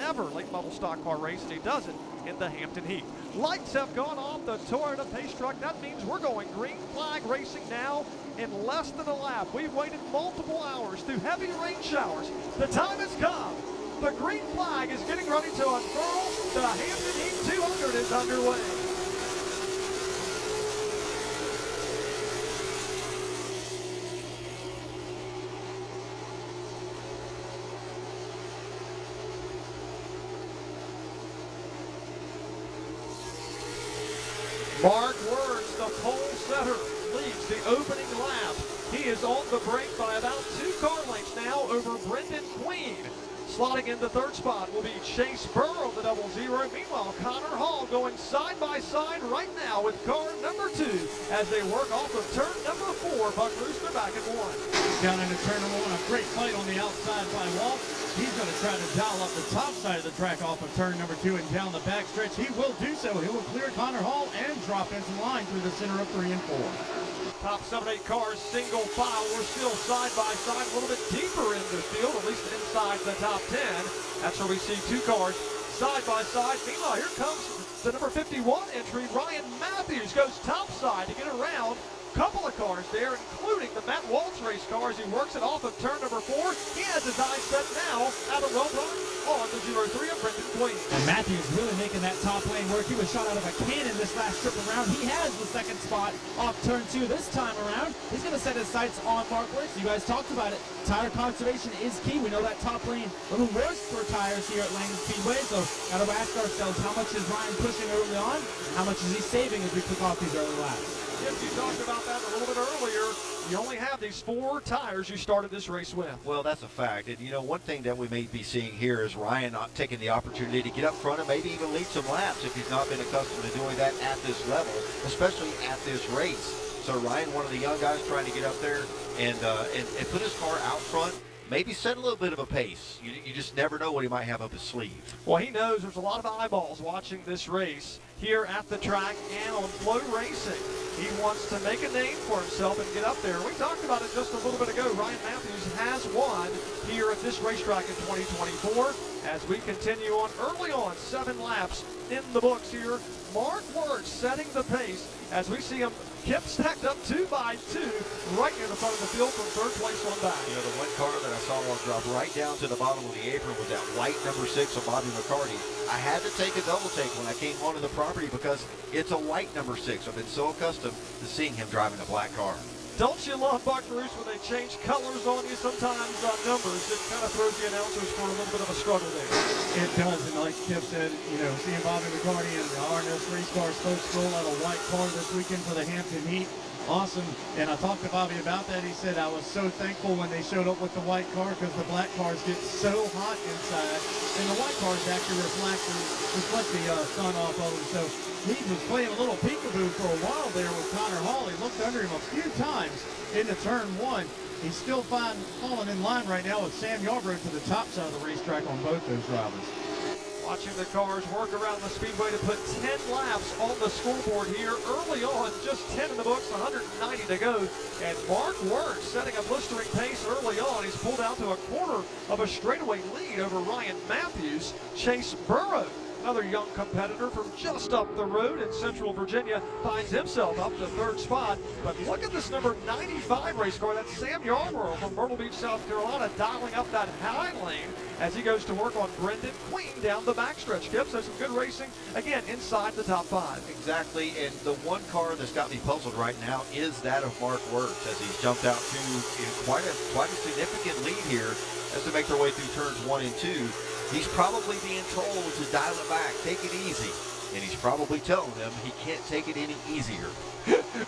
ever late model stock car race, and he does it in the Hampton Heat. Lights have gone off the Toyota pace truck. That means we're going green flag racing now in less than a lap. We've waited multiple hours through heavy rain showers. The time has come. The green flag is getting ready to unfurl. The Hampton Heat 200 is underway. Mark Words, the pole setter, leads the opening lap. He is on the break by about 2 car lengths now over Brendan Queen. Slotting in the third spot will be Chase Burrow, the 00. Meanwhile, Connor Hall going side by side right now with car number 2 as they work off of turn number 4. Buck Rooster back at 1. Down into turn number 1, a great fight on the outside by Walt. He's going to try to dial up the top side of the track off of turn number 2 and down the backstretch. He will do so. He will clear Connor Hall and drop into line through the center of 3 and 4. Top 7, 8 cars, single file. We're still side by side, a little bit deeper in the field, at least inside the top 10. That's where we see 2 cars side by side. Meanwhile, here comes the number 51 entry. Ryan Matthews goes top side to get around. Couple of cars there, including the Matt Waltz race car as he works it off of turn number 4. He has his eyes set now out of well done on the 03 of Brendan Queen. And Matthews really making that top lane work. He was shot out of a cannon this last trip around. He has the second spot off turn 2 this time around. He's going to set his sights on Mark Works. You guys talked about it. Tire conservation is key. We know that top lane a little worse for tires here at Langley Speedway, so got to ask ourselves, how much is Ryan pushing early on? How much is he saving as we kick off these early laps? Yes, you talked about that a little bit earlier. You only have these 4 tires you started this race with. Well, that's a fact. And, you know, one thing that we may be seeing here is Ryan not taking the opportunity to get up front and maybe even lead some laps if he's not been accustomed to doing that at this level, especially at this race. So Ryan, one of the young guys trying to get up there and put his car out front, maybe set a little bit of a pace. You just never know what he might have up his sleeve. Well, he knows there's a lot of eyeballs watching this race here at the track and on Flow Racing. He wants to make a name for himself and get up there. We talked about it just a little bit ago. Ryan Matthews has won here at this racetrack in 2024. As we continue on early on, 7 laps in the books here. Mark Words setting the pace as we see him stacked up 2 by 2 right near the front of the field from 3rd place on back. You know, the one car that I saw drop right down to the bottom of the apron was that white number 6 of Bobby McCarty. I had to take a double take when I came onto the property because it's a white number 6. I've been so accustomed to seeing him driving a black car. Don't you love Buckaroos when they change colors on you, sometimes numbers? It kind of throws the announcers for a little bit of a struggle there. It does, and like Kip said, you know, seeing Bobby McCarty and the RNS Race Car spokesperson out a white car this weekend for the Hampton Heat. Awesome. And I talked to Bobby about that. He said, I was so thankful when they showed up with the white car because the black cars get so hot inside. And the white cars actually reflect the sun off of them. So he was playing a little peekaboo for a while there with Connor Hall. He looked under him a few times into turn 1. He's still falling in line right now with Sam Yarbrough to the top side of the racetrack on both those drivers. Watching the cars work around the speedway to put 10 laps on the scoreboard here. Early on, just 10 in the books, 190 to go. And Mark Words setting a blistering pace early on. He's pulled out to a quarter of a straightaway lead over Ryan Matthews. Chase Burrow, another young competitor from just up the road in Central Virginia, finds himself up to 3rd spot. But look at this number 95 race car. That's Sam Yarbrough from Myrtle Beach, South Carolina, dialing up that high lane as he goes to work on Brendan Queen down the backstretch. Kip, so some good racing, again, inside the top 5. Exactly, and the one car that's got me puzzled right now is that of Mark Works as he's jumped out to quite a significant lead here as they make their way through turns 1 and 2. He's probably being told to dial it back, take it easy. And he's probably telling them he can't take it any easier.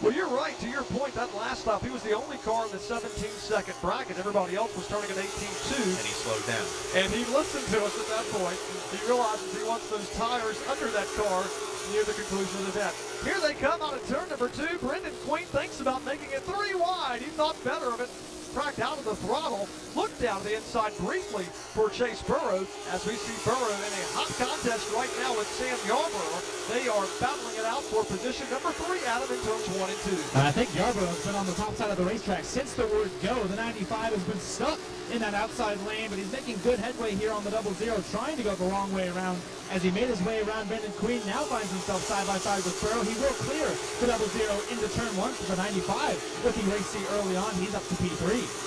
Well, you're right. To your point, that last stop, he was the only car in the 17-second bracket. Everybody else was turning at 18.2. And he slowed down. And he listened to us at that point. He realizes he wants those tires under that car near the conclusion of the event. Here they come out of turn number 2. Brendan Queen thinks about making it 3 wide. He thought better of it. Cracked out of the throttle, looked down to the inside briefly for Chase Burrow as we see Burrow in a hot contest right now with Sam Yarbrough. They are battling it out for position number 3, Adam, in turns 1 and 2. I think Yarbrough has been on the top side of the racetrack since the word go. The 95 has been stuck in that outside lane, but he's making good headway here on the 00, trying to go the wrong way around. As he made his way around Brendan Queen, now finds himself side by side with Burrow. He will clear the 00 into turn 1 for the 95. Looking racy early on, he's up to P3.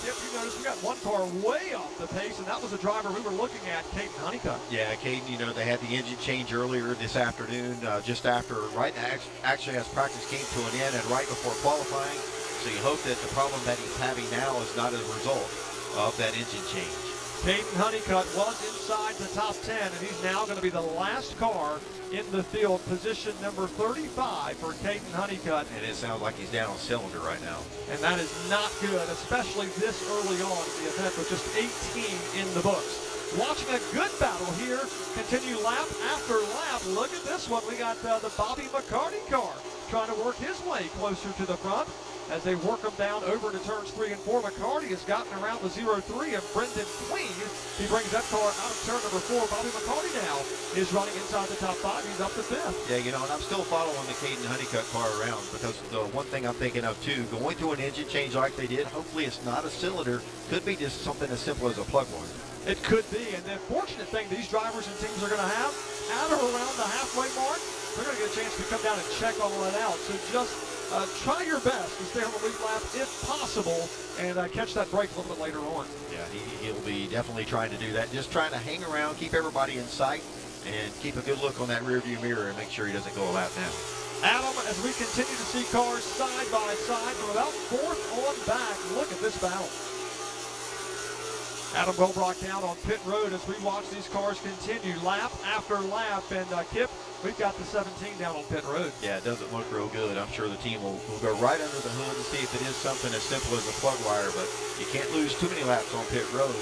If you notice, we got one car way off the pace, and that was the driver we were looking at, Caden Honeycutt. Yeah, Caden, you know, they had the engine change earlier this afternoon, just after, actually as practice came to an end and right before qualifying. So you hope that the problem that he's having now is not as a result of that engine change. Caden Honeycutt was inside the top 10, and he's now going to be the last car in the field, position number 35 for Caden Honeycutt. And it sounds like he's down on cylinder right now. And that is not good, especially this early on in the event with just 18 in the books. Watching a good battle here, continue lap after lap. Look at this one. We got the Bobby McCarty car trying to work his way closer to the front. As they work them down over to turns 3 and 4, McCarty has gotten around the 0-3 of Brendan Queen. He brings that car out of turn number 4. Bobby McCarty now is running inside the top 5. He's up to 5th. Yeah, you know, and I'm still following the Caden Honeycutt car around because the one thing I'm thinking of too, going through an engine change like they did, hopefully it's not a cylinder. Could be just something as simple as a plug wire. It could be, and the fortunate thing these drivers and teams are going to have, at or around the halfway mark, they're going to get a chance to come down and check all that out. So just try your best to stay on the lead lap if possible and catch that break a little bit later on. Yeah, he'll be definitely trying to do that. Just trying to hang around, keep everybody in sight, and keep a good look on that rear view mirror and make sure he doesn't go a lap down. Adam, as we continue to see cars side by side from about 4th on back, look at this battle. Adam Goldbrock down on pit road as we watch these cars continue lap after lap. And Kip, we've got the 17 down on pit road. Yeah, it doesn't look real good. I'm sure the team will go right under the hood and see if it is something as simple as a plug wire. But you can't lose too many laps on pit road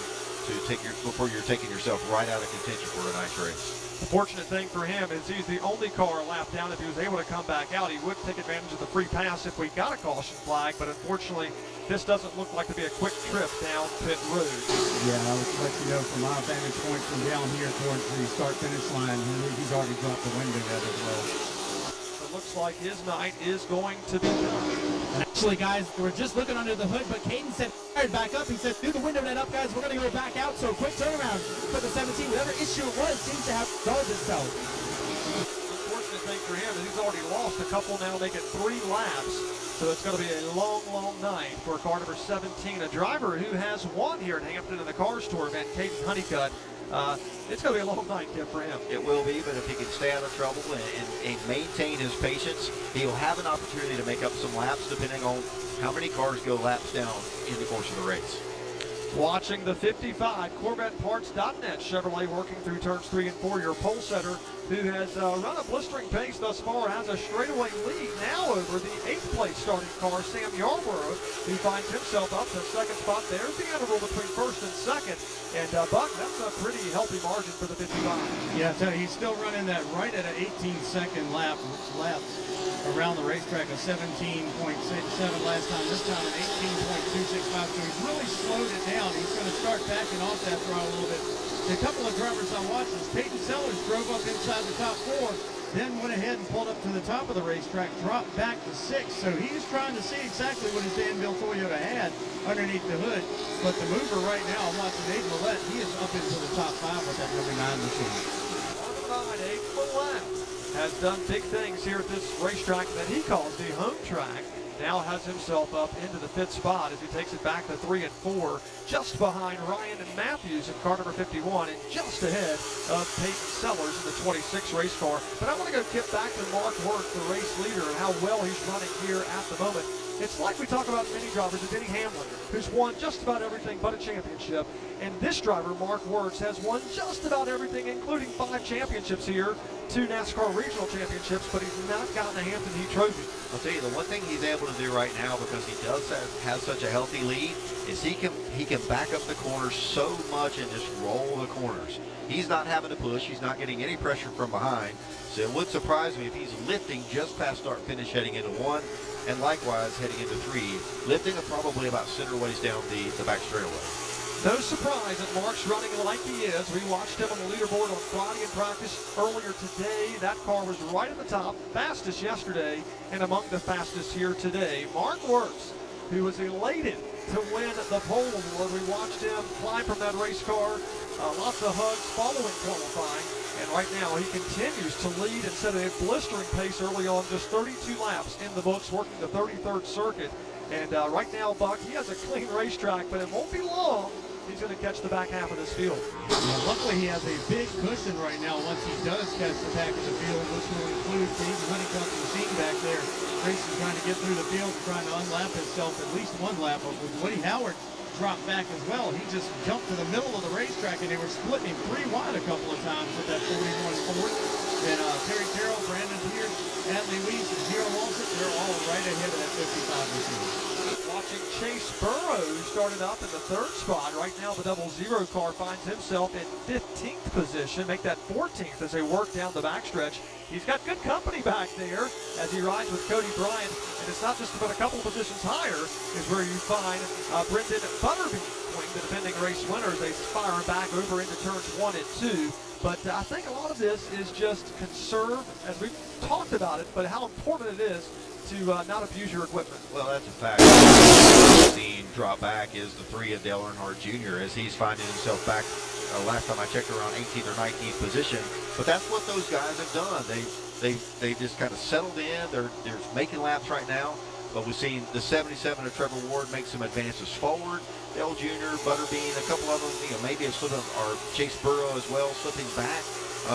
before you're taking yourself right out of contention for a nice race. The fortunate thing for him is he's the only car lap down. If he was able to come back out, he would take advantage of the free pass if we got a caution flag. But unfortunately, this doesn't look like to be a quick trip down pit road. Yeah, I would let you know from my vantage point from down here towards the start-finish line, he's already dropped the window that as well. It looks like his night is going to be done. Actually, guys, we're just looking under the hood, but Caden said, fired back up. He said, do the window net up, guys. We're going to go back out. So quick turnaround for the 17. Whatever issue it was seems to have resolved itself. Unfortunate thing for him is he's already lost a couple now, making 3 laps. So it's going to be a long, long night for car number 17, a driver who has won here at Hampton in the Cars Tour event, Caden Honeycutt. It's going to be a long night, Kip, for him. It will be, but if he can stay out of trouble and maintain his patience, he'll have an opportunity to make up some laps depending on how many cars go laps down in the course of the race. Watching the 55 CorvetteParts.net Chevrolet working through turns 3 and 4, your pole setter who has run a blistering pace thus far, has a straightaway lead now over the 8th place starting car, Sam Yarborough, who finds himself up to 2nd spot. There's the interval between 1st and 2nd. And Buck, that's a pretty healthy margin for the 55. Yeah, I tell you, he's still running that right at an 18-second lap around the racetrack, a 17.67 last time. This time an 18.265. So he's really slowed it down. He's going to start backing off that throttle a little bit. A couple of drivers I watched as Peyton Sellers drove up inside the top 4, then went ahead and pulled up to the top of the racetrack, dropped back to 6th. So he's trying to see exactly what his Danville Toyota had underneath the hood. But the mover right now, I'm watching Aiden Millette, he is up into the top 5 with that number 9 machine. Number 9, Aiden Millette, has done big things here at this racetrack that he calls the home track. Now has himself up into the 5th spot as he takes it back to 3 and 4, just behind Ryan and Matthews in car number 51 and just ahead of Peyton Sellers in the 26 race car. But I want to go tip back to Mark Worth, the race leader, and how well he's running here at the moment. It's like we talk about many drivers, Denny Hamlin, who's won just about everything but a championship. And this driver, Mark Wirtz, has won just about everything, including 5 championships here, 2 NASCAR regional championships, but he's not gotten a Hampton Heat trophy. I'll tell you, the one thing he's able to do right now, because he does have such a healthy lead, is he can back up the corners so much and just roll the corners. He's not having to push. He's not getting any pressure from behind. So it would surprise me if he's lifting just past start finish heading into 1, and likewise heading into 3, lifting probably about center ways down the back straightaway. No surprise that Mark's running like he is. We watched him on the leaderboard on Friday in practice earlier today. That car was right at the top, fastest yesterday, and among the fastest here today. Mark Wirtz who was elated to win the pole award. We watched him climb from that race car, lots of hugs following qualifying, and right now he continues to lead and set a blistering pace early on, just 32 laps in the books, working the 33rd circuit. And right now, Buck, he has a clean racetrack, but it won't be long. He's going to catch the back half of this field. Yeah, luckily, he has a big cushion right now once he does catch the back of the field, which will include Dave Honeycutt's machine back there. Grayson trying to get through the field, trying to unlap himself at least one lap. But with Woody Howard dropped back as well, he just jumped to the middle of the racetrack, and they were splitting him 3 wide a couple of times with that 41 Ford. And Terry Carroll, Brandon Pierce, Adley Weiss, and Giro Lawson, they're all right ahead of that 55 machine. Watching Chase Burrows started up in the 3rd spot. Right now, the 00 car finds himself in 15th position. Make that 14th as they work down the backstretch. He's got good company back there as he rides with Cody Bryant. And it's not just about a couple positions higher is where you find Brendan Butterby, the defending race winners. They fire back over into turns 1 and 2. But I think a lot of this is just conserve, as we've talked about it, but how important it is to not abuse your equipment. Well, that's a fact. What we've seen drop back is the 3 of Dale Earnhardt Jr. as he's finding himself back, last time I checked, around 18th or 19th position. But that's what those guys have done. They just kind of settled in. They're making laps right now. But we've seen the 77 of Trevor Ward make some advances forward. Dale Jr., Butterbean, a couple of them, maybe a slip of, or Chase Burrow as well, slipping back.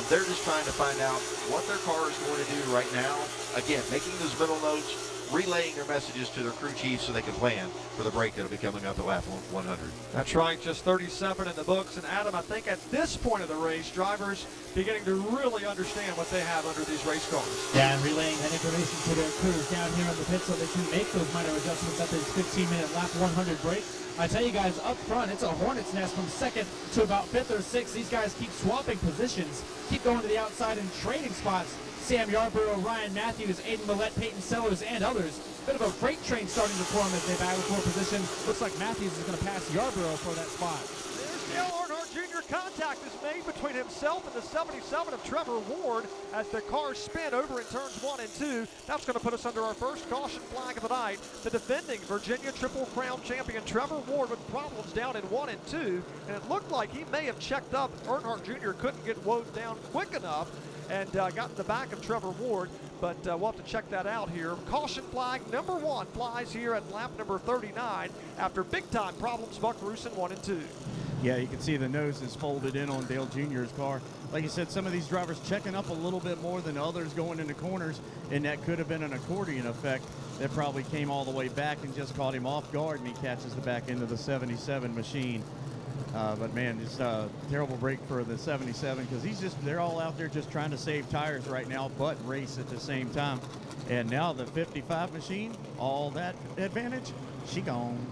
They're just trying to find out what their car is going to do right now. Again, making those middle notes, relaying their messages to their crew chiefs so they can plan for the break that'll be coming up at lap 100. That's right, just 37 in the books. And Adam, I think at this point of the race, drivers beginning to really understand what they have under these race cars. Yeah, and relaying that information to their crews down here on the pit so they can make those minor adjustments at this 15-minute lap 100 break. I tell you guys, up front, it's a hornet's nest from 2nd to about 5th or 6th. These guys keep swapping positions, keep going to the outside and trading spots. Sam Yarborough, Ryan Matthews, Aiden Millette, Peyton Sellers, and others. Bit of a freight train starting to form as they battle for position. Looks like Matthews is going to pass Yarborough for that spot. There's Dale Earnhardt Jr. Contact is made between himself and the 77 of Trevor Ward as the cars spin over in turns 1 and 2. That's going to put us under our first caution flag of the night. The defending Virginia Triple Crown champion Trevor Ward with problems down in 1 and 2. And it looked like he may have checked up. Earnhardt Jr. couldn't get Wode down quick enough and got in the back of Trevor Ward. But we'll have to check that out here. Caution flag number 1 flies here at lap number 39 after big-time problems buckaroos in 1 and 2. Yeah, you can see the nose is folded in on Dale Jr.'s car. Like you said, some of these drivers checking up a little bit more than others going into corners, and that could have been an accordion effect that probably came all the way back and just caught him off guard, and he catches the back end of the 77 machine. But man, it's a terrible break for the 77 because they're all out there just trying to save tires right now, but race at the same time. And now the 55 machine, all that advantage, she gone.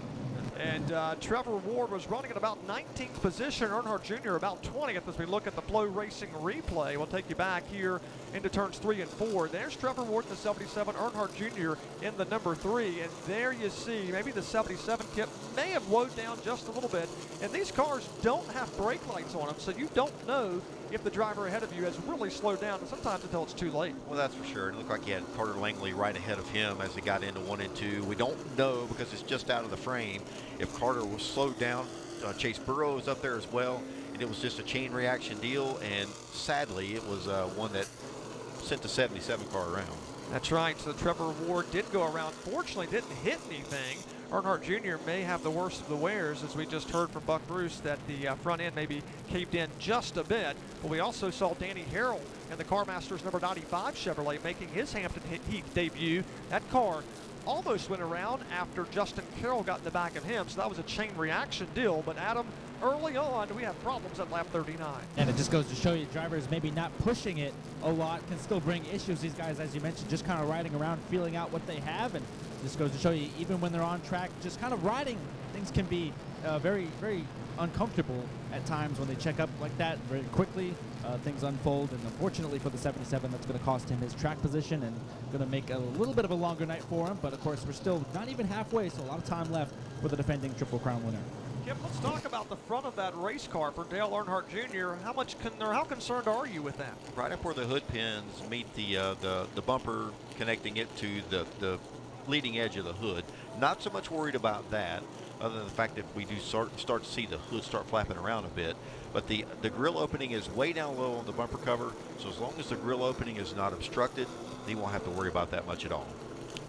And Trevor Ward was running at about 19th position. Earnhardt Jr. about 20th as we look at the Flow Racing replay. We'll take you back here into turns 3 and 4. There's Trevor Ward in the 77, Earnhardt Jr. in the number 3. And there you see, maybe the 77 kit may have woed down just a little bit. And these cars don't have brake lights on them, so you don't know if the driver ahead of you has really slowed down, and sometimes until it's too late. Well, that's for sure. It looked like he had Carter Langley right ahead of him as he got into 1 and 2. We don't know because it's just out of the frame if Carter was slowed down. Chase Burrow was up there as well, and it was just a chain reaction deal, and sadly it was one that sent the 77 car around. That's right. So Trevor Ward did go around. Fortunately, didn't hit anything. Earnhardt Jr. may have the worst of the wears, as we just heard from Buck Bruce, that the front end maybe caved in just a bit. But we also saw Danny Harrell in the CarMasters number 95 Chevrolet making his Hampton Heat debut. That car almost went around after Justin Carroll got in the back of him. So that was a chain reaction deal. But Adam, early on, we have problems at lap 39. And it just goes to show you drivers maybe not pushing it a lot can still bring issues. These guys, as you mentioned, just kind of riding around, feeling out what they have. And just goes to show you, even when they're on track, just kind of riding, things can be very, very uncomfortable at times when they check up like that very quickly. Things unfold, and unfortunately for the 77, that's going to cost him his track position and going to make a little bit of a longer night for him. But of course, we're still not even halfway, so a lot of time left for the defending Triple Crown winner. Kip, let's talk about the front of that race car for Dale Earnhardt Jr. How concerned are you with that? Right up where the hood pins meet the bumper, connecting it to the leading edge of the hood. Not so much worried about that, other than the fact that we do start to see the hood start flapping around a bit. But the grill opening is way down low on the bumper cover, so as long as the grill opening is not obstructed, he won't have to worry about that much at all.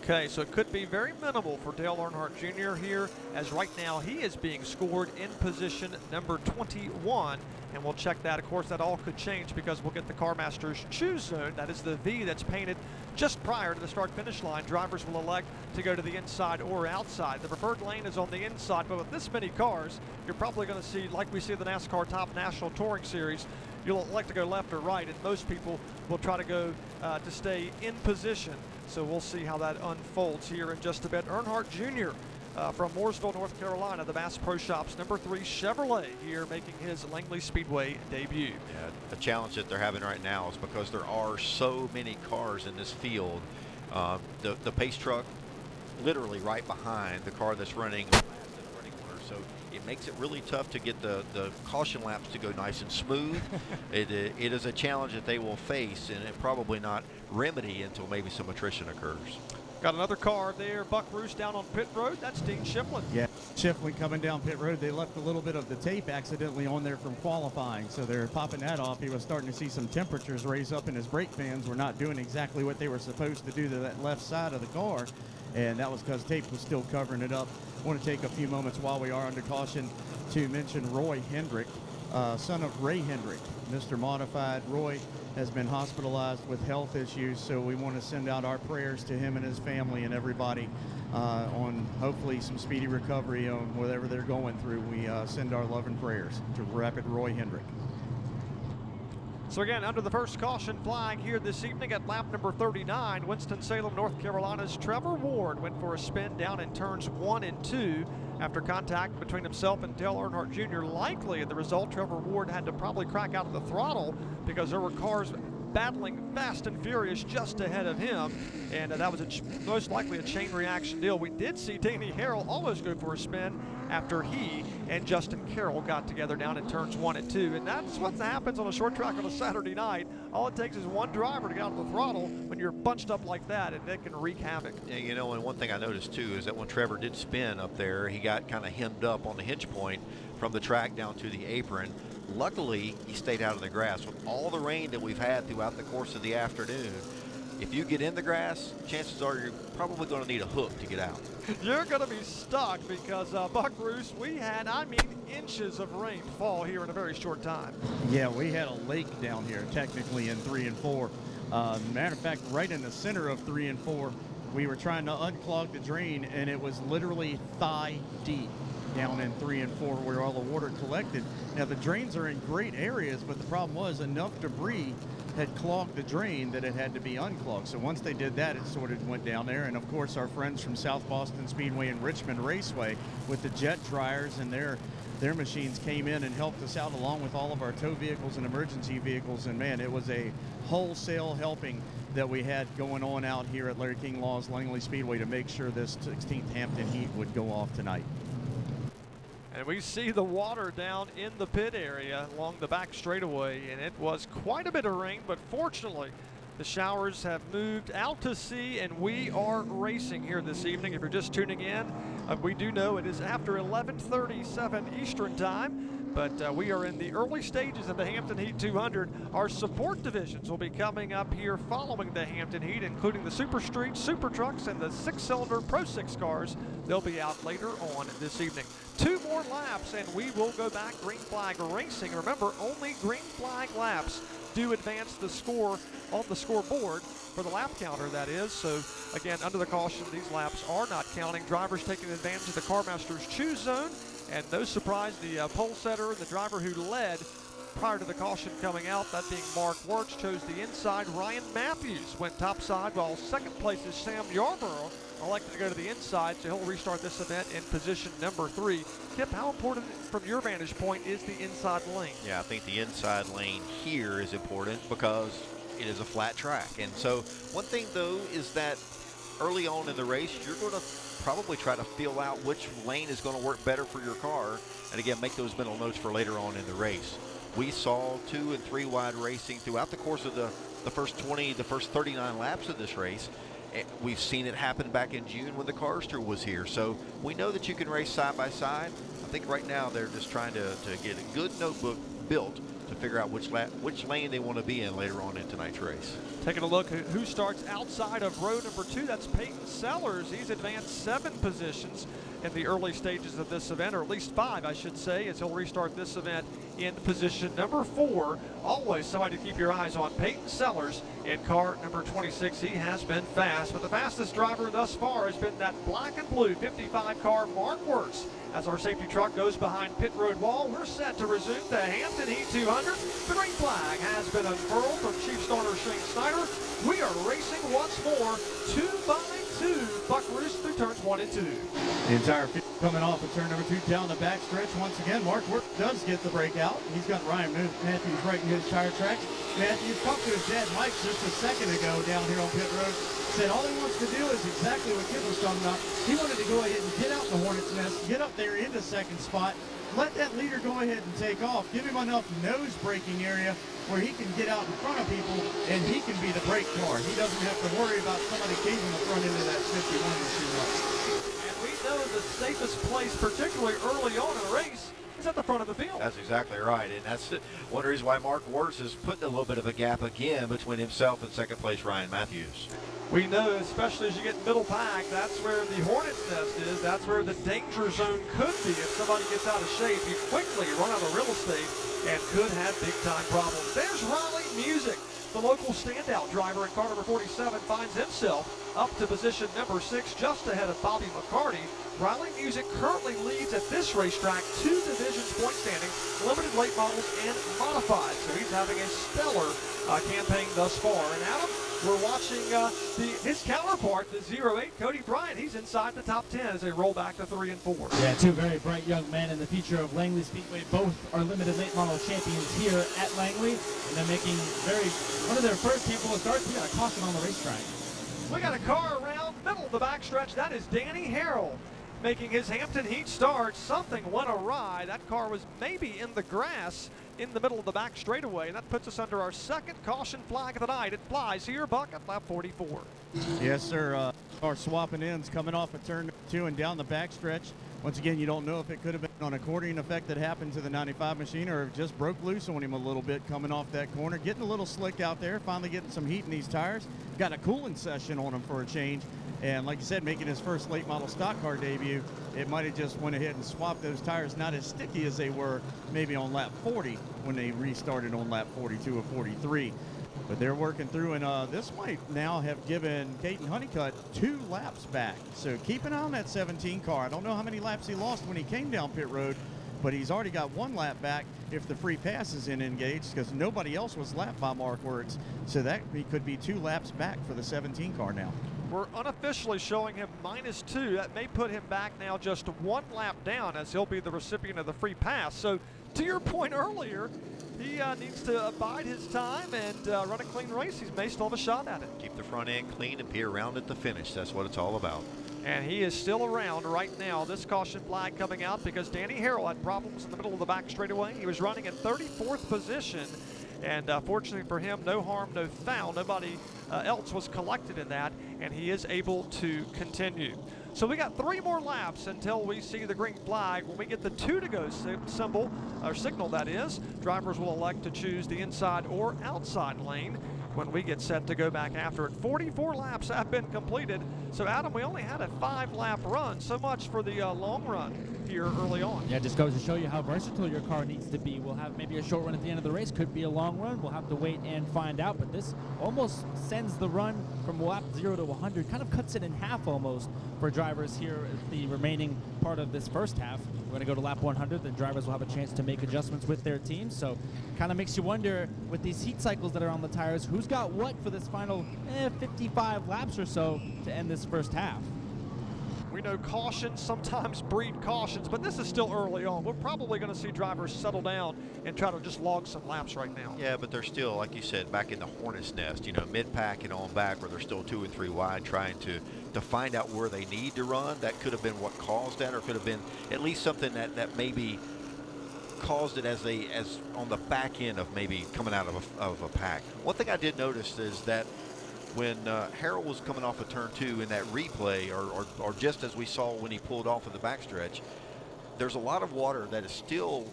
Okay, so it could be very minimal for Dale Earnhardt Jr. here, as right now he is being scored in position number 21, and we'll check that. Of course, that all could change because we'll get the CarMaster's choose zone. That is the V that's painted just prior to the start-finish line. Drivers will elect to go to the inside or outside. The preferred lane is on the inside, but with this many cars, you're probably going to see, like we see the NASCAR Top National Touring Series, you'll elect to go left or right, and most people will try to go to stay in position. So we'll see how that unfolds here in just a bit. Earnhardt Jr. From Mooresville, North Carolina, the Bass Pro Shops number 3 Chevrolet here making his Langley Speedway debut. Yeah, the challenge that they're having right now is because there are so many cars in this field. The pace truck literally right behind the car that's running last in the running order. So it makes it really tough to get the caution laps to go nice and smooth. It is a challenge that they will face and probably not remedy until maybe some attrition occurs. Got another car there, Buck Roos down on pit road. That's Dean Shiflin. Yeah, Shiflin coming down pit road. They left a little bit of the tape accidentally on there from qualifying, so they're popping that off. He was starting to see some temperatures raise up, and his brake fans were not doing exactly what they were supposed to do to that left side of the car, and that was because tape was still covering it up. I want to take a few moments while we are under caution to mention Roy Hendrick, son of Ray Hendrick, Mr. Modified. Roy has been hospitalized with health issues, so we want to send out our prayers to him and his family and everybody on hopefully some speedy recovery on whatever they're going through. We send our love and prayers to Rapid Roy Hendrick. So again, under the first caution flag here this evening at lap number 39, Winston-Salem, North Carolina's Trevor Ward went for a spin down in turns 1 and 2 after contact between himself and Dale Earnhardt Jr. Likely the result, Trevor Ward had to probably crack out of the throttle because there were cars battling fast and furious just ahead of him, and that was most likely a chain reaction deal. We did see Danny Harrell almost go for a spin after he and Justin Carroll got together down in turns 1 and 2, and that's what happens on a short track on a Saturday night. All it takes is one driver to get out of the throttle when you're bunched up like that, and it can wreak havoc. Yeah, you know, and one thing I noticed too is that when Trevor did spin up there, he got kind of hemmed up on the hinge point from the track down to the apron. Luckily, he stayed out of the grass. With all the rain that we've had throughout the course of the afternoon, if you get in the grass, chances are you're probably going to need a hook to get out. You're going to be stuck because Buck Roos, we had, inches of rain fall here in a very short time. Yeah, we had a lake down here technically in 3 and 4. Matter of fact, right in the center of 3 and 4, we were trying to unclog the drain, and it was literally thigh deep down in 3 and 4 where all the water collected. Now the drains are in great areas, but the problem was enough debris had clogged the drain that it had to be unclogged. So once they did that, it sort of went down there. And of course our friends from South Boston Speedway and Richmond Raceway with the jet dryers and their machines came in and helped us out along with all of our tow vehicles and emergency vehicles. And man, it was a wholesale helping that we had going on out here at Larry King Law's Langley Speedway to make sure this 16th Hampton Heat would go off tonight. And we see the water down in the pit area along the back straightaway, and it was quite a bit of rain, but fortunately the showers have moved out to sea, and we are racing here this evening. If you're just tuning in, we do know it is after 11:37 Eastern time, but we are in the early stages of the Hampton Heat 200. Our support divisions will be coming up here following the Hampton Heat, including the Super Street, Super Trucks, and the 6-cylinder Pro 6 cars. They'll be out later on this evening. 2 more laps, and we will go back green flag racing. Remember, only green flag laps do advance the score on the scoreboard for the lap counter, that is. So again, under the caution, these laps are not counting. Drivers taking advantage of the CarMaster's choose zone, and no surprise, the pole setter and the driver who led prior to the caution coming out, that being Mark Works, chose the inside. Ryan Matthews went topside, while second place is Sam Yarborough elected to go to the inside, so he'll restart this event in position number 3. Kip, how important from your vantage point is the inside lane? Yeah, I think the inside lane here is important because it is a flat track. And so one thing though is that early on in the race, you're going to probably try to feel out which lane is going to work better for your car, and again, make those mental notes for later on in the race. We saw 2 and 3 wide racing throughout the course of the first 20, the first 39 laps of this race, We've seen it happen back in June when the Carster was here. So we know that you can race side by side. I think right now they're just trying to get a good notebook built to figure out which lane they want to be in later on in tonight's race. Taking a look at who starts outside of row number 2. That's Peyton Sellers. He's advanced 7 positions in the early stages of this event, or at least 5, I should say, as he'll restart this event in position number 4. Always somebody to keep your eyes on. Peyton Sellers in car number 26. He has been fast, but the fastest driver thus far has been that black and blue 55 car Mark Wirtz. As our safety truck goes behind pit road wall, we're set to resume the Hampton Heat 200. The green flag has been unfurled from Chief Starter Shane Snyder. We are racing once more, 2 by 2, buckaroos through turns 1 and 2. The entire field coming off of turn number 2 down the back stretch. Once again, Mark Wirtz does get the breakout. He's got Ryan Matthews right in his tire tracks. Matthews talked to his dad Mike just a second ago down here on pit road. Said all he wants to do is exactly what Kid was talking about. He wanted to go ahead and get out the Hornet's nest, get up there into second spot, let that leader go ahead and take off, give him enough nose braking area where he can get out in front of people and he can be the brake car. He doesn't have to worry about somebody caving the front end of that 51 machine. And we know the safest place, particularly early on in a race, is at the front of the field. That's exactly right, and that's one reason why Mark Wirtz is putting a little bit of a gap again between himself and second place Ryan Matthews. We know, especially as you get middle pack, that's where the Hornet's nest is. That's where the danger zone could be. If somebody gets out of shape, you quickly run out of real estate and could have big-time problems. There's Raleigh Music. The local standout driver in car number 47 finds himself up to position number 6, just ahead of Bobby McCarty. Raleigh Music currently leads at this racetrack 2 divisions point standings, limited late models and modified. So he's having a stellar campaign thus far. And Adam, we're watching his counterpart, the 08, Cody Bryant. He's inside the top 10 as they roll back to 3 and 4. Yeah, 2 very bright young men in the future of Langley Speedway. Both are limited late model champions here at Langley, and they're making one of their first capable starts. We got a caution on the racetrack. We got a car around middle of the backstretch. That is Danny Harrell making his Hampton Heat start. Something went awry. That car was maybe in the grass in the middle of the back straightaway, and that puts us under our second caution flag of the night. It flies here, Buck, at lap 44. Yes, sir. Car swapping ends coming off of turn 2 and down the backstretch. Once again, you don't know if it could have been an accordion effect that happened to the 95 machine or it just broke loose on him a little bit coming off that corner. Getting a little slick out there, finally getting some heat in these tires. Got a cooling session on him for a change. And like you said, making his first late model stock car debut, it might have just went ahead and swapped those tires, not as sticky as they were maybe on lap 40 when they restarted on lap 42 or 43. But they're working through, and this might now have given Caden Honeycutt 2 laps back. So keep an eye on that 17 car. I don't know how many laps he lost when he came down pit road, but he's already got 1 lap back if the free pass is engaged, because nobody else was lapped by Mark Wirtz. So that could be 2 laps back for the 17 car now. We're unofficially showing him -2. That may put him back now just 1 lap down, as he'll be the recipient of the free pass. So to your point earlier, he needs to abide his time and run a clean race. He may still have a shot at it. Keep the front end clean and be around at the finish. That's what it's all about. And he is still around right now. This caution flag coming out because Danny Harrell had problems in the middle of the back straightaway. He was running in 34th position. And fortunately for him, no harm, no foul. Nobody else was collected in that, and he is able to continue. So we got 3 more laps until we see the green flag. When we get the 2 to go symbol, or signal that is, drivers will elect to choose the inside or outside lane when we get set to go back after it. 44 laps have been completed. So Adam, we only had a 5-lap run. So much for the long run here early on. Yeah, just goes to show you how versatile your car needs to be. We'll have maybe a short run at the end of the race, could be a long run. We'll have to wait and find out, but this almost sends the run from lap 0 to 100, kind of cuts it in half almost for drivers here at the remaining part of this first half. We're going to go to lap 100, then drivers will have a chance to make adjustments with their teams. So kind of makes you wonder with these heat cycles that are on the tires, who's got what for this final 55 laps or so to end this first half. We know cautions sometimes breed cautions, but this is still early on. We're probably going to see drivers settle down and try to just log some laps right now. Yeah, but they're still, like you said, back in the hornet's nest, you know, mid-pack and on back, where they're still 2 and 3 wide, trying to find out where they need to run. That could have been what caused that, or could have been at least something that maybe caused it as on the back end of maybe coming out of a pack. One thing I did notice is that when Harold was coming off of turn 2 in that replay, or just as we saw when he pulled off of the backstretch, there's a lot of water that is still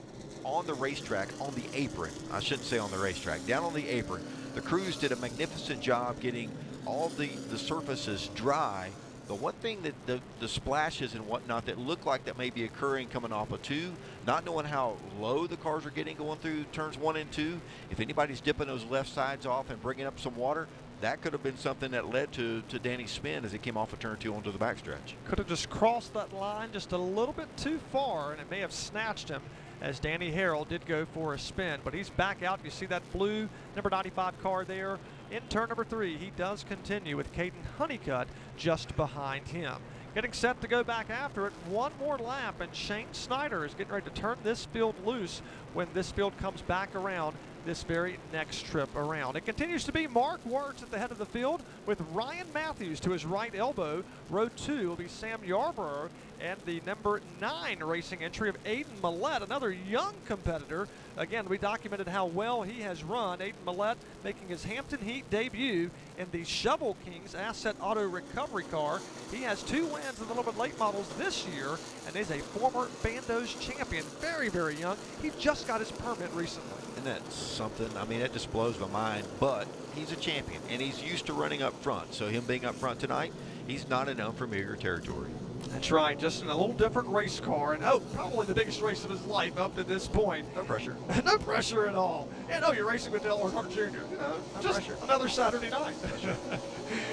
on the racetrack, on the apron. I shouldn't say on the racetrack, down on the apron. The crews did a magnificent job getting all the surfaces dry. The one thing that the splashes and whatnot that look like that may be occurring coming off of 2, not knowing how low the cars are getting going through turns 1 and 2, if anybody's dipping those left sides off and bringing up some water, that could have been something that led to Danny's spin as he came off of turn 2 onto the backstretch. Could have just crossed that line just a little bit too far, and it may have snatched him, as Danny Harold did go for a spin. But he's back out. You see that blue number 95 car there in turn number 3. He does continue with Caden Honeycutt just behind him. Getting set to go back after it. One more lap, and Shane Snyder is getting ready to turn this field loose when this field comes back around this very next trip around. It continues to be Mark Wirtz at the head of the field with Ryan Matthews to his right elbow. Row 2 will be Sam Yarborough and the number 9 racing entry of Aiden Millett, another young competitor. Again, we documented how well he has run. Aiden Millett making his Hampton Heat debut in the Shovel Kings Asset Auto Recovery car. He has 2 wins in the Little Bit Late models this year and is a former Bandos champion. Very, very young. He just got his permit recently. And that's something, I mean, it just blows my mind, but he's a champion and he's used to running up front. So him being up front tonight, he's not in unfamiliar territory. That's right, just in a little different race car, and probably the biggest race of his life up to this point. No pressure. No pressure at all. And you're racing with Dale Earnhardt Jr. No just pressure. Another Saturday night.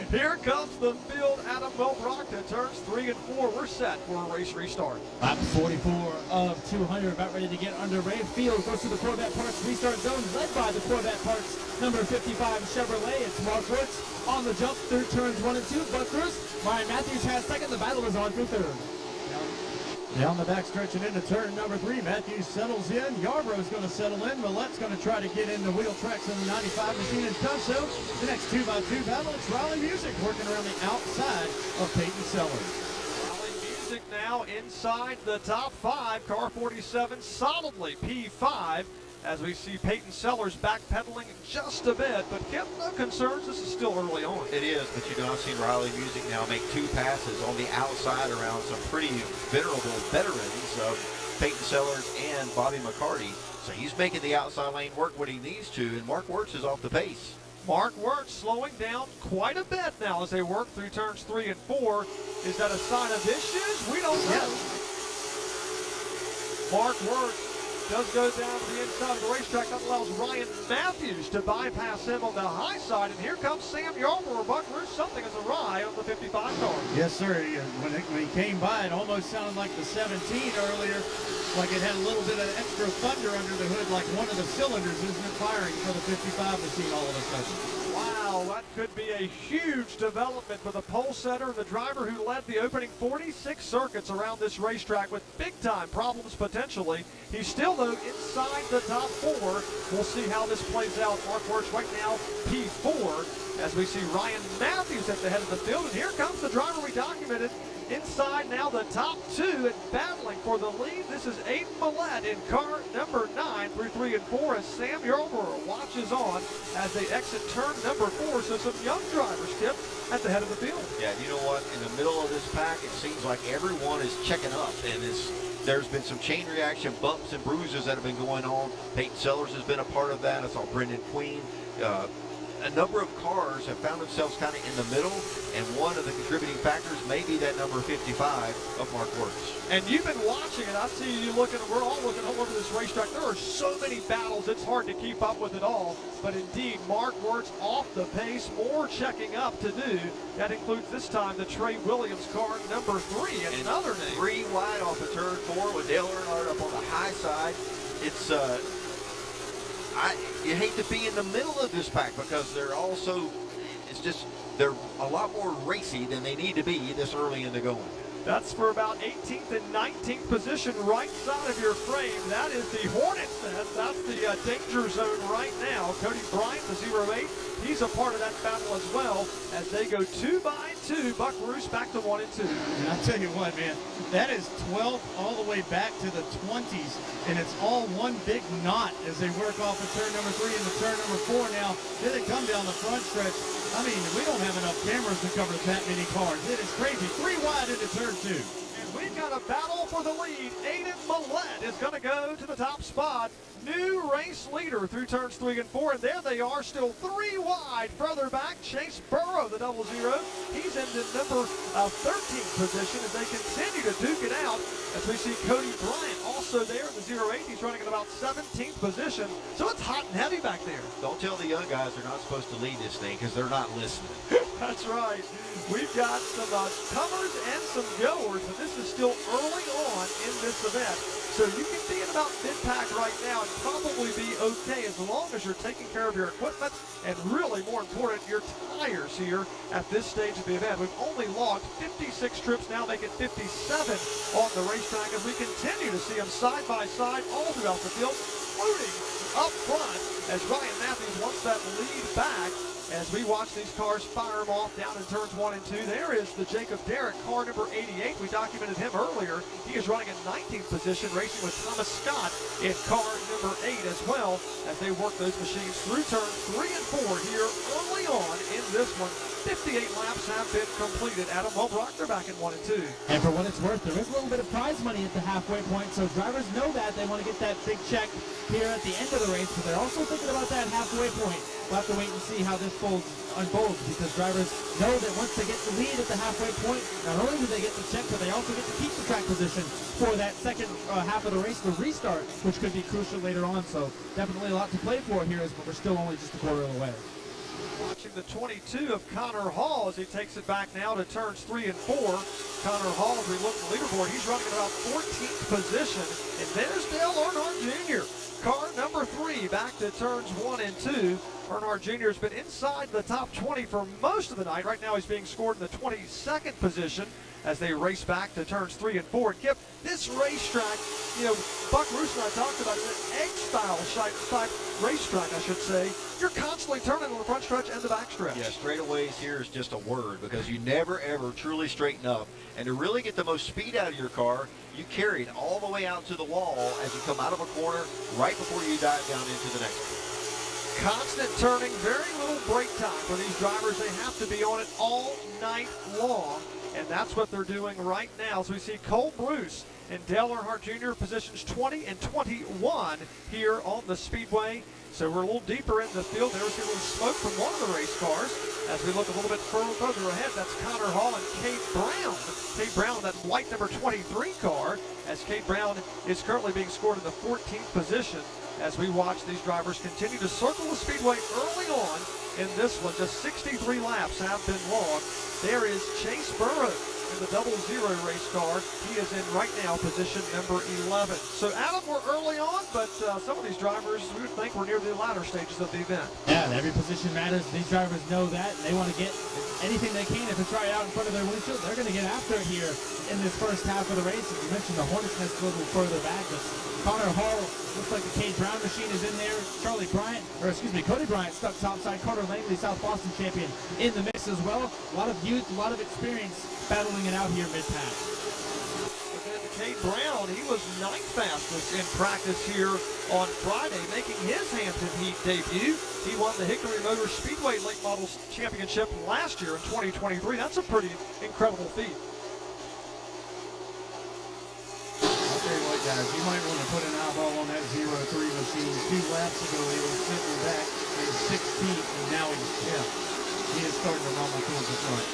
Here comes the field. Adam Welbrock turns 3 and 4. We're set for a race restart. Lap 44 of 200, about ready to get underway. Field goes to the Corvette Parts restart zone, led by the Corvette Parts number 55 Chevrolet. It's Mark Wirtz on the jump through turns 1 and 2. But first, Ryan Matthews has second. The battle is on through third. Down the backstretch and into turn number 3, Matthews settles in. Yarborough's going to settle in. Millett's going to try to get into wheel tracks in the 95 machine and does so. The next 2x2 battle, it's Riley Music working around the outside of Peyton Sellers. Riley Music now inside the top 5. Car 47 solidly P5. As we see Peyton Sellers backpedaling just a bit, but Kip, no concerns. This is still early on. It is, but you know, I've seen Riley Music now make 2 passes on the outside around some pretty venerable veterans of Peyton Sellers and Bobby McCarty. So he's making the outside lane work what he needs to, and Mark Wirtz is off the pace. Mark Wirtz slowing down quite a bit now as they work through turns 3 and 4. Is that a sign of issues? We don't know. Mark Wirtz does go down to the inside of the racetrack. That allows Ryan Matthews to bypass him on the high side. And here comes Sam Yarborough. Buckaroo, something is awry on the 55 car. Yes, sir. When he came by, it almost sounded like the 17 earlier, like it had a little bit of extra thunder under the hood, like one of the cylinders isn't firing for the 55 machine all of a sudden. Wow, that could be a huge development for the pole setter, the driver who led the opening 46 circuits around this racetrack with big-time problems potentially. He's still, though, inside the top 4. We'll see how this plays out. Mark Wirtz right now P4 as we see Ryan Matthews at the head of the field. And here comes the driver we documented inside now the top 2 and battling for the lead. This is Aiden Millett in car number 9 through 3 and 4 as Sam Yarborough watches on as they exit turn number 4. So some young drivers, Kip, at the head of the field. Yeah, you know what? In the middle of this pack, it seems like everyone is checking up, and there's been some chain reaction bumps and bruises that have been going on. Peyton Sellers has been a part of that. I saw Brendan Queen. A number of cars have found themselves kind of in the middle, and one of the contributing factors may be that number 55 of Mark Wirtz. And you've been watching it. I see you looking, we're all looking all over this racetrack. There are so many battles, it's hard to keep up with it all. But indeed, Mark Wirtz off the pace, more checking up to do. That includes this time the Trey Williams car, number 3, and another name. 3 wide off of turn 4 with Dale Earnhardt up on the high side. It's you hate to be in the middle of this pack because they're a lot more racy than they need to be this early in the going. That's for about 18th and 19th position right side of your frame. That is the Hornet's Nest. That's the danger zone right now. Cody Bryant, the 08. He's a part of that battle as well as they go 2 by 2. Buck Roos back to 1 and 2. And I'll tell you what, man, that is 12 all the way back to the 20s, and it's all one big knot as they work off of turn number 3 into turn number 4 now. Then they come down the front stretch. I mean, we don't have enough cameras to cover that many cars. It is crazy. 3 wide into turn 2. And we've got a battle for the lead. Aiden Millett is going to go to the top spot. New race leader through turns 3 and 4, and there they are, still 3 wide. Further back, Chase Burrow, the 00. He's in the number 13th position as they continue to duke it out. As we see Cody Bryant also there in the 08. He's running in about 17th position. So it's hot and heavy back there. Don't tell the young guys they're not supposed to lead this thing because they're not listening. That's right. We've got some comers and some goers, but this is still early on in this event. So you can be in about mid-pack right now and probably be okay as long as you're taking care of your equipment and really, more important, your tires here at this stage of the event. We've only logged 56 trips now, make it 57 on the racetrack as we continue to see them side by side all throughout the field, floating up front as Ryan Matthews wants that lead back. As we watch these cars fire them off down in turns 1 and 2, there is the Jacob Derrick, car number 88. We documented him earlier. He is running in 19th position, racing with Thomas Scott in car number 8 as well, as they work those machines through turns 3 and 4 here early on in this one. 58 laps have been completed. Adam Wellbrock, they're back in 1 and 2. And for what it's worth, there is a little bit of prize money at the halfway point, so drivers know that. They want to get that big check here at the end of the race, but they're also thinking about that halfway point. We'll have to wait and see how this unfolds, because drivers know that once they get the lead at the halfway point, not only do they get the check, but they also get to keep the track position for that second half of the race, the restart, which could be crucial later on. So definitely a lot to play for here, but we're still only just a quarter of the way. Watching the 22 of Connor Hall as he takes it back now to turns 3 and 4. Connor Hall, as we look at the leaderboard, he's running in about 14th position. And there's Dale Earnhardt Jr. Car number 3 back to turns 1 and 2. Earnhardt Jr. has been inside the top 20 for most of the night. Right now he's being scored in the 22nd position as they race back to turns 3 and 4. And Kip, this racetrack, you know, Buck Roos and I talked about it, an egg-style type racetrack, I should say. You're constantly turning on the front stretch and the back stretch. Yeah, straightaways here is just a word because you never, ever truly straighten up. And to really get the most speed out of your car, you carry it all the way out to the wall as you come out of a corner right before you dive down into the next one. Constant turning, very little break time for these drivers. They have to be on it all night long, and that's what they're doing right now. So we see Cole Bruce and Dale Earnhardt Jr. positions 20 and 21 here on the Speedway. So we're a little deeper in the field. There was a little smoke from one of the race cars. As we look a little bit further ahead, that's Connor Hall and Kate Brown. Kate Brown, that white number 23 car, as Kate Brown is currently being scored in the 14th position. As we watch these drivers continue to circle the Speedway early on in this one. Just 63 laps have been logged. There is Chase Burrow in the 00 race car. He is in right now position number 11. So Adam, we're early on, but some of these drivers, we would think we're near the latter stages of the event. Yeah, and every position matters. These drivers know that, and they want to get anything they can. If it's right out in front of their windshield, they're going to get after it here in this first half of the race. As you mentioned, the Hornet's Nest a little further back, but Connor Hall, looks like the Kate Brown machine is in there. Cody Bryant stuck topside. Carter Langley, South Boston champion, in the mix as well. A lot of youth, a lot of experience battling it out here mid-pack. Kate Brown, he was 9th fastest in practice here on Friday, making his Hampton Heat debut. He won the Hickory Motor Speedway Late Models Championship last year in 2023. That's a pretty incredible feat. I'll tell you what, guys, you might want to put an eyeball on that 03 machine. 2 laps ago, he was sitting back in 16th, and now he's 10th. He is starting to rumble towards the front.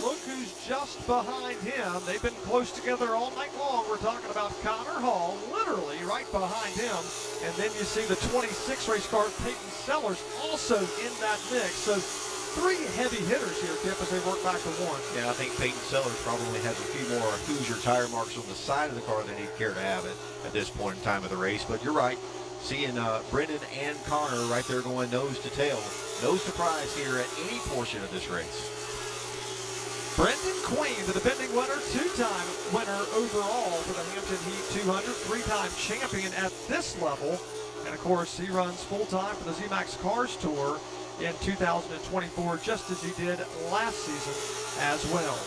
Look who's just behind him. They've been close together all night long. We're talking about Connor Hall, literally right behind him. And then you see the 26 race car, Peyton Sellers, also in that mix. So 3 heavy hitters here, Kip, as they work back to 1. Yeah, I think Peyton Sellers probably has a few more Hoosier tire marks on the side of the car than he'd care to have it at this point in time of the race. But you're right, seeing Brendan and Connor right there going nose to tail. No surprise here at any portion of this race. Brendan Queen, the defending winner, 2-time winner overall for the Hampton Heat 200, 3-time champion at this level. And of course, he runs full-time for the ZMAX Cars Tour. in 2024, just as he did last season as well.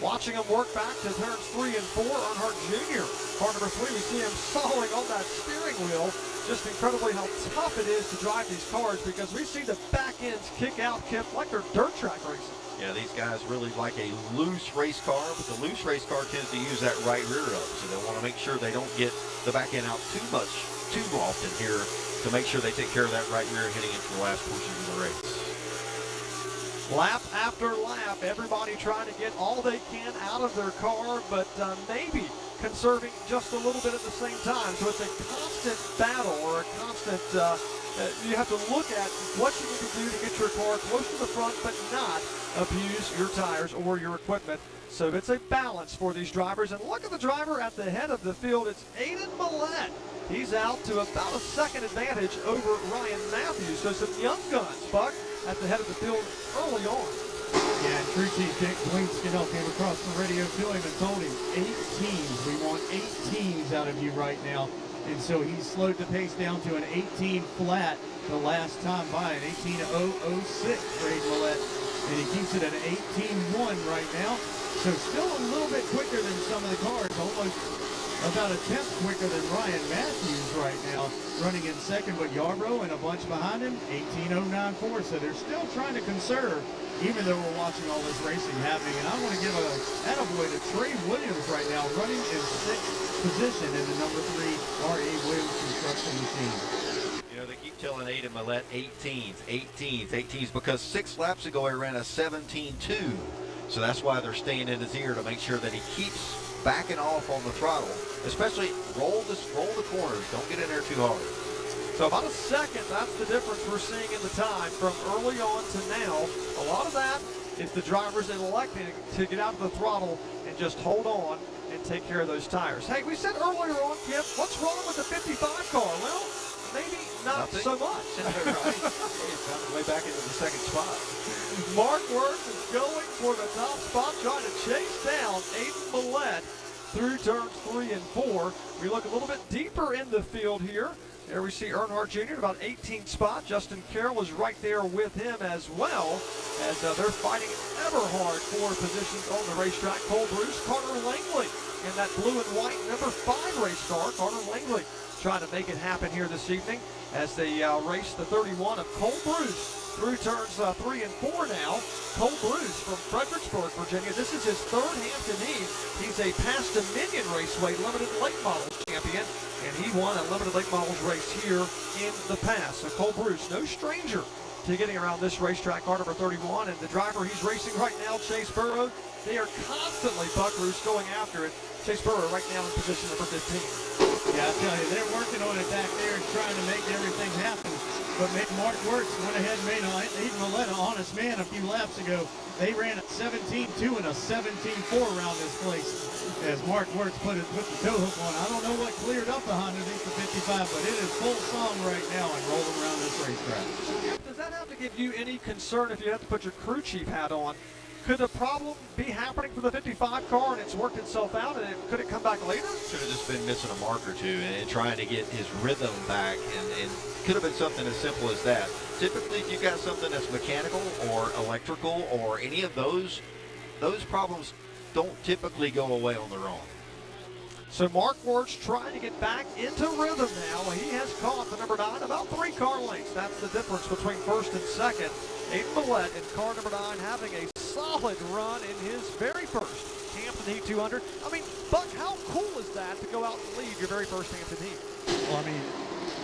Watching him work back to turns 3 and 4, Earnhardt Jr. Car number 3, we see him stalling on that steering wheel. Just incredibly how tough it is to drive these cars, because we see the back ends kick out, Kip, like they're dirt track racing. Yeah, these guys really like a loose race car, but the loose race car tends to use that right rear up, so they want to make sure they don't get the back end out too often here to make sure they take care of that right rear heading into the last portion of the race. Lap after lap, everybody trying to get all they can out of their car, but maybe conserving just a little bit at the same time. So it's a constant battle, or a constant, you have to look at what you need to do to get your car close to the front, but not abuse your tires or your equipment. So it's a balance for these drivers. And look at the driver at the head of the field. It's Aiden Millett. He's out to about a second advantage over Ryan Matthews. So some young guns, Buck, at the head of the field early on. Yeah, and crew chief Dick Blinkskinell came across the radio to him and told him 8 teams. We want 8 teams out of you right now. And so he slowed the pace down to an 18 flat the last time by, an 18.006 for Aiden Millett. And he keeps it at an 18.1 right now. So still a little bit quicker than some of the cars, almost about a tenth quicker than Ryan Matthews right now, running in second with Yarbrough and a bunch behind him, 18.094. So they're still trying to conserve, even though we're watching all this racing happening. And I want to give a attaboy to Trey Williams right now, running in 6th position in the number 3 R.A. Williams construction machine. You know, they keep telling Aiden Millett 18s, because 6 laps ago he ran a 17.2. So that's why they're staying in his ear to make sure that he keeps backing off on the throttle, especially roll the corners. Don't get in there too hard. So about a second, that's the difference we're seeing in the time from early on to now. A lot of that is the drivers electing to get out of the throttle and just hold on and take care of those tires. Hey, we said earlier on, Kip, what's wrong with the 55 car? Well, maybe not Nothing. so much. Right. He's found his way back into the second spot. Mark Wirtz is going for the top spot, trying to chase down Aiden Millett through turns 3 and 4. We look a little bit deeper in the field here. There we see Earnhardt Jr. at about 18th spot. Justin Carroll is right there with him as well, as they're fighting ever hard for positions on the racetrack. Cole Bruce, Carter Langley in that blue and white number 5 race car. Carter Langley trying to make it happen here this evening as they race the 31 of Cole Bruce through turns 3 and 4 now. Cole Bruce from Fredericksburg, Virginia. This is his 3rd Hampton Heat. He's a past Dominion Raceway limited late models champion, and he won a limited late models race here in the past. So Cole Bruce, no stranger to getting around this racetrack, car number 31, and the driver he's racing right now, Chase Burrow, they are constantly, Buck Bruce, going after it. Chase Burrow right now in position number 15. Yeah, I tell you, they're working on it back there and trying to make everything happen. But Mark Wirtz went ahead and made Aiden Millett an honest man a few laps ago. They ran a 17.2 and a 17.4 around this place as Mark Wirtz put the tow hook on. I don't know what cleared up behind underneath the 55, but it is full song right now and rolling around this racetrack. Does that have to give you any concern if you have to put your crew chief hat on? Could the problem be happening for the 55 car and it's worked itself out, and could it come back later? Should have just been missing a mark or two and trying to get his rhythm back, and could have been something as simple as that. Typically, if you've got something that's mechanical or electrical or any of those problems don't typically go away on their own. So Mark Wirtz trying to get back into rhythm now. He has caught the number 9 about 3 car lengths. That's the difference between first and second. Aiden Millett in car number 9 having a solid run in his very first Hampton Heat 200. I mean, Buck, how cool is that to go out and lead your very first Hampton Heat? Well, I mean,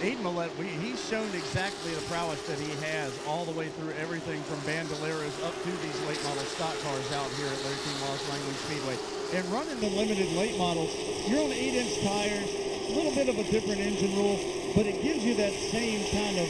Aiden Millett, he's shown exactly the prowess that he has all the way through everything from Bandoleros up to these late model stock cars out here at Langley Speedway. And running the limited late models, you're on 8-inch tires, a little bit of a different engine rule, but it gives you that same kind of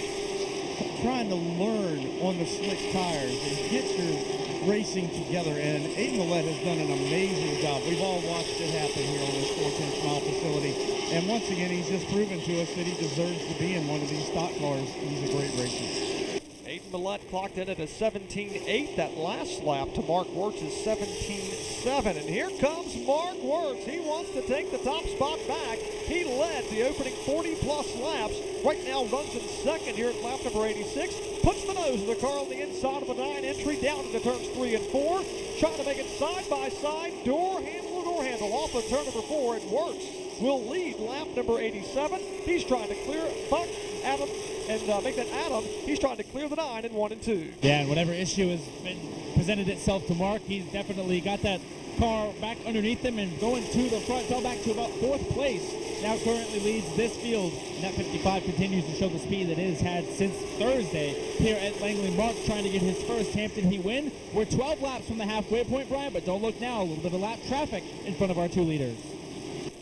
trying to learn on the slick tires and get your racing together. And Aiden Millett has done an amazing job. We've all watched it happen here on this 410th mile facility. And once again, he's just proven to us that he deserves to be in one of these stock cars. He's a great racer. Aiden Aiden Millette clocked in at a 17.8. That last lap to Mark Wirtz is 17.7. And here comes Mark Wirtz. He wants to take the top spot back. He led the opening 40-plus laps. Right now runs in second here at lap number 86. Puts the nose of the car on the inside of the 9 entry down into turns 3 and 4. Trying to make it side by side. Door handle off of turn number 4. And Wirtz will lead lap number 87. He's trying to clear Buck, Adam, and make that Adam. He's trying to clear the 9 in 1 and 2. Yeah, and whatever issue has been presented itself to Mark, he's definitely got that car back underneath him and going to the front, fell back to about 4th place. Now currently leads this field, and that 55 continues to show the speed that it has had since Thursday here at Langley. Mark trying to get his first Hampton Heat win. We're 12 laps from the halfway point, Brian, but don't look now. A little bit of lap traffic in front of our 2 leaders.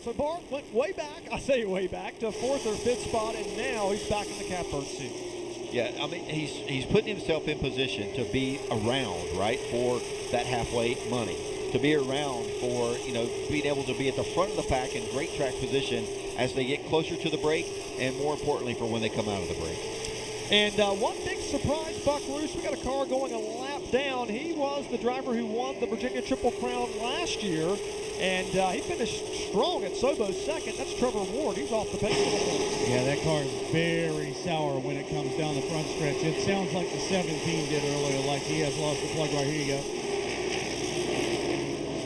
So Mark went way back, I say way back, to 4th or 5th spot, and now he's back in the catbird seat. Yeah, I mean, he's putting himself in position to be around, right, for that halfway money. To be around for, being able to be at the front of the pack in great track position as they get closer to the break, and more importantly for when they come out of the break. And one big surprise, Buck Roos, we got a car going a lap down. He was the driver who won the Virginia Triple Crown last year, and he finished strong at Sobo's second. That's Trevor Ward. He's off the pace. Yeah, that car is very sour when it comes down the front stretch. It sounds like the 17 did earlier, like he has lost the plug. Right, here you go.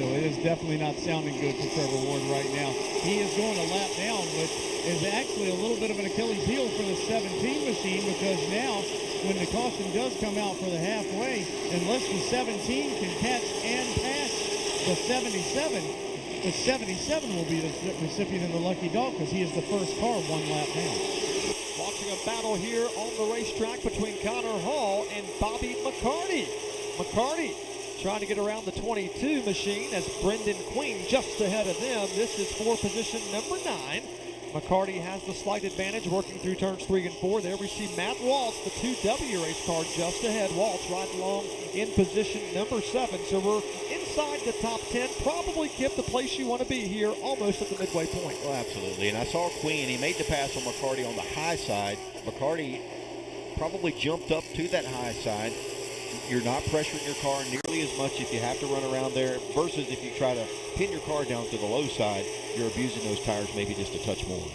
So it is definitely not sounding good for Trevor Ward right now. He is going a lap down, which is actually a little bit of an Achilles heel for the 17 machine, because now when the caution does come out for the halfway, unless the 17 can catch and pass the 77 will be the recipient of the lucky dog, because he is the first car 1 lap down. Watching a battle here on the racetrack between Connor Hall and Bobby McCarty. McCarty trying to get around the 22 machine as Brendan Queen just ahead of them. This is for position number 9. McCarty has the slight advantage working through turns 3 and 4. There we see Matt Waltz, the 2W race car, just ahead. Waltz riding along in position number 7. So we're inside the top 10. Probably, Kip, the place you want to be here, almost at the midway point. Oh, absolutely. And I saw Queen. He made the pass on McCarty on the high side. McCarty probably jumped up to that high side. You're not pressuring your car nearly as much if you have to run around there, versus if you try to pin your car down to the low side, you're abusing those tires maybe just a touch more.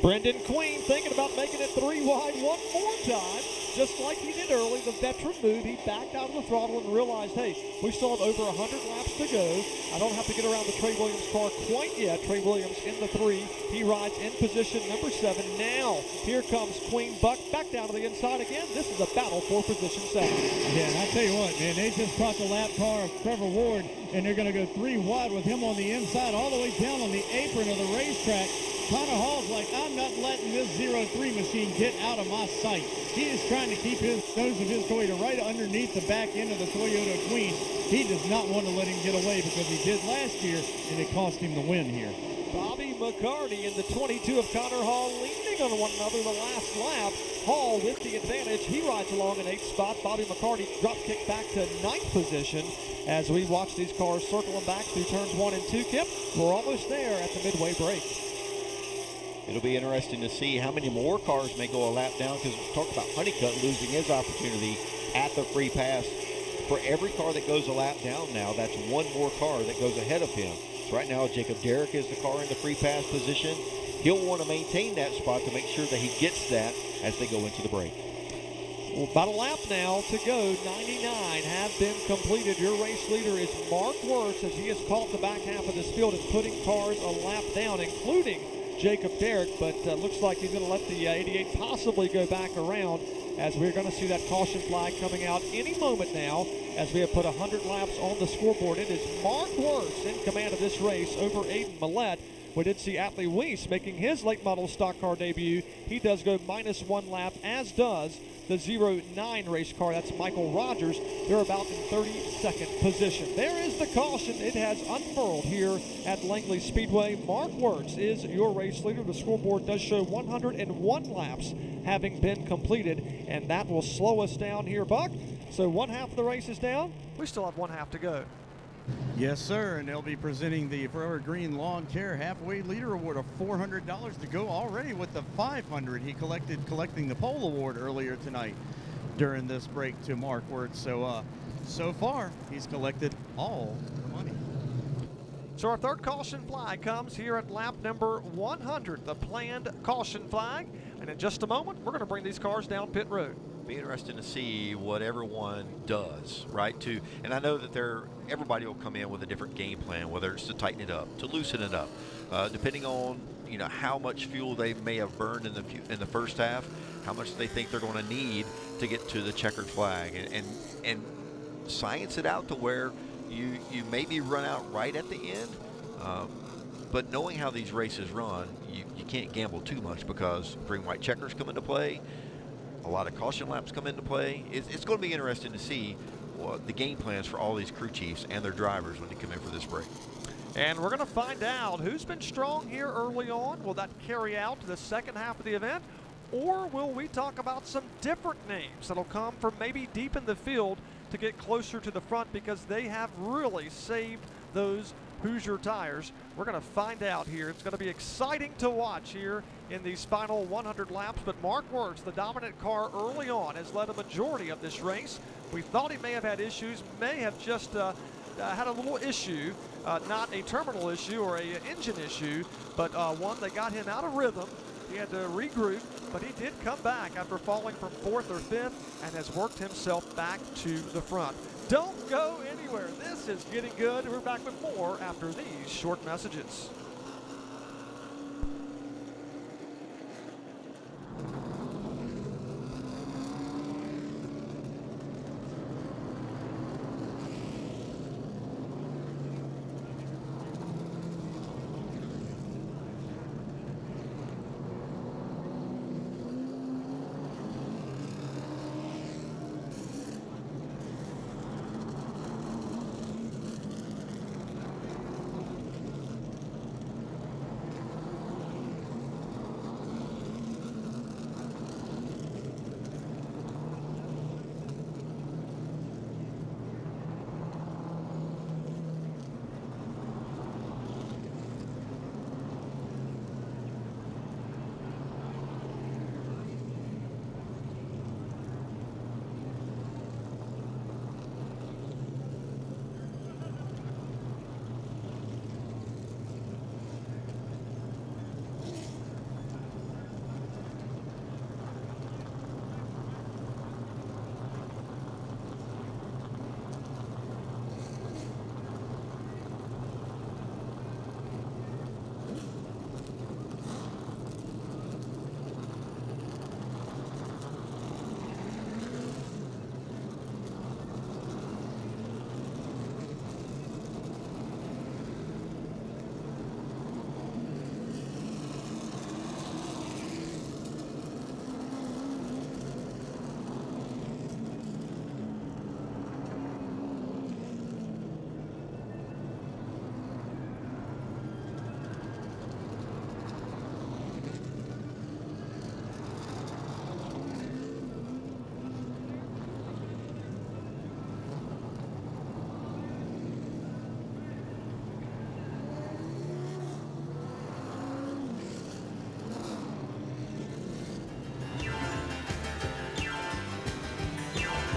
Brendan Queen thinking about making it 3 wide one more time, just like he did early. The veteran move. He backed out of the throttle and realized, hey, we still have over 100 laps to go. I don't have to get around the Trey Williams car quite yet. Trey Williams in the 3. He rides in position number 7. Now, here comes Queen Buck back down to the inside again. This is a battle for position 7. Yeah, and I tell you what, man, they just caught the lap car of Trevor Ward, and they're going to go 3 wide with him on the inside all the way down on the apron of the racetrack. Connor Hall's like, I'm not letting this 03 machine get out of my sight. He is trying to keep his nose of his Toyota right underneath the back end of the Toyota Queen. He does not want to let him get away, because he did last year, and it cost him the win here. Bobby McCarty and the 22 of Connor Hall leaning on one another the last lap. Hall with the advantage. He rides along in 8th spot. Bobby McCarty drop kick back to 9th position as we watch these cars circling back through turns 1 and 2. Kip, we're almost there at the midway break. It'll be interesting to see how many more cars may go a lap down, because talk about Honeycutt losing his opportunity at the free pass. For every car that goes a lap down now, that's 1 more car that goes ahead of him. So right now, Jacob Derrick is the car in the free pass position. He'll want to maintain that spot to make sure that he gets that as they go into the break. Well, about a lap now to go. 99 have been completed. Your race leader is Mark Wirtz, as he has caught the back half of this field and putting cars a lap down, including Jacob Derrick, but looks like he's going to let the 88 possibly go back around, as we're going to see that caution flag coming out any moment now, as we have put 100 laps on the scoreboard. It is Mark Wirtz in command of this race over Aiden Millette. We did see Atlee Weiss making his late model stock car debut. He does go -1 lap, as does the 09 race car. That's Michael Rogers. They're about in 32nd position. There is the caution. It has unfurled here at Langley Speedway. Mark Wirtz is your race leader. The scoreboard does show 101 laps having been completed, and that will slow us down here, Buck. So 1/2 of the race is down. We still have 1/2 to go. Yes, sir, and they'll be presenting the Forever Green Lawn Care Halfway Leader Award of $400 to go already with the $500 he collecting the pole award earlier tonight. during this break to Mark Wirtz. So far, he's collected all the money. So our third caution flag comes here at lap number 100, the planned caution flag. And in just a moment, we're going to bring these cars down pit road. Be interesting to see what everyone does, right? And I know that everybody will come in with a different game plan, whether it's to tighten it up, to loosen it up, depending on how much fuel they may have burned in the first half, how much they think they're going to need to get to the checkered flag, and science it out to where you maybe run out right at the end. But knowing how these races run, you can't gamble too much, because green white checkers come into play. A lot of caution laps come into play. It's going to be interesting to see the game plans for all these crew chiefs and their drivers when they come in for this break. And we're going to find out who's been strong here early on. Will that carry out to the second half of the event? Or will we talk about some different names that'll come from maybe deep in the field to get closer to the front, because they have really saved those Hoosier tires? We're going to find out here. It's going to be exciting to watch here in these final 100 laps. But Mark Wirtz, the dominant car early on, has led a majority of this race. We thought he may have had issues, may have just had a little issue, not a terminal issue or a engine issue, but one that got him out of rhythm. He had to regroup, but he did come back after falling from 4th or 5th and has worked himself back to the front. Don't go anywhere. This is getting good. We're back with more after these short messages.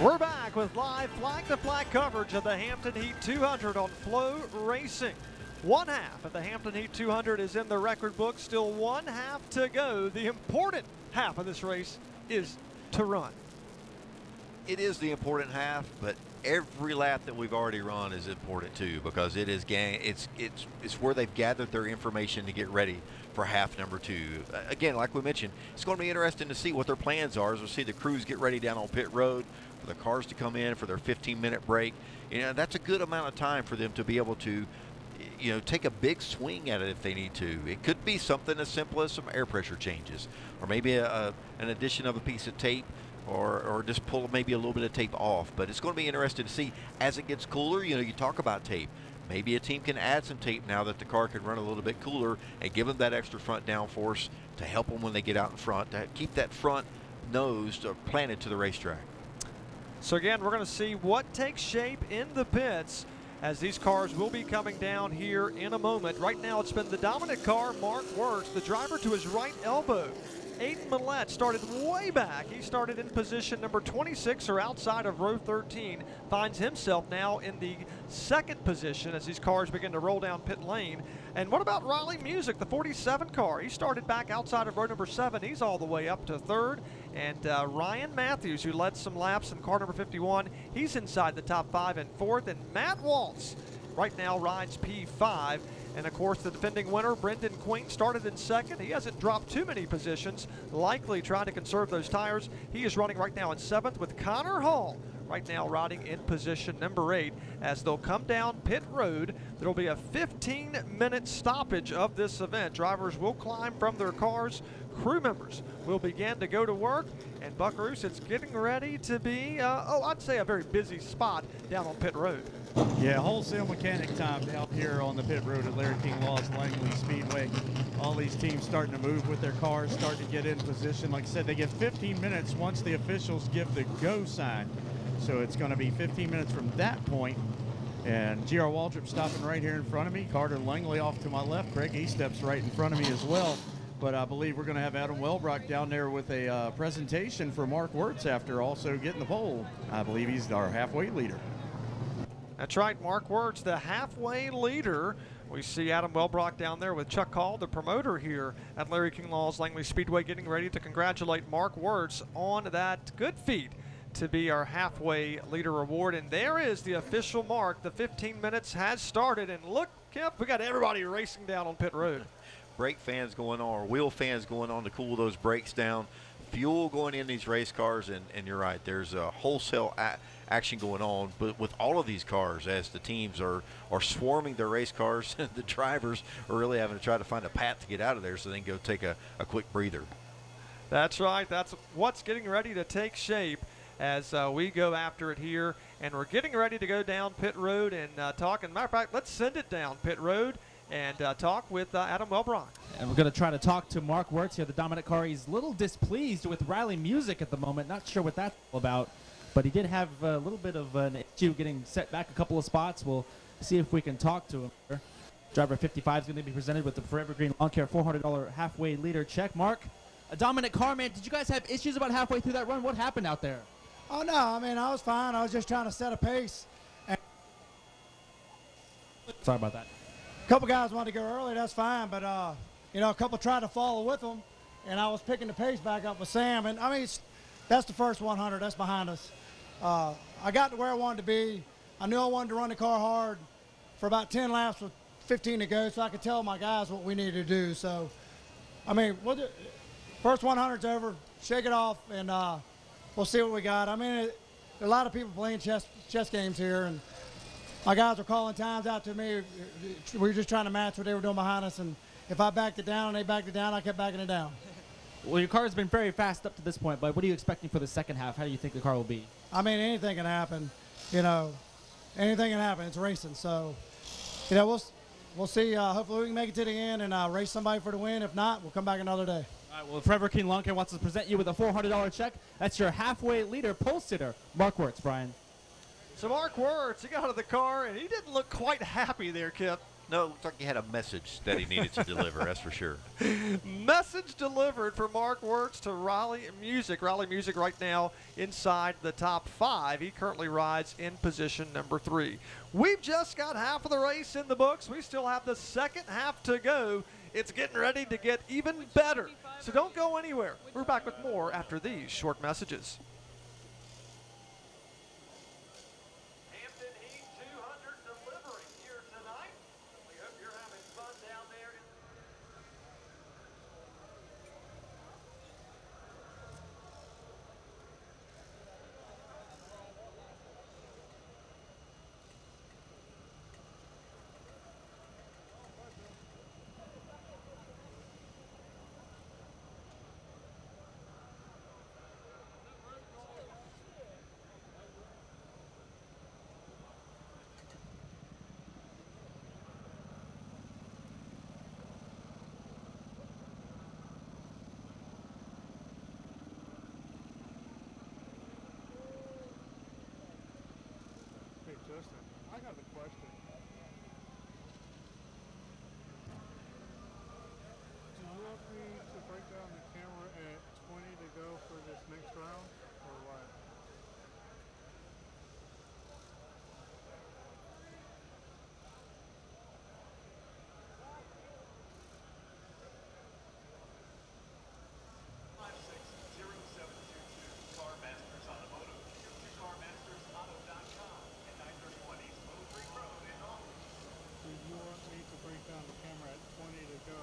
We're back with live flag-to-flag coverage of the Hampton Heat 200 on Flow Racing. One half of the Hampton Heat 200 is in the record book. Still one half to go. The important half of this race is to run. It is the important half, but every lap that we've already run is important too, because it is it's where they've gathered their information to get ready for half number 2. Again, like we mentioned, it's going to be interesting to see what their plans are as we see the crews get ready down on pit road, for the cars to come in for their 15-minute break. That's a good amount of time for them to be able to take a big swing at it if they need to. It could be something as simple as some air pressure changes, or maybe an addition of a piece of tape, or just pull maybe a little bit of tape off. But it's going to be interesting to see as it gets cooler. You talk about tape. Maybe a team can add some tape now that the car can run a little bit cooler, and give them that extra front downforce to help them when they get out in front, to keep that front nose planted to the racetrack. So again, we're going to see what takes shape in the pits as these cars will be coming down here in a moment. Right now, it's been the dominant car, Mark Wirtz, the driver to his right elbow. Aiden Millette started way back. He started in position number 26 or outside of row 13. Finds himself now in the second position as these cars begin to roll down pit lane. And what about Riley Music, the 47 car? He started back outside of row number 7. He's all the way up to third. And Ryan Matthews, who led some laps in car number 51, he's inside the top 5 and fourth. And Matt Waltz right now rides P5. And of course, the defending winner, Brendan Queen, started in second. He hasn't dropped too many positions, likely trying to conserve those tires. He is running right now in seventh with Connor Hall right now riding in position number 8 as they'll come down pit road. There will be a 15-minute stoppage of this event. Drivers will climb from their cars. Crew members will begin to go to work. And Buckaroos, it's getting ready to be, I'd say a very busy spot down on pit road. Yeah, wholesale mechanic time down here on the pit road at Larry King Law's Langley Speedway. All these teams starting to move with their cars, starting to get in position. Like I said, they get 15 minutes once the officials give the go sign. So it's going to be 15 minutes from that point. And G.R. Waldrop stopping right here in front of me. Carter Langley off to my left. Craig Estep's right in front of me as well. But I believe we're going to have Adam Welbrock down there with a presentation for Mark Wirtz after also getting the pole. I believe he's our halfway leader. That's right, Mark Wirtz, the halfway leader. We see Adam Welbrock down there with Chuck Hall, the promoter here at Larry King Law's Langley Speedway, getting ready to congratulate Mark Wirtz on that good feat to be our halfway leader award. And there is the official mark. The 15 minutes has started. And look, Kip, we got everybody racing down on pit road. Brake fans going on, or wheel fans going on to cool those brakes down. Fuel going in these race cars, and you're right, there's a wholesale action going on, but with all of these cars, as the teams are swarming their race cars, the drivers are really having to try to find a path to get out of there so they can go take a quick breather. That's right. That's what's getting ready to take shape as we go after it here, and we're getting ready to go down pit road and talk. And matter of fact, let's send it down pit road and talk with Adam Welbrock. And we're going to try to talk to Mark Wirtz here, the dominant car. He's a little displeased with Riley Music at the moment. Not sure what that's all about, but he did have a little bit of an issue getting set back a couple of spots. We'll see if we can talk to him here. Driver 55 is going to be presented with the Forever Green Lawn Care $400 halfway leader check. Mark, a dominant car, man. Did you guys have issues about halfway through that run? What happened out there? Oh, no. I mean, I was fine. I was just trying to set a pace. And Sorry about that. a couple guys wanted to go early. That's fine. But, you know, a couple tried to follow with them. And I was picking the pace back up with Sam. And, I mean, that's the first 100. That's behind us. I got to where I wanted to be. I knew I wanted to run the car hard for about 10 laps with 15 to go, so I could tell my guys what we needed to do. So, I mean, first 100's over. Shake it off, and we'll see what we got. I mean, there are a lot of people playing chess games here, and my guys were calling times out to me. We were just trying to match what they were doing behind us, and if I backed it down and they backed it down, I kept backing it down. Well, your car has been very fast up to this point, but what are you expecting for the second half? How do you think the car will be? I mean, anything can happen. You know, anything can happen. It's racing, so you know we'll see. Hopefully, we can make it to the end and race somebody for the win. If not, we'll come back another day. All right, well, Forever King Lawn Care wants to present you with a $400 check. That's your halfway leader, pole sitter, Mark Wirtz, Brian. So Mark Wirtz, he got out of the car, and he didn't look quite happy there, Kip. No, it looked like he had a message that he needed to deliver, that's for sure. Message delivered for Mark Wirtz to Riley Music. Riley Music right now inside the top 5. He currently rides in position number 3. We've just got half of the race in the books. We still have the second half to go. It's getting ready to get even better. So don't go anywhere. We're back with more after these short messages. Hampton Heat 200 delivering here tonight. We hope you're having fun down there. Hey, Justin, I got a question. Do you want me to break down the camera and this mixed round or what? Did you want me to break down the camera at 20 to go?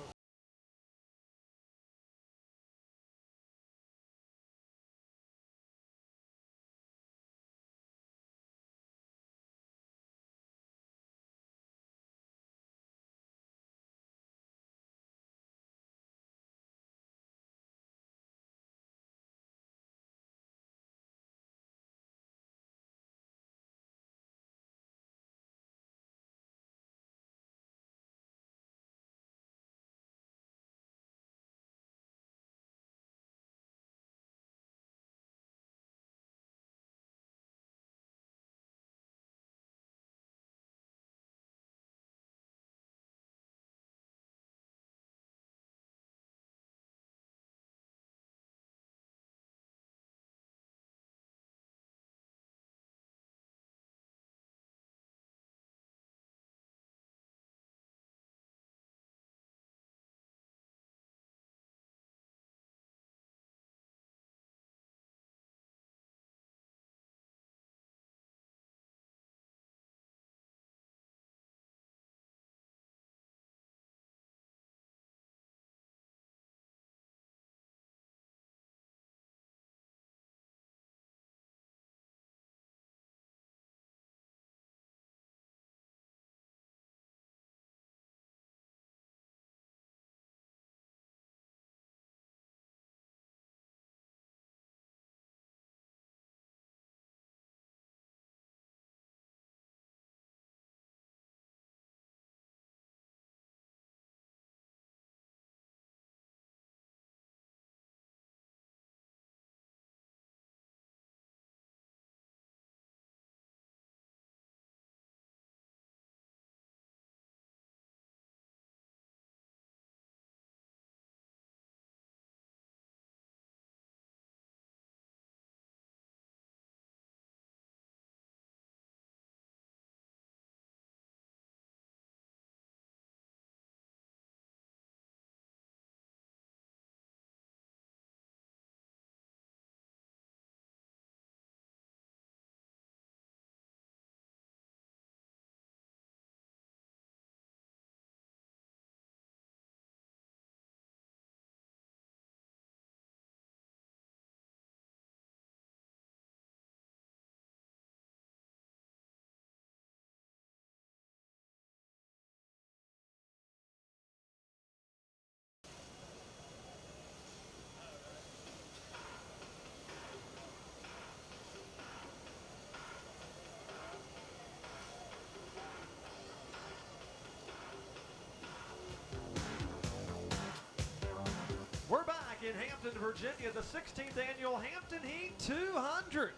We're back in Hampton, Virginia, the 16th annual Hampton Heat 200.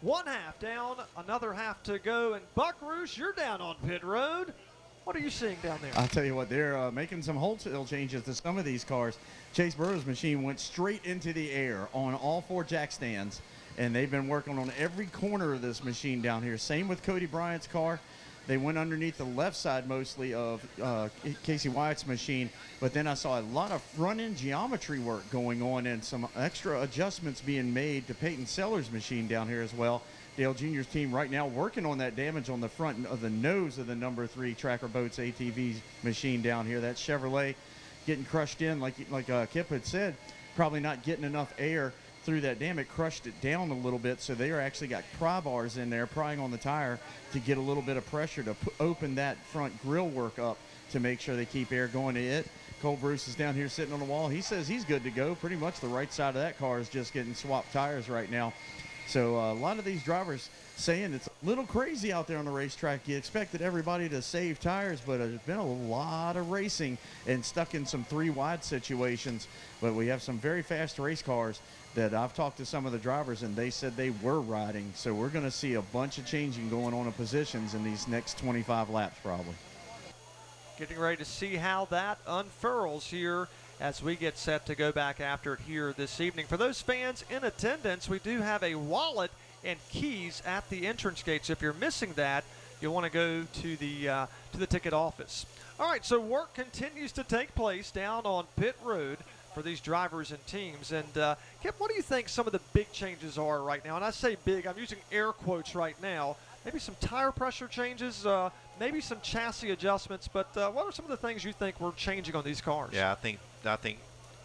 One half down, another half to go. And Buck Roosh, you're down on pit road. What are you seeing down there? I'll tell you what, they're making some wholesale changes to some of these cars. Chase Burrow's machine went straight into the air on all four jack stands, and they've been working on every corner of this machine down here. Same with Cody Bryant's car. They went underneath the left side mostly of Casey Wyatt's machine, but then I saw a lot of front-end geometry work going on and some extra adjustments being made to Peyton Sellers' machine down here as well. Dale Jr.'s team right now working on that damage on the front of the nose of the number 3 Tracker Boats ATV machine down here. That Chevrolet getting crushed in, like Kip had said, probably not getting enough air through that dam. It crushed it down a little bit, so they are actually got pry bars in there prying on the tire to get a little bit of pressure to open that front grill work up to make sure they keep air going to it. Cole Bruce is down here sitting on the wall. He says he's good to go. Pretty much the right side of that car is just getting swapped tires right now. So a lot of these drivers saying it's a little crazy out there on the racetrack. You expected everybody to save tires, but there's been a lot of racing and stuck in some 3 wide situations. But we have some very fast race cars that I've talked to some of the drivers, and they said they were riding. So we're going to see a bunch of changing going on in positions in these next 25 laps probably. Getting ready to see how that unfurls here as we get set to go back after it here this evening. For those fans in attendance, we do have a wallet and keys at the entrance gate. So if you're missing that, you'll want to go to the ticket office. All right, so work continues to take place down on pit road for these drivers and teams. And Kip, what do you think some of the big changes are right now? And I say big, I'm using air quotes right now. Maybe some tire pressure changes, maybe some chassis adjustments, but what are some of the things you think we're changing on these cars? Yeah, I think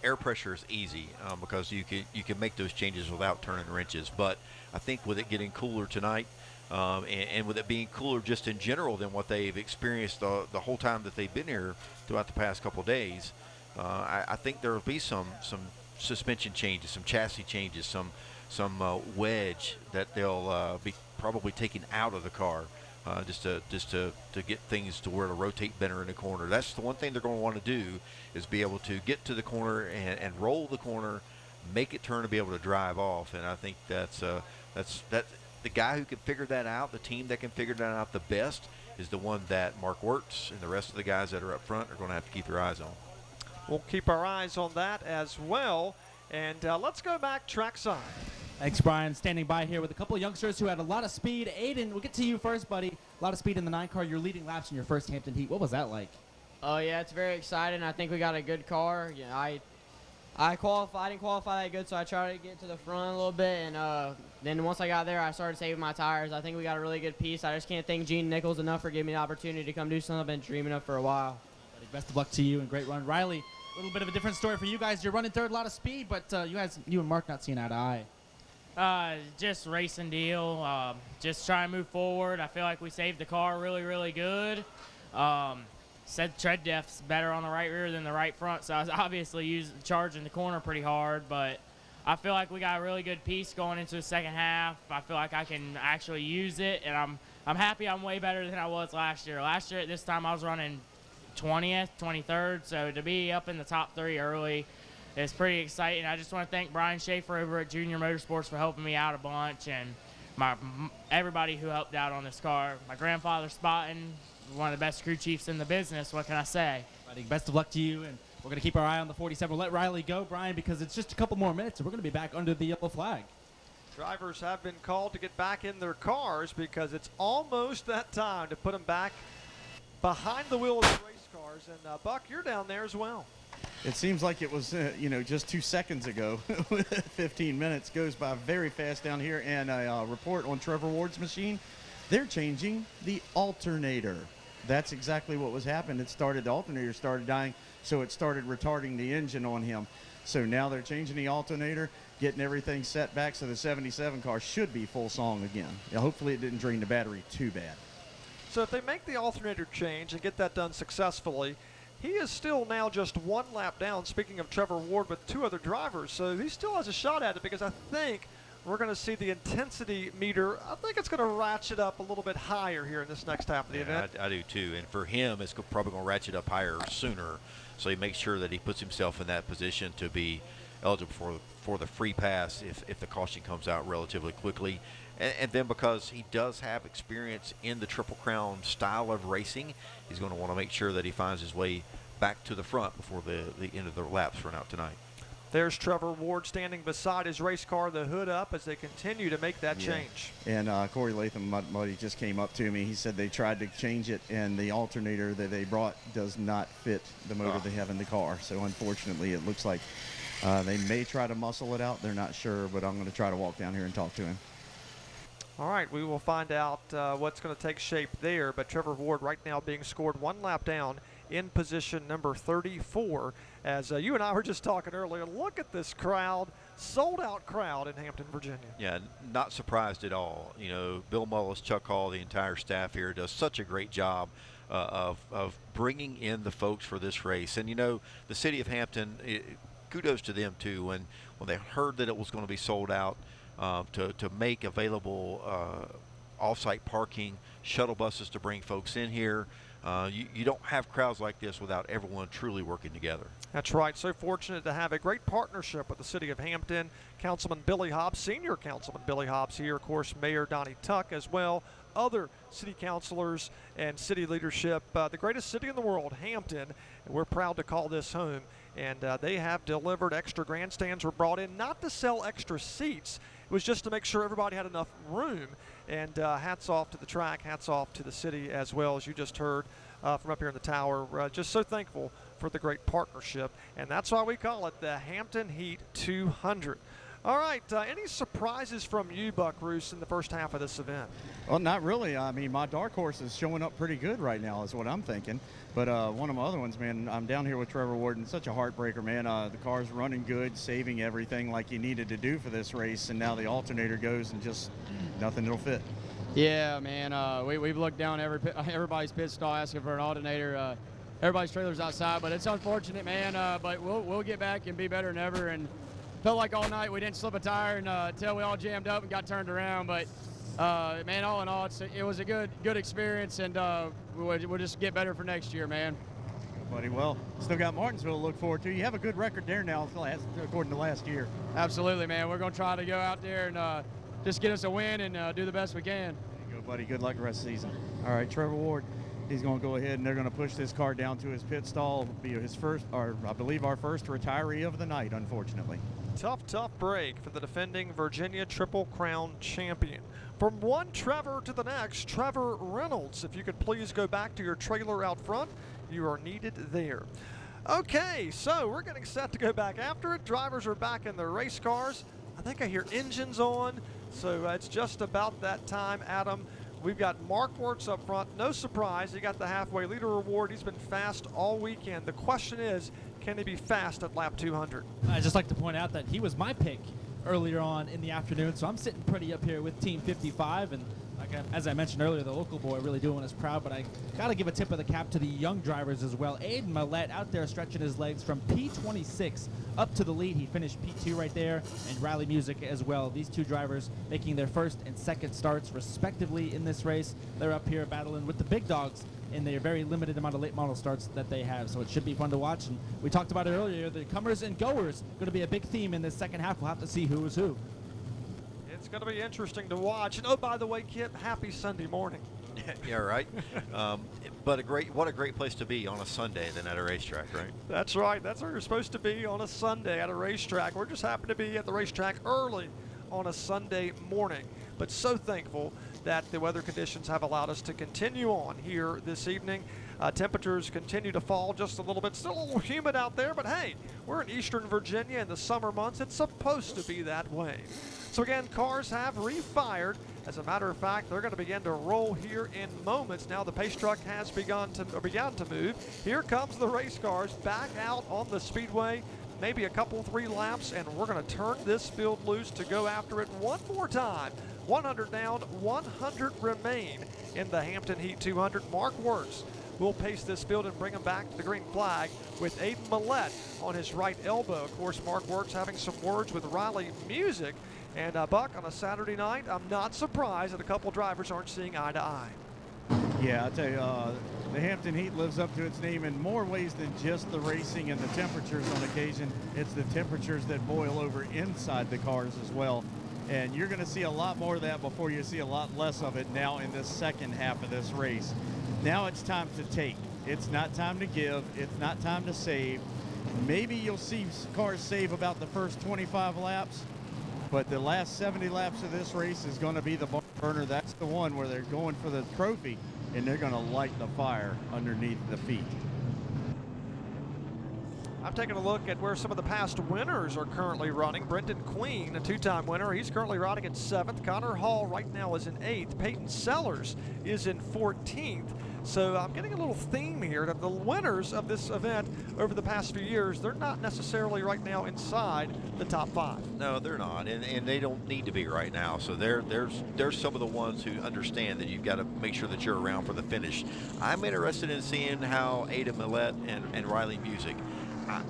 air pressure is easy because you can make those changes without turning wrenches. But I think with it getting cooler tonight, and with it being cooler just in general than what they've experienced the whole time that they've been here throughout the past couple of days, I think there will be some suspension changes, some chassis changes, some wedge that they'll be probably taking out of the car just to get things to where to rotate better in the corner. That's the one thing they're going to want to do, is be able to get to the corner and roll the corner, make it turn, to be able to drive off. And I think that's the guy who can figure that out, the team that can figure that out the best, is the one that Mark Wirtz and the rest of the guys that are up front are going to have to keep their eyes on. We'll keep our eyes on that as well. And let's go back trackside. Thanks, Brian. Standing by here with a couple of youngsters who had a lot of speed. Aiden, we'll get to you first, buddy. A lot of speed in the 9 car. You're leading laps in your first Hampton Heat. What was that like? Oh, yeah, it's very exciting. I think we got a good car. Yeah, I didn't qualify that good, so I tried to get to the front a little bit. And then once I got there, I started saving my tires. I think we got a really good piece. I just can't thank Gene Nichols enough for giving me the opportunity to come do something I've been dreaming of for a while. Best of luck to you and great run. Riley, a little bit of a different story for you guys. You're running third, a lot of speed, but you and Mark not seeing eye to eye. Just racing deal. Just try and move forward. I feel like we saved the car really, really good. Said tread deft's better on the right rear than the right front, so I was obviously charging the corner pretty hard, but I feel like we got a really good piece going into the second half. I feel like I can actually use it, and I'm happy I'm way better than I was last year. Last year at this time I was running 20th, 23rd, so to be up in the top 3 early is pretty exciting. I just want to thank Brian Schaefer over at Junior Motorsports for helping me out a bunch, and everybody who helped out on this car. My grandfather Spotting, one of the best crew chiefs in the business. What can I say? Best of luck to you, and we're going to keep our eye on the 47. We'll let Riley go, Brian, because it's just a couple more minutes, and we're going to be back under the yellow flag. Drivers have been called to get back in their cars because it's almost that time to put them back behind the wheel of the race cars. And Buck, you're down there as well. It seems like it was, just 2 seconds ago. 15 minutes goes by very fast down here. And a report on Trevor Ward's machine, they're changing the alternator. That's exactly what was happening. The alternator started dying, so it started retarding the engine on him. So now they're changing the alternator, getting everything set back, so the 77 car should be full song again. Hopefully it didn't drain the battery too bad. So if they make the alternator change and get that done successfully, he is still now just 1 lap down, speaking of Trevor Ward, with 2 other drivers. So he still has a shot at it, because I think we're going to see the intensity meter. I think it's going to ratchet up a little bit higher here in this next half of the event. I do too. And for him, it's probably going to ratchet up higher sooner. So he makes sure that he puts himself in that position to be eligible for the free pass if the caution comes out relatively quickly. And then because he does have experience in the Triple Crown style of racing, he's going to want to make sure that he finds his way back to the front before the end of the laps run out tonight. There's Trevor Ward standing beside his race car, the hood up, as they continue to make that change. And Corey Latham, my buddy, just came up to me. He said they tried to change it, and the alternator that they brought does not fit the motor they have in the car. So unfortunately, it looks like they may try to muscle it out. They're not sure, but I'm going to try to walk down here and talk to him. All right, we will find out what's going to take shape there. But Trevor Ward right now being scored 1 lap down in position number 34. As you and I were just talking earlier, look at this crowd, sold-out crowd in Hampton, Virginia. Yeah, not surprised at all. Bill Mullis, Chuck Hall, the entire staff here does such a great job of bringing in the folks for this race. And, the city of Hampton, kudos to them, too, when they heard that it was going to be sold out, to make available off-site parking, shuttle buses to bring folks in here. You don't have crowds like this without everyone truly working together. That's right. So fortunate to have a great partnership with the city of Hampton. Councilman Billy Hobbs, Senior Councilman Billy Hobbs here, of course, Mayor Donnie Tuck as well, other city councilors and city leadership. The greatest city in the world, Hampton, and we're proud to call this home. And they have delivered. Extra grandstands were brought in, not to sell extra seats. It was just to make sure everybody had enough room. And hats off to the track, hats off to the city as well, as you just heard from up here in the tower. Just so thankful for the great partnership, and that's why we call it the Hampton Heat 200. All right, any surprises from you, Buck Roos, in the first half of this event? Well, not really. I mean, my dark horse is showing up pretty good right now is what I'm thinking. But one of my other ones, man, I'm down here with Trevor Warden. Such a heartbreaker, man. The car's running good, saving everything like he needed to do for this race, and now the alternator goes and just nothing will fit. Yeah, man. We've looked down everybody's pit stall asking for an alternator. Everybody's trailer's outside, but it's unfortunate, man. But we'll get back and be better than ever. And felt like all night we didn't slip a tire until we all jammed up and got turned around. But man, all in all, it was a good experience, and we'll just get better for next year, man. Buddy, well, still got Martinsville to look forward to. You have a good record there now, according to last year. Absolutely, man. We're going to try to go out there and just get us a win and do the best we can. There you go, buddy. Good luck the rest of the season. All right, Trevor Ward, he's going to go ahead and they're going to push this car down to his pit stall. It'll be his first, or I believe our first retiree of the night, unfortunately. Tough break for the defending Virginia Triple Crown champion. From one Trevor to the next, Trevor Reynolds. If you could please go back to your trailer out front, you are needed there. Okay, so we're getting set to go back after it. Drivers are back in their race cars. I think I hear engines on, so it's just about that time, Adam. We've got Mark Wertz up front. No surprise, he got the halfway leader award. He's been fast all weekend. The question is, can he be fast at lap 200? I'd just like to point out that he was my pick earlier on in the afternoon, so I'm sitting pretty up here with Team 55, and as I mentioned earlier, the local boy really doing us proud, but I got to give a tip of the cap to the young drivers as well. Aiden Millette out there stretching his legs from P26 up to the lead. He finished P2 right there, and Riley Music as well. These two drivers making their first and second starts respectively in this race. They're up here battling with the big dogs in their very limited amount of late model starts that they have, so it should be fun to watch. And we talked about it earlier, the comers and goers going to be a big theme in this second half. We'll have to see who is who. It's going to be interesting to watch. And oh, by the way, Kip, happy Sunday morning. Yeah, right. But what a great place to be on a Sunday than at a racetrack, right? That's right. That's where you're supposed to be on a Sunday at a racetrack. We're just happy to be at the racetrack early on a Sunday morning. But so thankful that the weather conditions have allowed us to continue on here this evening. Temperatures continue to fall just a little bit. Still a little humid out there, but hey, we're in Eastern Virginia in the summer months. It's supposed to be that way. So again, cars have refired. As a matter of fact, they're going to begin to roll here in moments. Now the pace truck has begun to move. Here comes the race cars back out on the speedway. Maybe a couple, 3 laps, and we're going to turn this field loose to go after it one more time. 100 down, 100 remain in the Hampton Heat 200. Mark Wertz will pace this field and bring him back to the green flag with Aiden Millette on his right elbow. Of course, Mark Wertz having some words with Riley Music. And Buck, on a Saturday night, I'm not surprised that a couple drivers aren't seeing eye to eye. Yeah, I tell you, the Hampton Heat lives up to its name in more ways than just the racing and the temperatures on occasion. It's the temperatures that boil over inside the cars as well. And you're going to see a lot more of that before you see a lot less of it now in this second half of this race. Now it's time to take. It's not time to give. It's not time to save. Maybe you'll see cars save about the first 25 laps, but the last 70 laps of this race is going to be the barn burner. That's the one where they're going for the trophy, and they're going to light the fire underneath the feet. I'm taking a look at where some of the past winners are currently running. Brendan Queen, a 2-time winner, he's currently riding in 7th. Connor Hall right now is in 8th. Peyton Sellers is in 14th. So I'm getting a little theme here that the winners of this event over the past few years, they're not necessarily right now inside the top 5. No, they're not, and they don't need to be right now. So there's some of the ones who understand that you've got to make sure that you're around for the finish. I'm interested in seeing how Ada Millette and Riley Music,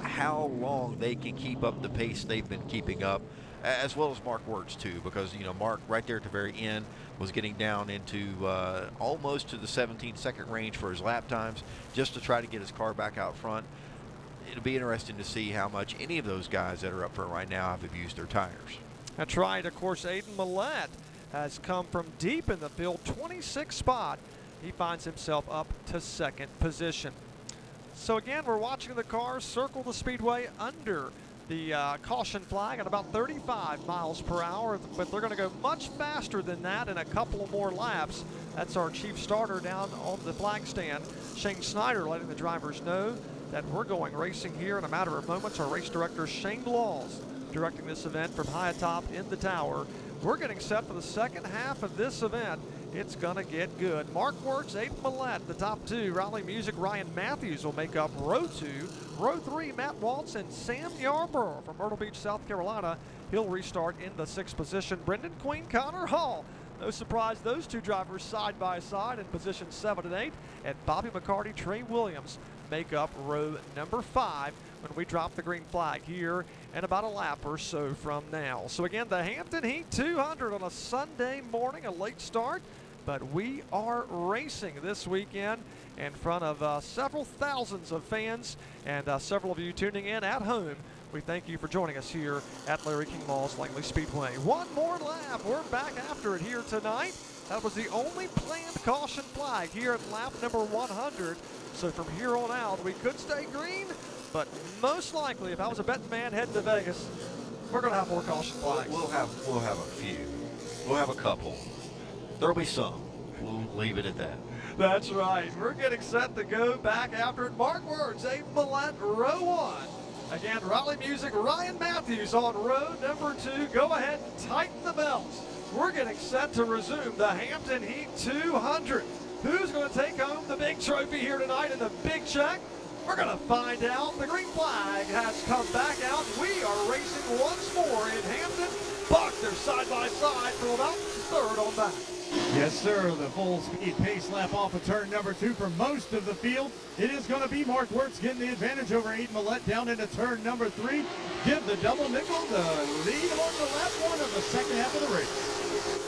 how long they can keep up the pace they've been keeping up. as well as Mark Wirtz too, because Mark right there at the very end was getting down into almost to the 17-second range for his lap times, just to try to get his car back out front. It'll be interesting to see how much any of those guys that are up front right now have abused their tires. That's right. Of course, Aiden Millett has come from deep in the field, 26th spot. He finds himself up to 2nd position. So again, we're watching the cars circle the speedway under the caution flag at about 35 miles per hour, but they're going to go much faster than that in a couple of more laps. That's our chief starter down on the flag stand, Shane Snyder, letting the drivers know that we're going racing here in a matter of moments. Our race director, Shane Laws, directing this event from high atop in the tower. We're getting set for the second half of this event. It's going to get good. Mark Wirtz, Aiden Millett, the top 2. Raleigh Music, Ryan Matthews will make up row 2. Row 3, Matt Waltz and Sam Yarborough from Myrtle Beach, South Carolina. He'll restart in the 6th position. Brendan Queen, Connor Hall. No surprise, those 2 drivers side by side in position 7 and 8. And Bobby McCarty, Trey Williams make up row number 5 when we drop the green flag here in about a lap or so from now. So again, the Hampton Heat 200 on a Sunday morning, a late start. But we are racing this weekend in front of several thousands of fans and several of you tuning in at home. We thank you for joining us here at Larry King Mall's Langley Speedway. One more lap. We're back after it here tonight. That was the only planned caution flag here at lap number 100. So from here on out, we could stay green, but most likely, if I was a betting man heading to Vegas, we're going to have more caution flags. We'll have a few. We'll have a couple. There'll be some. We'll leave it at that. That's right. We're getting set to go back after it. Mark Wirtz, Aiden Millett, row 1. Again, Raleigh Music, Ryan Matthews on row number 2. Go ahead and tighten the belts. We're getting set to resume the Hampton Heat 200. Who's going to take home the big trophy here tonight in the big check? We're going to find out. The green flag has come back out. We are racing once more in Hampton. Buck, they're side by side for about 3rd on back. Yes, sir. The full speed pace lap off of turn number 2 for most of the field. It is going to be Mark Wirtz getting the advantage over Aiden Millett down into turn number 3. Give the double nickel the lead on the lap 1 of the second half of the race.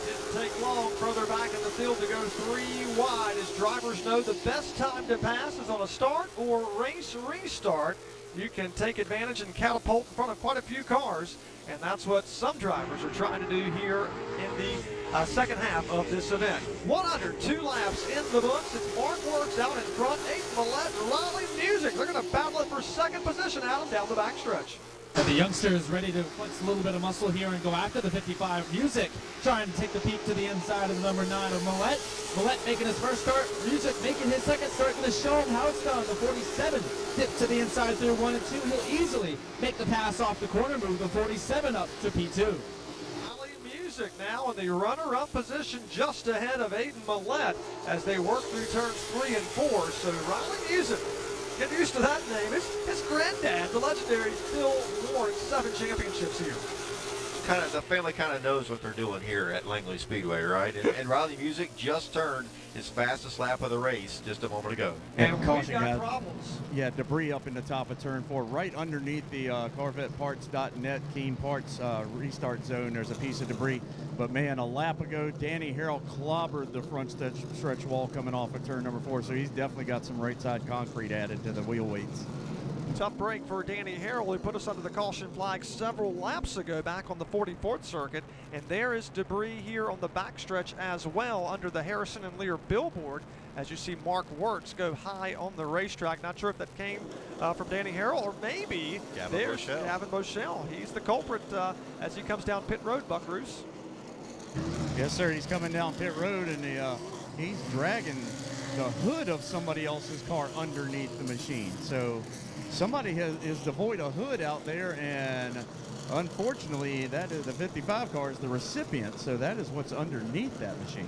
Didn't take long further back in the field to go 3 wide, as drivers know the best time to pass is on a start or race restart. You can take advantage and catapult in front of quite a few cars, and that's what some drivers are trying to do here in the second half of this event. 102 laps in the books. It's Mark Wirtz out in front, Aiden Millett, Raleigh Music. They're going to battle it for 2nd position, Adam, down the backstretch. And the youngster is ready to flex a little bit of muscle here and go after the 55. Music trying to take the peak to the inside of the number 9 of Millett. Millett making his first start. Music making his second start. Going to show him how it's done. The 47 dip to the inside through 1 and 2. He'll easily make the pass off the corner, move the 47 up to P2. Raleigh Music now in the runner-up position just ahead of Aiden Millett as they work through turns 3 and 4. So Raleigh Music, get used to that name. It's his granddad, the legendary Phil Ward, 7 championships here. The family kind of knows what they're doing here at Langley Speedway, right? And Raleigh Music just turned his fastest lap of the race just a moment ago. And we've caution, got guys. problems. Yeah, debris up in the top of turn 4, right underneath the CorvetteParts.net Keen Parts restart zone. There's a piece of debris. But man, a lap ago, Danny Harrell clobbered the front stretch wall coming off of turn number 4. So he's definitely got some right side concrete added to the wheel weights. Tough break for Danny Harrell, who put us under the caution flag several laps ago back on the 44th circuit. And there is debris here on the backstretch as well under the Harrison and Lear billboard. As you see Mark Wirtz go high on the racetrack. Not sure if that came from Danny Harrell or maybe there's Gavin Boschel. He's the culprit as he comes down pit road, Buckaroos. Yes, sir. He's coming down pit road and he's dragging the hood of somebody else's car underneath the machine. So somebody is devoid of hood out there, and unfortunately, that is the 55 car is the recipient. So that is what's underneath that machine.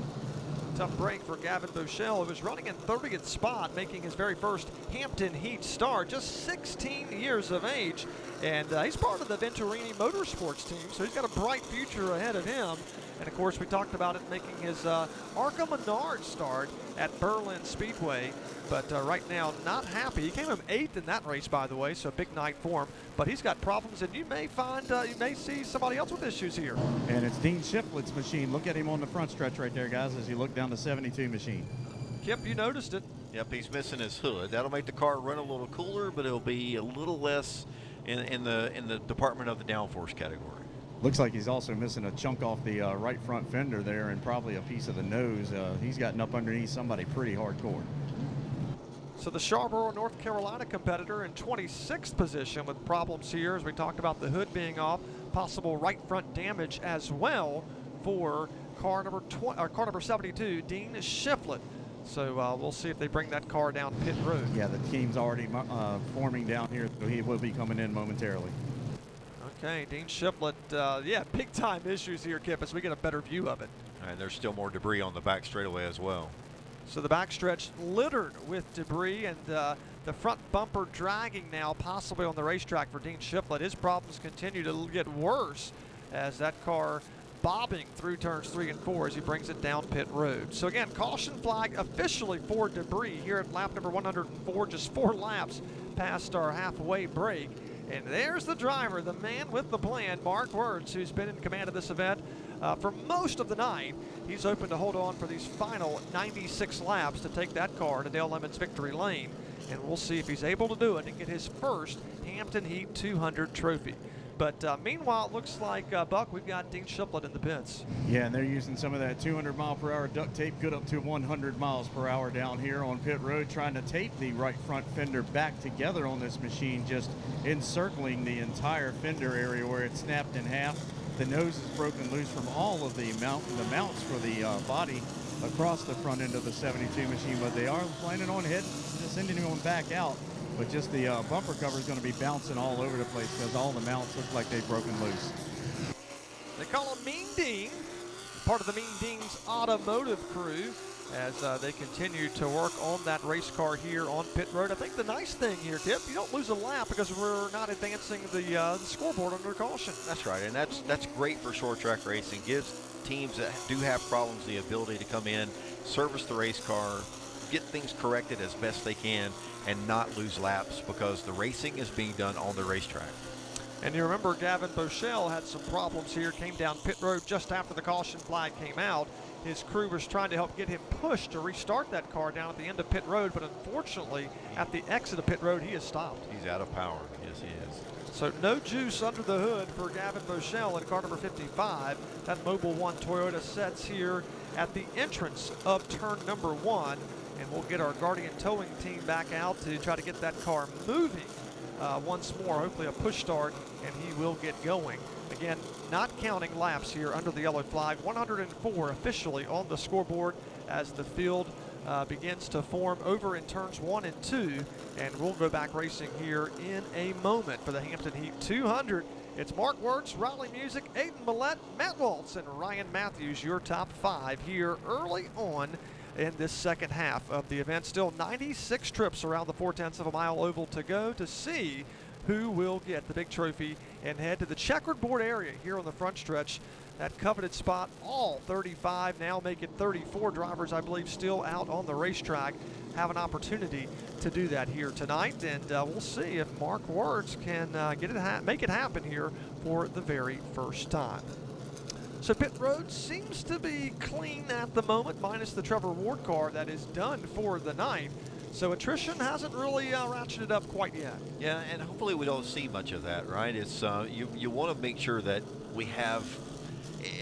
Tough break for Gavin Boschel, who was running in 30th spot, making his very first Hampton Heat start, just 16 years of age. And he's part of the Venturini Motorsports team, so he's got a bright future ahead of him. And of course, we talked about it making his ARCA Menard start at Berlin Speedway, but right now not happy. He came in 8th in that race, by the way, so a big night for him. But he's got problems, and you may see somebody else with issues here. And it's Dean Shiflett's machine. Look at him on the front stretch right there, guys, as you look down the 72 machine. Kip, you noticed it. Yep, he's missing his hood. That'll make the car run a little cooler, but it'll be a little less in the department of the downforce category. Looks like he's also missing a chunk off the right front fender there and probably a piece of the nose. He's gotten up underneath somebody pretty hardcore. So the Scarborough, North Carolina competitor in 26th position with problems here, as we talked about the hood being off, possible right front damage as well for car number 72, Dean Shiflett. So we'll see if they bring that car down pit road. Yeah, the team's already forming down here, so he will be coming in momentarily. Okay, Dean Shiflett, yeah, big time issues here, Kip, as we get a better view of it. And there's still more debris on the back straightaway as well. So the backstretch littered with debris, and the front bumper dragging now possibly on the racetrack for Dean Shiflett. His problems continue to get worse as that car bobbing through turns 3 and 4 as he brings it down pit road. So again, caution flag officially for debris here at lap number 104, just 4 laps past our halfway break. And there's the driver, the man with the plan, Mark Wirtz, who's been in command of this event for most of the night. He's hoping to hold on for these final 96 laps to take that car to Dale Lemon's victory lane. And we'll see if he's able to do it and get his first Hampton Heat 200 trophy. But meanwhile, it looks like, Buck, we've got Dean Shiflett in the pits. Yeah, and they're using some of that 200-mile-per-hour duct tape, good up to 100 miles per hour down here on pit road, trying to tape the right front fender back together on this machine, just encircling the entire fender area where it's snapped in half. The nose is broken loose from all of the mounts for the body across the front end of the 72 machine, but they are planning on sending him back out. But just the bumper cover is going to be bouncing all over the place because all the mounts look like they've broken loose. They call him Mean Dean, part of the Mean Dean's automotive crew, as they continue to work on that race car here on pit road. I think the nice thing here, Tip, you don't lose a lap because we're not advancing the scoreboard under caution. That's right, and that's great for short track racing. Gives teams that do have problems the ability to come in, service the race car, get things corrected as best they can, and not lose laps because the racing is being done on the racetrack. And you remember Gavin Bochelle had some problems here, came down pit road just after the caution flag came out. His crew was trying to help get him pushed to restart that car down at the end of pit road, but unfortunately, at the exit of pit road, he is stopped. He's out of power. Yes, he is. So no juice under the hood for Gavin Bochelle in car number 55. That Mobil 1 Toyota sets here at the entrance of turn number 1. And we'll get our Guardian towing team back out to try to get that car moving once more, hopefully a push start, and he will get going. Again, not counting laps here under the yellow flag. 104 officially on the scoreboard as the field begins to form over in turns 1 and 2. And we'll go back racing here in a moment for the Hampton Heat 200. It's Mark Wirtz, Riley Music, Aiden Millette, Matt Waltz, and Ryan Matthews, your top 5 here early on in this second half of the event. Still 96 trips around the 4/10 of a mile oval to go to see who will get the big trophy and head to the checkered board area here on the front stretch. That coveted spot, all 35, now make it 34 drivers, I believe, still out on the racetrack have an opportunity to do that here tonight. And we'll see if Mark Wirtz can make it happen here for the very first time. So pit road seems to be clean at the moment, minus the Trevor Ward car that is done for the night. So attrition hasn't really ratcheted up quite yet. Yeah, and hopefully we don't see much of that, right? It's you want to make sure that we have,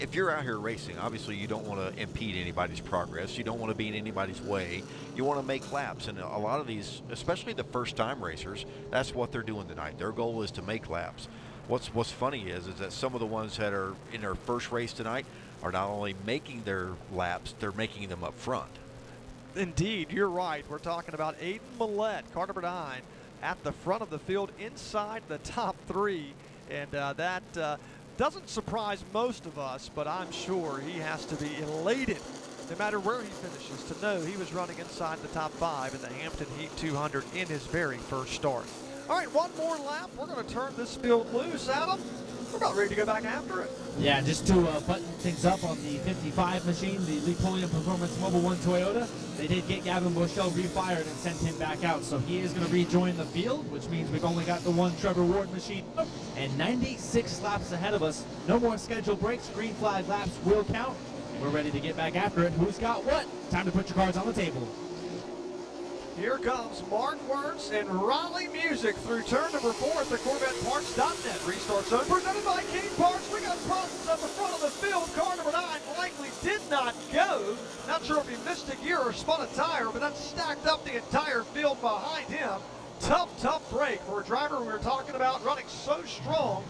if you're out here racing, obviously you don't want to impede anybody's progress. You don't want to be in anybody's way. You want to make laps, and a lot of these, especially the first-time racers, that's what they're doing tonight. Their goal is to make laps. What's funny is that some of the ones that are in their first race tonight are not only making their laps, they're making them up front. Indeed, you're right. We're talking about Aiden Millette, car number 9, at the front of the field inside the top 3. And that doesn't surprise most of us, but I'm sure he has to be elated, no matter where he finishes, to know he was running inside the top 5 in the Hampton Heat 200 in his very first start. All right, one more lap. We're going to turn this field loose, Adam. We're about ready to go back after it. Yeah, just to button things up on the 55 machine, the Lepolium Performance Mobile 1 Toyota, they did get Gavin Bushell refired and sent him back out. So he is going to rejoin the field, which means we've only got the one Trevor Ward machine and 96 laps ahead of us. No more scheduled breaks. Green flag laps will count. We're ready to get back after it. Who's got what? Time to put your cards on the table. Here comes Mark Wertz and Raleigh Music through turn number 4 at the CorvetteParts.net restart zone. Presented by King Parts. We got problems up the front of the field. Car number 9 Langley did not go. Not sure if he missed a gear or spun a tire, but that stacked up the entire field behind him. Tough break for a driver we were talking about running so strong.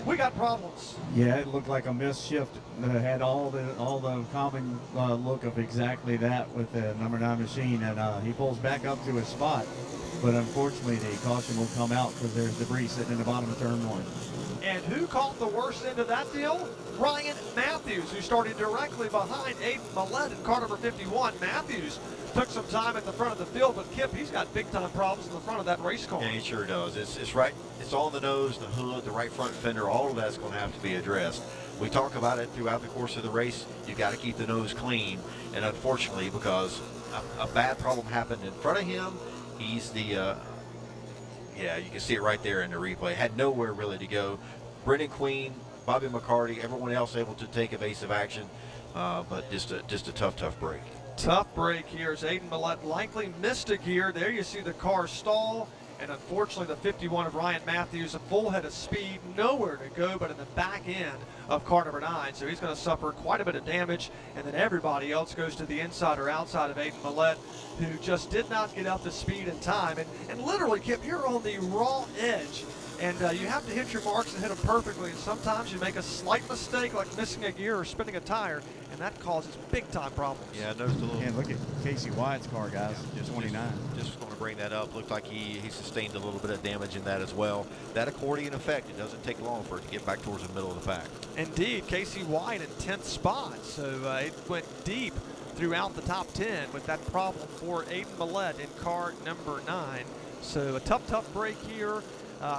We got problems. Yeah, it looked like a missed shift. Had all the common look of exactly that with the number 9 machine, and he pulls back up to his spot. But unfortunately, the caution will come out because there's debris sitting in the bottom of turn 1. And who caught the worst end of that deal? Ryan Matthews, who started directly behind Aiden Millett in car number 51. Matthews took some time at the front of the field, but Kip, he's got big-time problems in the front of that race car. Yeah, he sure does. It's right. It's on the nose, the hood, the right front fender. All of that's going to have to be addressed. We talk about it throughout the course of the race. You got to keep the nose clean. And unfortunately, because a bad problem happened in front of him, he's the yeah, you can see it right there in the replay. Had nowhere really to go. Brendan Queen, Bobby McCarty, everyone else able to take evasive action, but just a tough break. Tough break here as Aiden Millett likely missed a gear. There you see the car stall, and unfortunately the 51 of Ryan Matthews, a full head of speed, nowhere to go but in the back end of car number 9. So he's going to suffer quite a bit of damage, and then everybody else goes to the inside or outside of Aiden Millett, who just did not get up to speed in time. And literally, Kip, you're on the raw edge. And you have to hit your marks and hit them perfectly. And sometimes you make a slight mistake, like missing a gear or spinning a tire, and that causes big-time problems. Yeah, I noticed a little. And look at Casey Wyatt's car, guys. Just 29. Just going to bring that up. Looked like he sustained a little bit of damage in that as well. That accordion effect, it doesn't take long for it to get back towards the middle of the pack. Indeed, Casey Wyatt in 10th spot. So it went deep throughout the top 10 with that problem for Aiden Millett in car number 9. So a tough break here.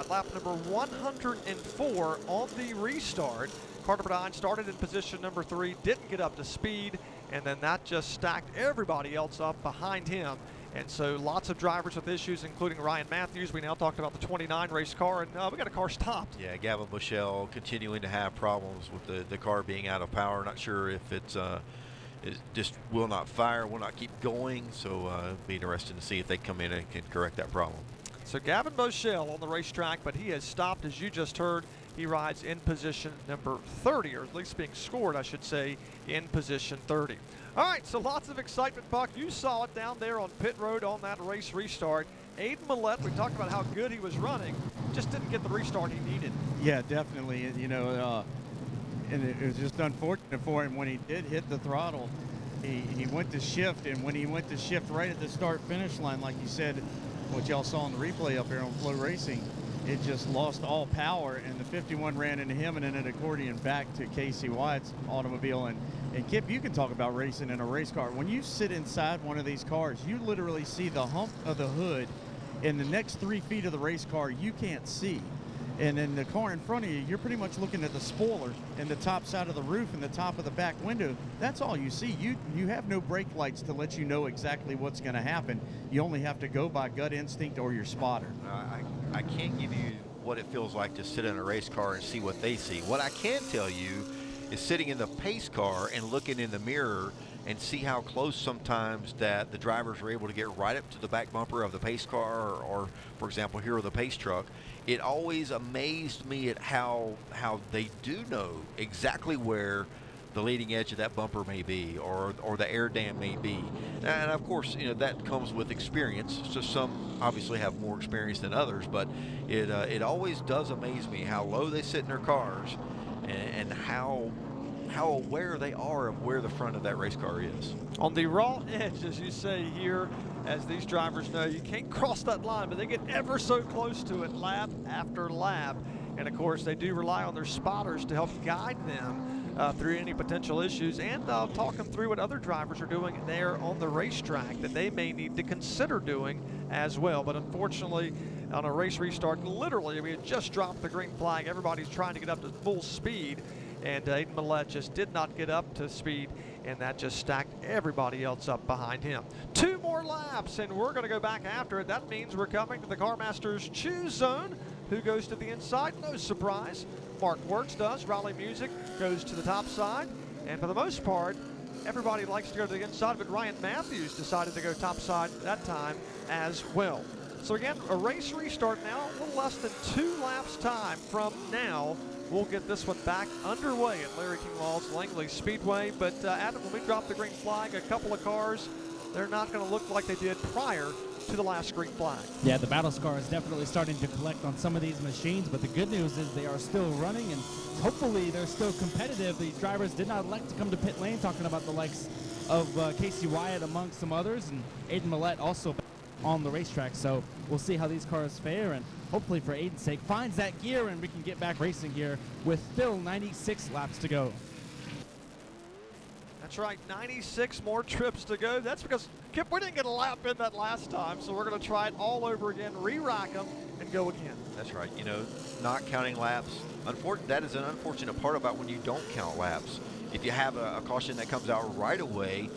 Lap number 104 on the restart. Car number 9 started in position number 3, didn't get up to speed, and then that just stacked everybody else up behind him. And so lots of drivers with issues, including Ryan Matthews. We now talked about the 29 race car, and we got a car stopped. Yeah, Gavin Bushell continuing to have problems with the car being out of power. Not sure if it just will not fire, will not keep going. So it'll be interesting to see if they come in and can correct that problem. So Gavin Bushell on the racetrack, but he has stopped, as you just heard. He rides in position number 30, or at least being scored, I should say, in position 30. All right, so lots of excitement, Buck. You saw it down there on pit road on that race restart. Aiden Millett, we talked about how good he was running, just didn't get the restart he needed. Yeah, definitely. You know, and it was just unfortunate for him when he did hit the throttle. He went to shift, and when he went to shift right at the start-finish line, like you said, what y'all saw in the replay up here on Flow Racing, it just lost all power, and the 51 ran into him and then an accordion back to Casey Wyatt's automobile. And Kip, you can talk about racing in a race car. When you sit inside one of these cars, you literally see the hump of the hood, and the next 3 feet of the race car you can't see. And in the car in front of you, you're pretty much looking at the spoiler and the top side of the roof and the top of the back window. That's all you see. You have no brake lights to let you know exactly what's going to happen. You only have to go by gut instinct or your spotter. I can't give you what it feels like to sit in a race car and see what they see. What I can tell you is sitting in the pace car and looking in the mirror and see how close sometimes that the drivers are able to get right up to the back bumper of the pace car or for example, here with the pace truck. It always amazed me at how they do know exactly where the leading edge of that bumper may be or the air dam may be. And of course, you know, that comes with experience. So some obviously have more experience than others, but it always does amaze me how low they sit in their cars and how aware they are of where the front of that race car is. On the raw edge, as you say here, as these drivers know, you can't cross that line, but they get ever so close to it lap after lap. And of course, they do rely on their spotters to help guide them through any potential issues, and talk them through what other drivers are doing there on the racetrack that they may need to consider doing as well. But unfortunately, on a race restart, literally, we had just dropped the green flag. Everybody's trying to get up to full speed, and Aiden Millett just did not get up to speed, and that just stacked everybody else up behind him. 2 more laps, and we're going to go back after it. That means we're coming to the CarMaster's choose zone. Who goes to the inside? No surprise. Mark Wertz does. Raleigh Music goes to the top side, and for the most part, everybody likes to go to the inside, but Ryan Matthews decided to go top side that time as well. So again, a race restart now, a little less than 2 laps time from now. We'll get this one back underway at Larry King Law's Langley Speedway. But Adam, when we drop the green flag, a couple of cars, they're not going to look like they did prior to the last green flag. Yeah, the battle scar is definitely starting to collect on some of these machines, but the good news is they are still running, and hopefully they're still competitive. The drivers did not elect to come to pit lane, talking about the likes of Casey Wyatt among some others, and Aiden Millett also on the racetrack. So we'll see how these cars fare, and hopefully for Aiden's sake finds that gear and we can get back racing here with still 96 laps to go. That's right, 96 more trips to go. That's because, Kip, we didn't get a lap in that last time, so we're going to try it all over again, re-rack them, and go again. That's right. You know, not counting laps. That is an unfortunate part about when you don't count laps. If you have a caution that comes out right away,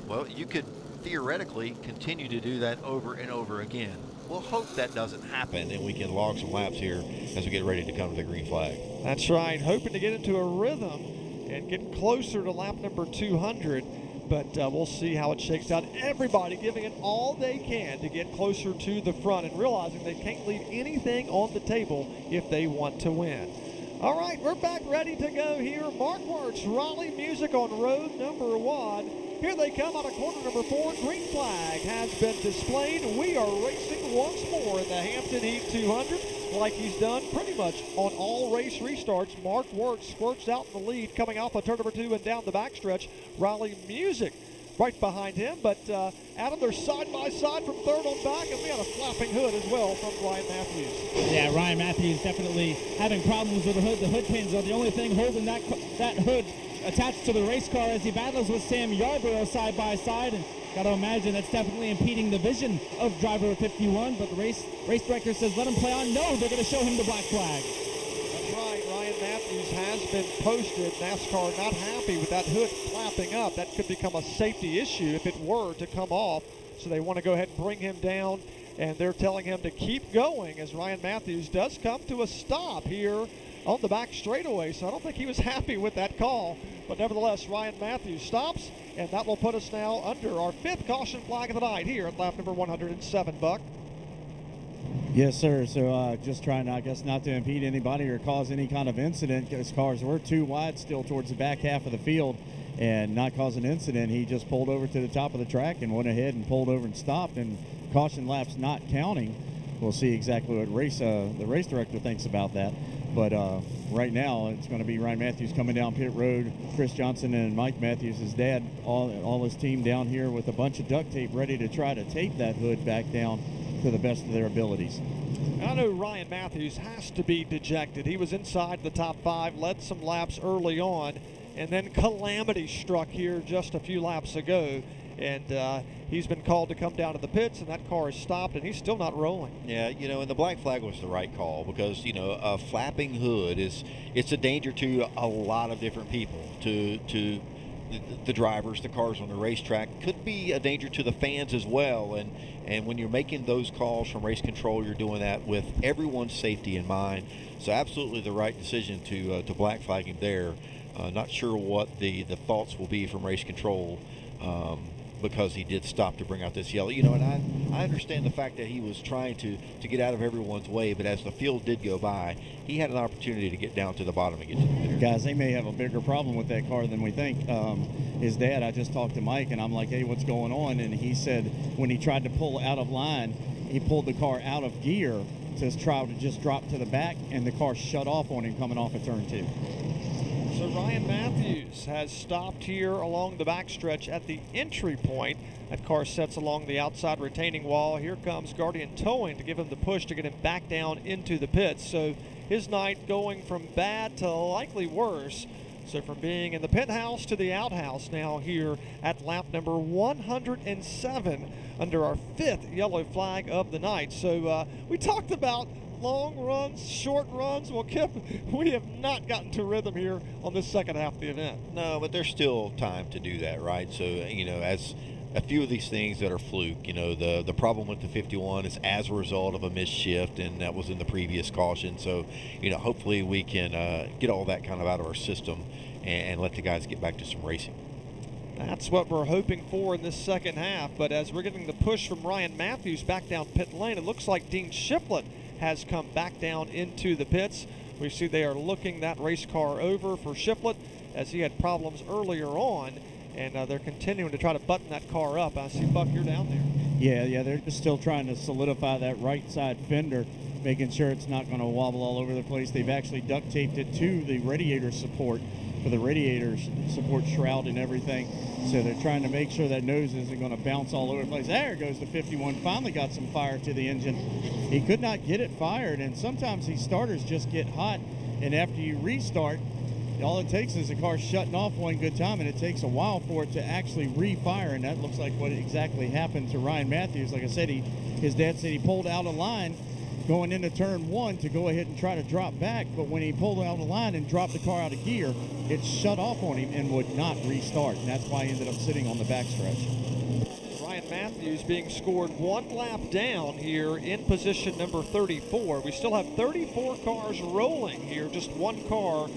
well, you could theoretically continue to do that over and over again. We'll hope that doesn't happen and we can log some laps here as we get ready to come to the green flag. That's right, hoping to get into a rhythm and get closer to lap number 200, but we'll see how it shakes out. Everybody giving it all they can to get closer to the front and realizing they can't leave anything on the table if they want to win. All right, we're back ready to go here. Mark Wertz, Raleigh Music on road number 1. Here they come out of corner number 4. Green flag has been displayed. We are racing once more in the Hampton Heat 200 like he's done pretty much on all race restarts. Mark Wertz squirts out in the lead coming off of turn number 2 and down the backstretch. Raleigh Music right behind him, but Adam, they're side by side from third on back, and we had a flapping hood as well from Ryan Matthews. Yeah, Ryan Matthews definitely having problems with the hood. The hood pins are the only thing holding that hood attached to the race car as he battles with Sam Yarborough side by side, and got to imagine that's definitely impeding the vision of driver 51, but the race director says let him play on. No, they're going to show him the black flag. That's right, Ryan Matthews has been posted. NASCAR not happy with that hood flapping up. That could become a safety issue if it were to come off, so they want to go ahead and bring him down, and they're telling him to keep going as Ryan Matthews does come to a stop here on the back straightaway, so I don't think he was happy with that call. But nevertheless, Ryan Matthews stops, and that will put us now under our 5th caution flag of the night here at lap number 107, Buck. Yes, sir. So just trying, I guess, not to impede anybody or cause any kind of incident, because cars were too wide still towards the back half of the field, and not cause an incident. He just pulled over to the top of the track and went ahead and pulled over and stopped, and caution laps not counting. We'll see exactly what the race director thinks about that. But right now, it's going to be Ryan Matthews coming down pit road. Chris Johnson and Mike Matthews, his dad, all his team down here with a bunch of duct tape ready to try to tape that hood back down to the best of their abilities. I know Ryan Matthews has to be dejected. He was inside the top 5, led some laps early on, and then calamity struck here just a few laps ago. And he's been called to come down to the pits, and that car is stopped, and he's still not rolling. Yeah, you know, and the black flag was the right call because, you know, a flapping hood it's a danger to a lot of different people, to the drivers, the cars on the racetrack. Could be a danger to the fans as well. And when you're making those calls from race control, you're doing that with everyone's safety in mind. So absolutely the right decision to black flag him there. Not sure what the thoughts will be from race control. Because he did stop to bring out this yellow. You know, and I understand the fact that he was trying to get out of everyone's way, but as the field did go by, he had an opportunity to get down to the bottom and get to the finish. Guys, they may have a bigger problem with that car than we think. His dad, I just talked to Mike, and I'm like, hey, what's going on? And he said when he tried to pull out of line, he pulled the car out of gear to try to just drop to the back, and the car shut off on him coming off of turn 2. So Ryan Matthews has stopped here along the backstretch at the entry point. That car sets along the outside retaining wall. Here comes Guardian Towing to give him the push to get him back down into the pits. So his night going from bad to likely worse. So from being in the pit house to the outhouse now here at lap number 107 under our 5th yellow flag of the night. So we talked about long runs, short runs. Well, Kip, we have not gotten to rhythm here on this second half of the event. No, but there's still time to do that, right? So, as a few of these things that are fluke, the problem with the 51 is as a result of a missed shift, and that was in the previous caution. So, hopefully we can get all that kind of out of our system and let the guys get back to some racing. That's what we're hoping for in this second half. But as we're getting the push from Ryan Matthews back down pit lane, it looks like Dean Shiplett has come back down into the pits. We see they are looking that race car over for Shiplett as he had problems earlier on, and they're continuing to try to button that car up. I see, Buck, you're down there. Yeah, they're just still trying to solidify that right side fender, making sure it's not going to wobble all over the place. They've actually duct taped it to the radiator support for the radiator support shroud and everything. So they're trying to make sure that nose isn't going to bounce all over the place. There goes the 51. Finally got some fire to the engine. He could not get it fired, and sometimes these starters just get hot, and after you restart, all it takes is the car shutting off one good time, and it takes a while for it to actually refire, and that looks like what exactly happened to Ryan Matthews. Like I said, his dad said he pulled out of line going into turn 1 to go ahead and try to drop back, but when he pulled out of line and dropped the car out of gear, it shut off on him and would not restart, and that's why he ended up sitting on the backstretch. Ryan Matthews being scored one lap down here in position number 34. We still have 34 cars rolling here, just one car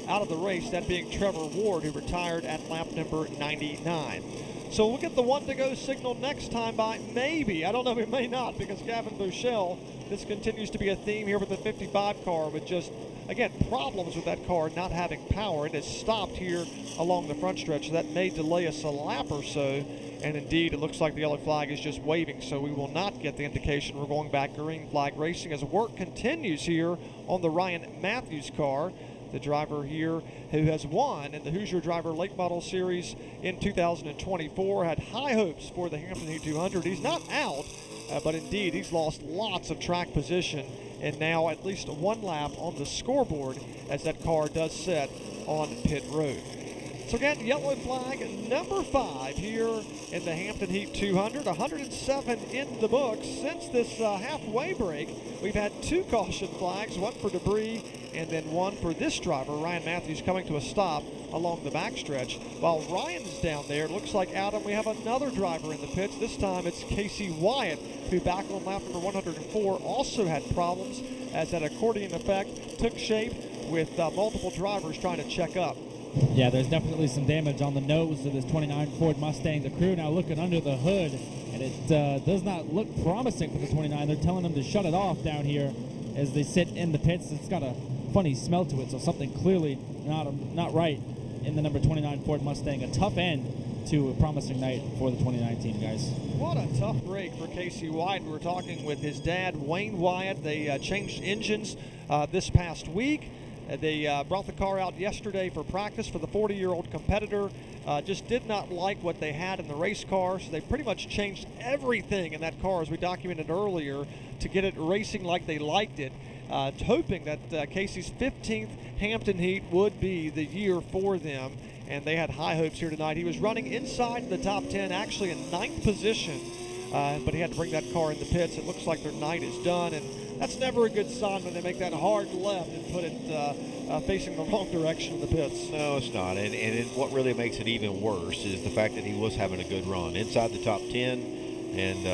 out of the race, that being Trevor Ward, who retired at lap number 99. So we'll get the 1 to go signal next time by, maybe. I don't know, we may not, because Gavin Bouchel, this continues to be a theme here with the 55 car, with just, again, problems with that car not having power. It has stopped here along the front stretch, so that may delay us a lap or so. And indeed, it looks like the yellow flag is just waving, so we will not get the indication we're going back green flag racing as work continues here on the Ryan Matthews car. The driver here who has won in the Hoosier Driver Late Model Series in 2024, had high hopes for the Hampton Heat 200. He's not out, but indeed he's lost lots of track position, and now at least one lap on the scoreboard as that car does set on pit road. So again, yellow flag number 5 here in the Hampton Heat 200. 107 in the books. Since this halfway break, we've had 2 caution flags, one for debris and then one for this driver, Ryan Matthews, coming to a stop along the backstretch. While Ryan's down there, it looks like, Adam, we have another driver in the pits. This time it's Casey Wyatt, who back on lap number 104 also had problems as that accordion effect took shape with multiple drivers trying to check up. Yeah, there's definitely some damage on the nose of this 29 Ford Mustang. The crew now looking under the hood, and it does not look promising for the 29. They're telling them to shut it off down here as they sit in the pits. It's got a funny smell to it, so something clearly not right in the number 29 Ford Mustang. A tough end to a promising night for the 2019 guys. What a tough break for Casey Wyatt. We were talking with his dad, Wayne Wyatt. They changed engines this past week. They brought the car out yesterday for practice for the 40-year-old competitor. Just did not like what they had in the race car, so they pretty much changed everything in that car, as we documented earlier, to get it racing like they liked it, hoping that Casey's 15th Hampton Heat would be the year for them, and they had high hopes here tonight. He was running inside the top 10, actually in 9th position, but he had to bring that car in the pits. It looks like their night is done, and that's never a good sign when they make that hard left and put it facing the wrong direction in the pits. No, it's not. And what really makes it even worse is the fact that he was having a good run inside the top 10, and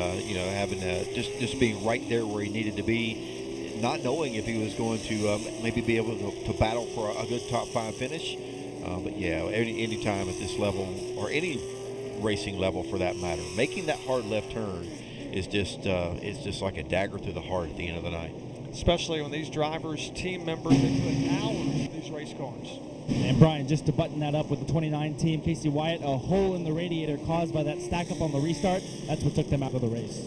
having just be right there where he needed to be, not knowing if he was going to maybe be able to battle for a good top 5 finish. But yeah, any time at this level, or any racing level for that matter, making that hard left turn is just like a dagger through the heart at the end of the night. Especially when these drivers, team members, they put hours in these race cars. And Brian, just to button that up with the 29 team, Casey Wyatt, a hole in the radiator caused by that stack up on the restart, that's what took them out of the race.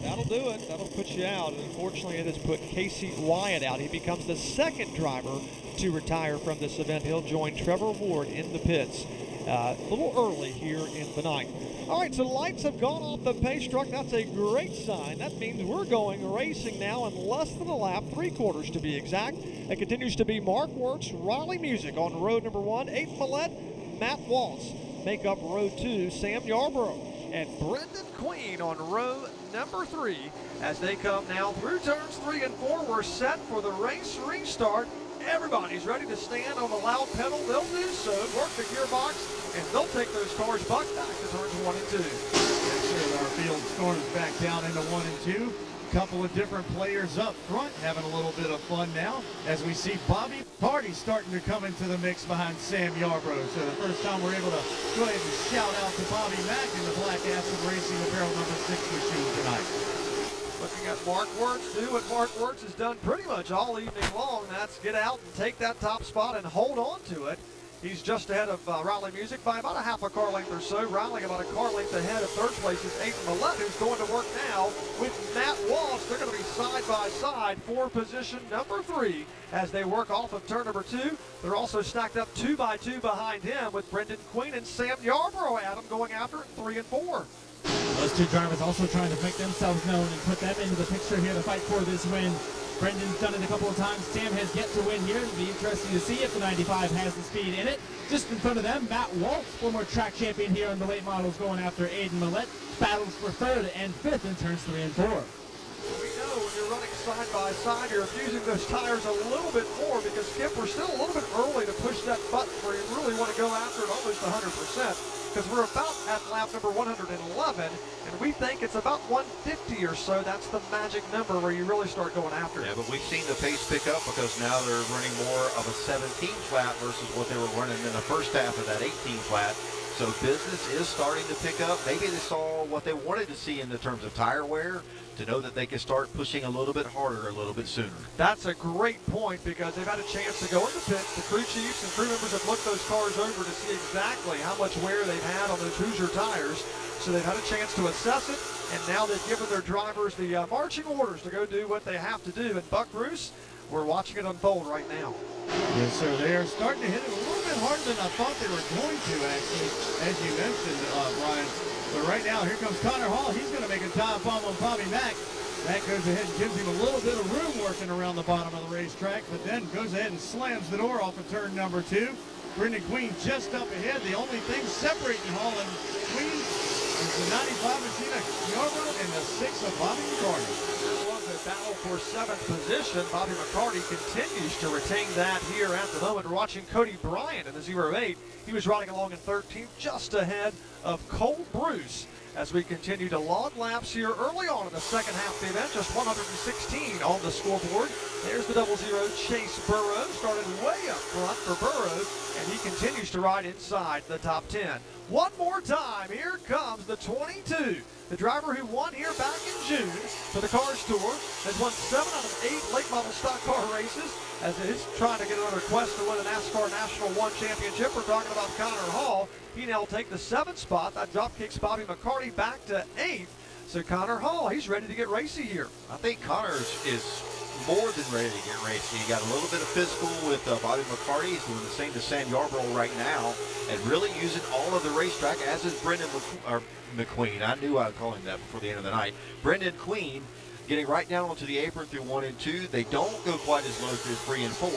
That'll do it. That'll put you out. And unfortunately, it has put Casey Wyatt out. He becomes the second driver to retire from this event. He'll join Trevor Ward in the pits a little early here in the night. All right, so the lights have gone off the pace truck. That's a great sign. That means we're going racing now in less than a lap, 3/4 to be exact. It continues to be Mark Works, Riley Music on road number 1, Aiden Millette, Matt Waltz make up row 2, Sam Yarborough, and Brendan Queen on row number 3 as they come now through turns 3 and 4. We're set for the race restart. Everybody's ready to stand on the loud pedal. They'll do so, work the gearbox, and they'll take those cars back to turns 1 and 2. Yes, sir. Our field storms back down into 1 and 2. Couple of different players up front having a little bit of fun now as we see Bobby McCarty starting to come into the mix behind Sam Yarborough. So the first time we're able to go ahead and shout out to Bobby Mack in the Black Acid Racing Apparel number 6 machine tonight. Looking at Mark Wirtz, do what Mark Wirtz has done pretty much all evening long. That's get out and take that top spot and hold on to it. He's just ahead of Riley Music by about a half a car length or so. Riley about a car length ahead of third place is Aiden Millette, who's going to work now with Matt Walsh. They're going to be side by side for position number 3 as they work off of turn number 2. They're also stacked up 2 by 2 behind him with Brendan Queen and Sam Yarborough at him going after it in 3 and 4. Those two drivers also trying to make themselves known and put them into the picture here to fight for this win. Brendan's done it a couple of times. Sam has yet to win here. It'll be interesting to see if the 95 has the speed in it. Just in front of them, Matt Waltz, former track champion here in the late models, going after Aiden Millette. Battles for 3rd and 5th in turns 3 and 4. We know when you're running side by side, you're abusing those tires a little bit more because, Skip, we're still a little bit early to push that button where you really want to go after it almost 100%. Because we're about at lap number 111, and we think it's about 150 or so. That's the magic number where you really start going after it. Yeah, but we've seen the pace pick up because now they're running more of a 17 flat versus what they were running in the first half of that 18 flat. So business is starting to pick up. Maybe they saw what they wanted to see in the terms of tire wear to know that they can start pushing a little bit harder a little bit sooner. That's a great point because they've had a chance to go in the pits. The crew chiefs and crew members have looked those cars over to see exactly how much wear they've had on those Hoosier tires. So they've had a chance to assess it, and now they've given their drivers the marching orders to go do what they have to do. And Buck Bruce, we're watching it unfold right now. Yes, sir. They are starting to hit it a little bit harder than I thought they were going to, actually, as you mentioned, Brian. But right now, here comes Connor Hall. He's going to make a dive bomb on Bobby Mack. That goes ahead and gives him a little bit of room working around the bottom of the racetrack, but then goes ahead and slams the door off of turn number 2. Brendan Queen just up ahead. The only thing separating Hall and Queen is the 95 machine of Yarborough and the 6 of Bobby McCarty. Battle for 7th position. Bobby McCarty continues to retain that here at the moment. We're watching Cody Bryant in the 08. He was riding along in 13th, just ahead of Cole Bruce as we continue to log laps here early on in the second half of the event. Just 116 on the scoreboard. There's the 00 Chase Burrow. Started way up front for Burrow, and he continues to ride inside the top 10. One more time, here comes the 22. The driver who won here back in June for the Cars Tour has won 7 out of 8 late model stock car races as he's trying to get another quest to win a NASCAR National 1 championship. We're talking about Connor Hall. He now will take the 7th spot. That drop kicks Bobby McCarty back to 8th. So Connor Hall, he's ready to get racy here. I think Connor is more than ready to get racy. He got a little bit of physical with Bobby McCarty. He's doing the same to Sam Yarborough right now and really using all of the racetrack, as is Brendan McQueen. I knew I'd call him that before the end of the night. Brendan Queen getting right down onto the apron through 1 and 2. They don't go quite as low through 3 and 4,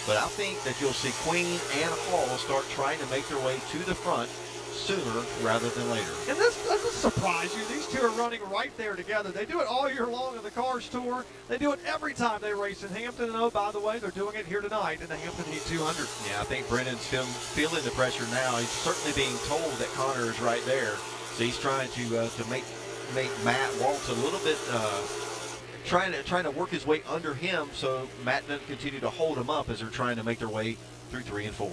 but I think that you'll see Queen and Hall start trying to make their way to the front sooner rather than later. And this doesn't surprise you. These two are running right there together. They do it all year long in the Cars Tour. They do it every time they race in Hampton. And oh, by the way, they're doing it here tonight in the Hampton Heat 200. Yeah, I think Brendan's feeling the pressure now. He's certainly being told that Connor is right there. So he's trying to make Matt Waltz a little bit, trying to work his way under him so Matt doesn't continue to hold him up as they're trying to make their way through 3 and 4.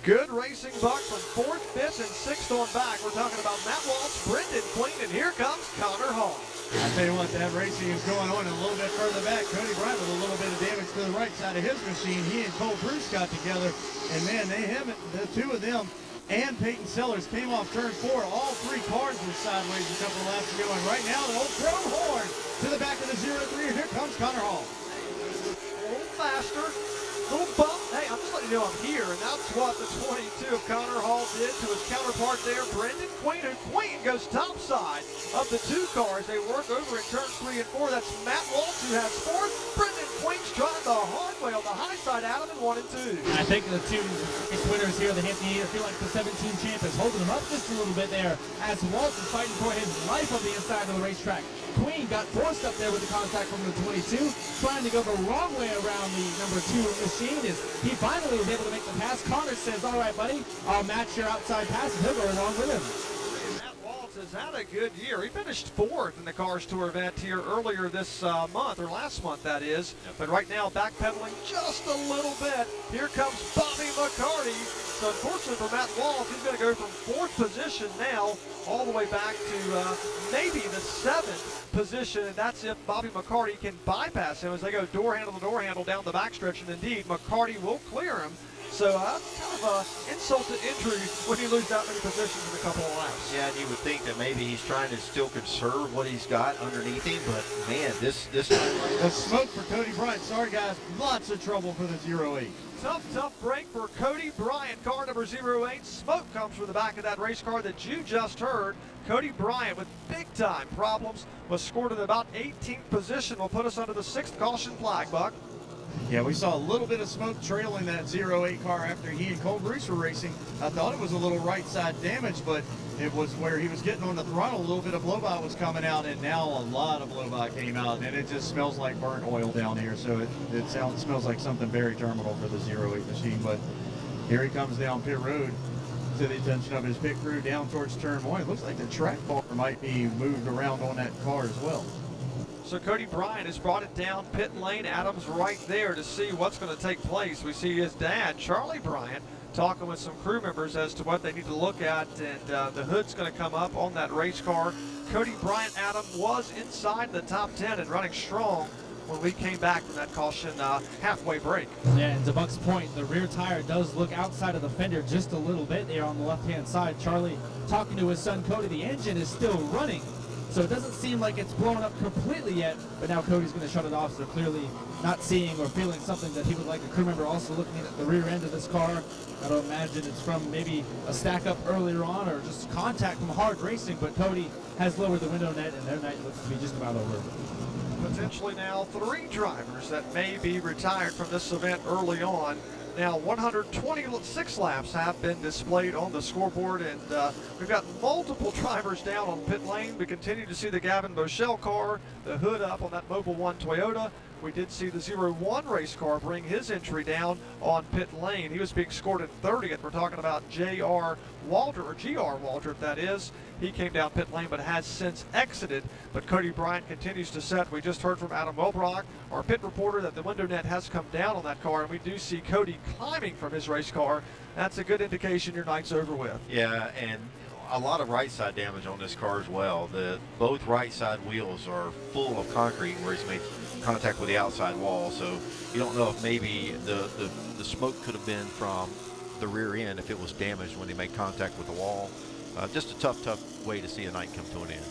Good racing, Buck, from 4th, 5th, and 6th on back. We're talking about Matt Waltz, Brendan Queen, and here comes Connor Hall. I tell you what, that racing is going on a little bit further back. Cody Bryant with a little bit of damage to the right side of his machine. He and Cole Bruce got together, and man, the two of them and Peyton Sellers came off turn 4. All 3 cars were sideways a couple of laps ago, and right now the old Chrome Horn to the back of the 03. Here comes Connor Hall. A little faster. Little bump. Hey, I'm just letting you know I'm here, and that's what the 22 of Connor Hall did to his counterpart there, Brendan Queen. And Queen goes topside of the two cars. They work over in turns 3 and 4. That's Matt Waltz who has 4th. Brendan Queen's trying the hard way on the high side, Adam, in 1 and 2. I think the two winners here, the Hampton Heat, I feel like the 17 champ is holding him up just a little bit there as Waltz is fighting for his life on the inside of the racetrack. Queen got forced up there with the contact from the 22, trying to go the wrong way around the number 2 machine. He finally was able to make the pass. Connor says, all right, buddy, I'll match your outside pass, and he'll go along with him. Matt Waltz has had a good year. He finished 4th in the Cars Tour event here earlier this month, or last month that is. But right now, backpedaling just a little bit. Here comes Bobby McCarty. So unfortunately for Matt Waltz, he's going to go from 4th position now all the way back to maybe the 7th position, and that's if Bobby McCarty can bypass him as they go door handle to door handle down the backstretch, and indeed McCarty will clear him. So kind of insult to injury when you lose that many positions in a couple of laps. Yeah, and you would think that maybe he's trying to still conserve what he's got underneath him, but man, this time. The smoke for Cody Bryant. Sorry, guys. Lots of trouble for the 08. Tough break for Cody Bryant, car number 08. Smoke comes from the back of that race car that you just heard. Cody Bryant with big-time problems was scored in about 18th position. Will put us under the 6th caution flag, Buck. Yeah, we saw a little bit of smoke trailing that 08 car after he and Cole Bruce were racing. I thought it was a little right side damage, but it was where he was getting on the throttle. A little bit of blow-by was coming out, and now a lot of blow-by came out, and it just smells like burnt oil down here. So it smells like something very terminal for the 08 machine. But here he comes down pit road to the attention of his pit crew down towards turn 1. It looks like the track bar might be moved around on that car as well. So Cody Bryant has brought it down pit lane. Adam's right there to see what's going to take place. We see his dad, Charlie Bryant, talking with some crew members as to what they need to look at, and the hood's going to come up on that race car. Cody Bryant, Adam, was inside the top 10 and running strong when we came back from that caution halfway break. Yeah, and to Buck's point, the rear tire does look outside of the fender just a little bit there on the left-hand side. Charlie talking to his son Cody, the engine is still running. So it doesn't seem like it's blown up completely yet, but now Cody's going to shut it off, so clearly not seeing or feeling something that he would like. A crew member also looking at the rear end of this car. I don't imagine it's from maybe a stack up earlier on or just contact from hard racing, but Cody has lowered the window net, and their night looks to be just about over. Potentially now 3 drivers that may be retired from this event early on. Now 126 laps have been displayed on the scoreboard, and we've got multiple drivers down on pit lane. We continue to see the Gavin Boschel car, the hood up on that Mobil 1 Toyota. We did see the 01 race car bring his entry down on pit lane. He was being scored at 30th. We're talking about J.R. Walter, or G.R. Walter, if that is. He came down pit lane but has since exited. But Cody Bryant continues to set. We just heard from Adam Welbrock, our pit reporter, that the window net has come down on that car, and we do see Cody climbing from his race car. That's a good indication your night's over with. Yeah, and a lot of right side damage on this car as well. Both right side wheels are full of concrete where he's made contact with the outside wall, so you don't know if maybe the smoke could have been from the rear end if it was damaged when he made contact with the wall. Just a tough way to see a night come to an end.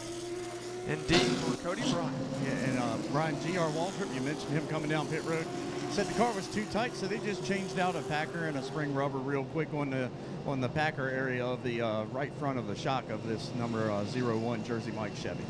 Indeed, for Cody Bryant. Yeah, and Brian G.R. Waltrip, you mentioned him coming down pit road, said the car was too tight, so they just changed out a packer and a spring rubber real quick on the packer area of the right front of the shock of this number 01 Jersey Mike Chevy.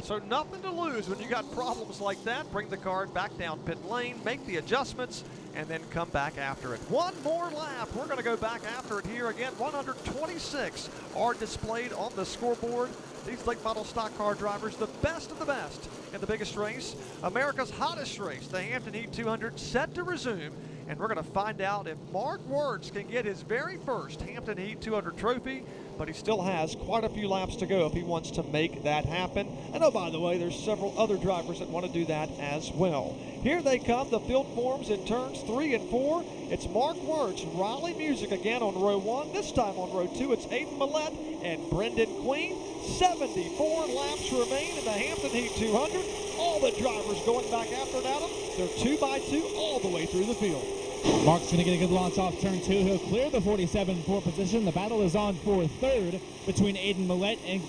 So nothing to lose when you got problems like that. Bring the car back down pit lane, make the adjustments, and then come back after it. One more lap. We're going to go back after it here again. 126 are displayed on the scoreboard. These late model stock car drivers, the best of the best in the biggest race, America's hottest race, the Hampton Heat 200, set to resume. And we're going to find out if Mark Wirtz can get his very first Hampton Heat 200 trophy, but he still has quite a few laps to go if he wants to make that happen. And oh, by the way, there's several other drivers that want to do that as well. Here they come, the field forms in turns 3 and 4. It's Mark Wirtz, Raleigh Music again on row 1. This time on row 2, it's Aiden Millett and Brendan Queen. 74 laps remain in the Hampton Heat 200. All the drivers going back after it, Adam. They're 2 by 2 all the way through the field. Mark's going to get a good launch off turn 2. He'll clear the 47 4 position. The battle is on for third between Aiden Millett and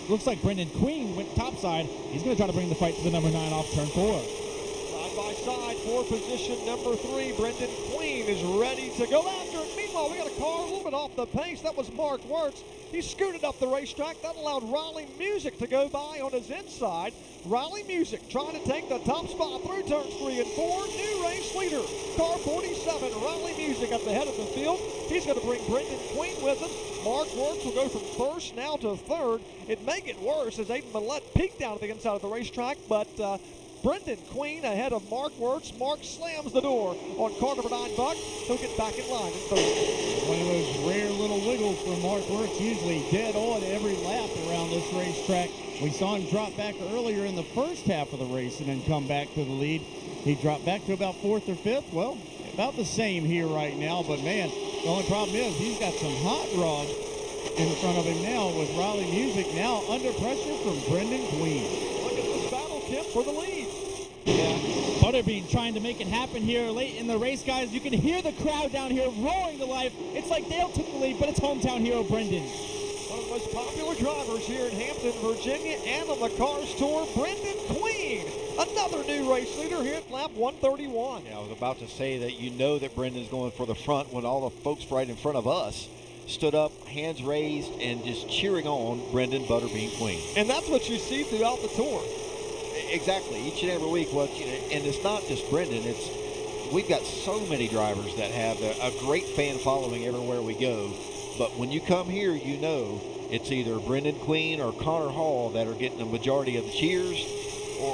looks like Brendan Queen went topside. He's going to try to bring the fight to the number 9 off turn 4. Side by side for position number 3. Brendan Queen is ready to go after it. Meanwhile, we got a car a little bit off the pace. That was Mark Wirtz. He scooted up the racetrack. That allowed Riley Music to go by on his inside. Riley Music trying to take the top spot through turns 3 and 4. New race leader, car 47, Riley Music at the head of the field. He's going to bring Brendan Queen with him. Mark Wirtz will go from first now to third. It may get worse as Aiden Millette peeked down at the inside of the racetrack, but Brendan Queen ahead of Mark Wirtz. Mark slams the door on car number 9, Buck. He'll get back in line in third. One of those rare little wiggles from Mark Wirtz, usually dead on every lap around this racetrack. We saw him drop back earlier in the first half of the race and then come back to the lead. He dropped back to about 4th or 5th. Well, about the same here right now, but man, the only problem is he's got some hot rods in front of him now with Riley Music now under pressure from Brendan Queen. Look at this battle, Kip, for the lead. Yeah, Butterbean trying to make it happen here late in the race, guys. You can hear the crowd down here roaring to life. It's like Dale took the lead, but it's hometown hero Brendan. One of the most popular drivers here in Hampton, Virginia, and on the Cars Tour, Brendan Queen. Another new race leader here at lap 131. Yeah, I was about to say that you know that Brendan's going for the front when all the folks right in front of us stood up, hands raised, and just cheering on Brendan Butterbean Queen. And that's what you see throughout the tour. Exactly, each and every week. Well, and it's not just Brendan. We've got so many drivers that have a great fan following everywhere we go. But when you come here, you know it's either Brendan Queen or Connor Hall that are getting the majority of the cheers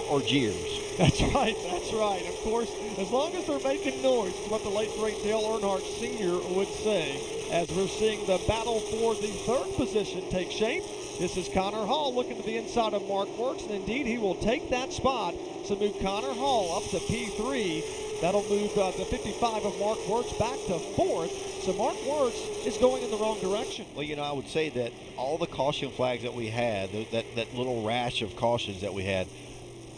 or jeers. That's right, that's right. Of course, as long as they're making noise, is what the late great Dale Earnhardt Sr. would say, as we're seeing the battle for the 3rd position take shape. This is Connor Hall looking to the inside of Mark Wirtz, and indeed he will take that spot to move Connor Hall up to P3. That'll move the 55 of Mark Wirtz back to 4th. So Mark Wirtz is going in the wrong direction. Well, I would say that all the caution flags that we had, that little rash of cautions that we had,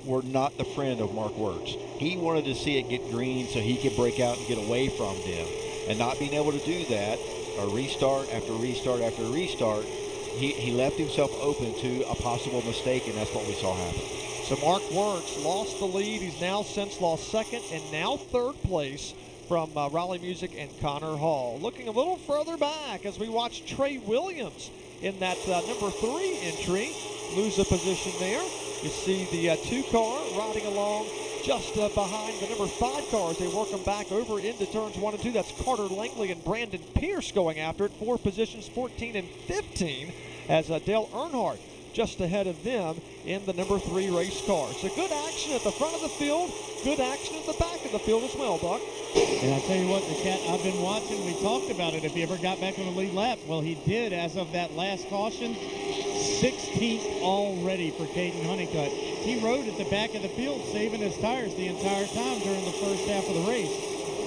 were not the friend of Mark Wirtz. He wanted to see it get green so he could break out and get away from them. And not being able to do that, a restart after restart after restart, he left himself open to a possible mistake, and that's what we saw happen. So Mark Wirtz lost the lead. He's now since lost 2nd and now 3rd place from Riley Music and Connor Hall. Looking a little further back as we watch Trey Williams in that number 3 entry lose a position there. You see the 2 car riding along just behind the number 5 car as they work them back over into turns 1 and 2. That's Carter Langley and Brandon Pierce going after it. 4 positions, 14 and 15, as Dale Earnhardt just ahead of them in the number 3 race car. So good action at the front of the field, good action at the back of the field as well, Buck. And I'll tell you what, the cat I've been watching, we talked about it, if he ever got back on the lead lap. Well, he did as of that last caution. 16th already for Caden Honeycutt. He rode at the back of the field, saving his tires the entire time during the first half of the race.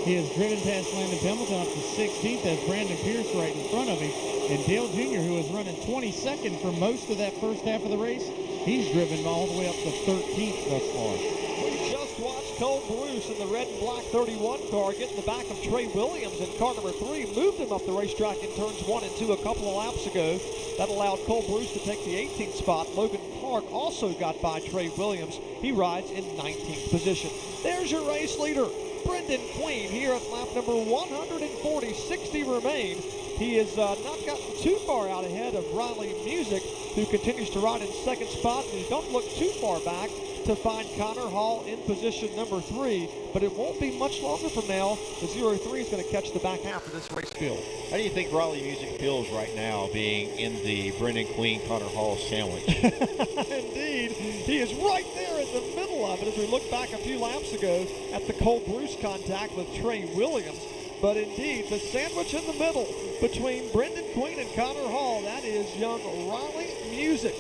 He has driven past Landon Pendleton up to 16th as Brandon Pierce right in front of him. And Dale Jr., who was running 22nd for most of that first half of the race, he's driven all the way up to 13th thus far. We just watched Cole Bruce in the red and black 31 car get in the back of Trey Williams in car number 3, moved him up the racetrack in turns 1 and 2 a couple of laps ago. That allowed Cole Bruce to take the 18th spot. Logan Clark also got by Trey Williams. He rides in 19th position. There's your race leader, Brendan Queen, here at lap number 140. 60 remain. He has not gotten too far out ahead of Riley Music, who continues to ride in 2nd spot. And you don't look too far back to find Connor Hall in position number 3, but it won't be much longer from now. The 03 is going to catch the back half of this race field. How do you think Riley Music feels right now being in the Brendan Queen Connor Hall sandwich? Indeed, he is right there in the middle of it as we look back a few laps ago at the Cole Bruce contact with Trey Williams. But indeed, the sandwich in the middle between Brendan Queen and Connor Hall, that is young Riley Music,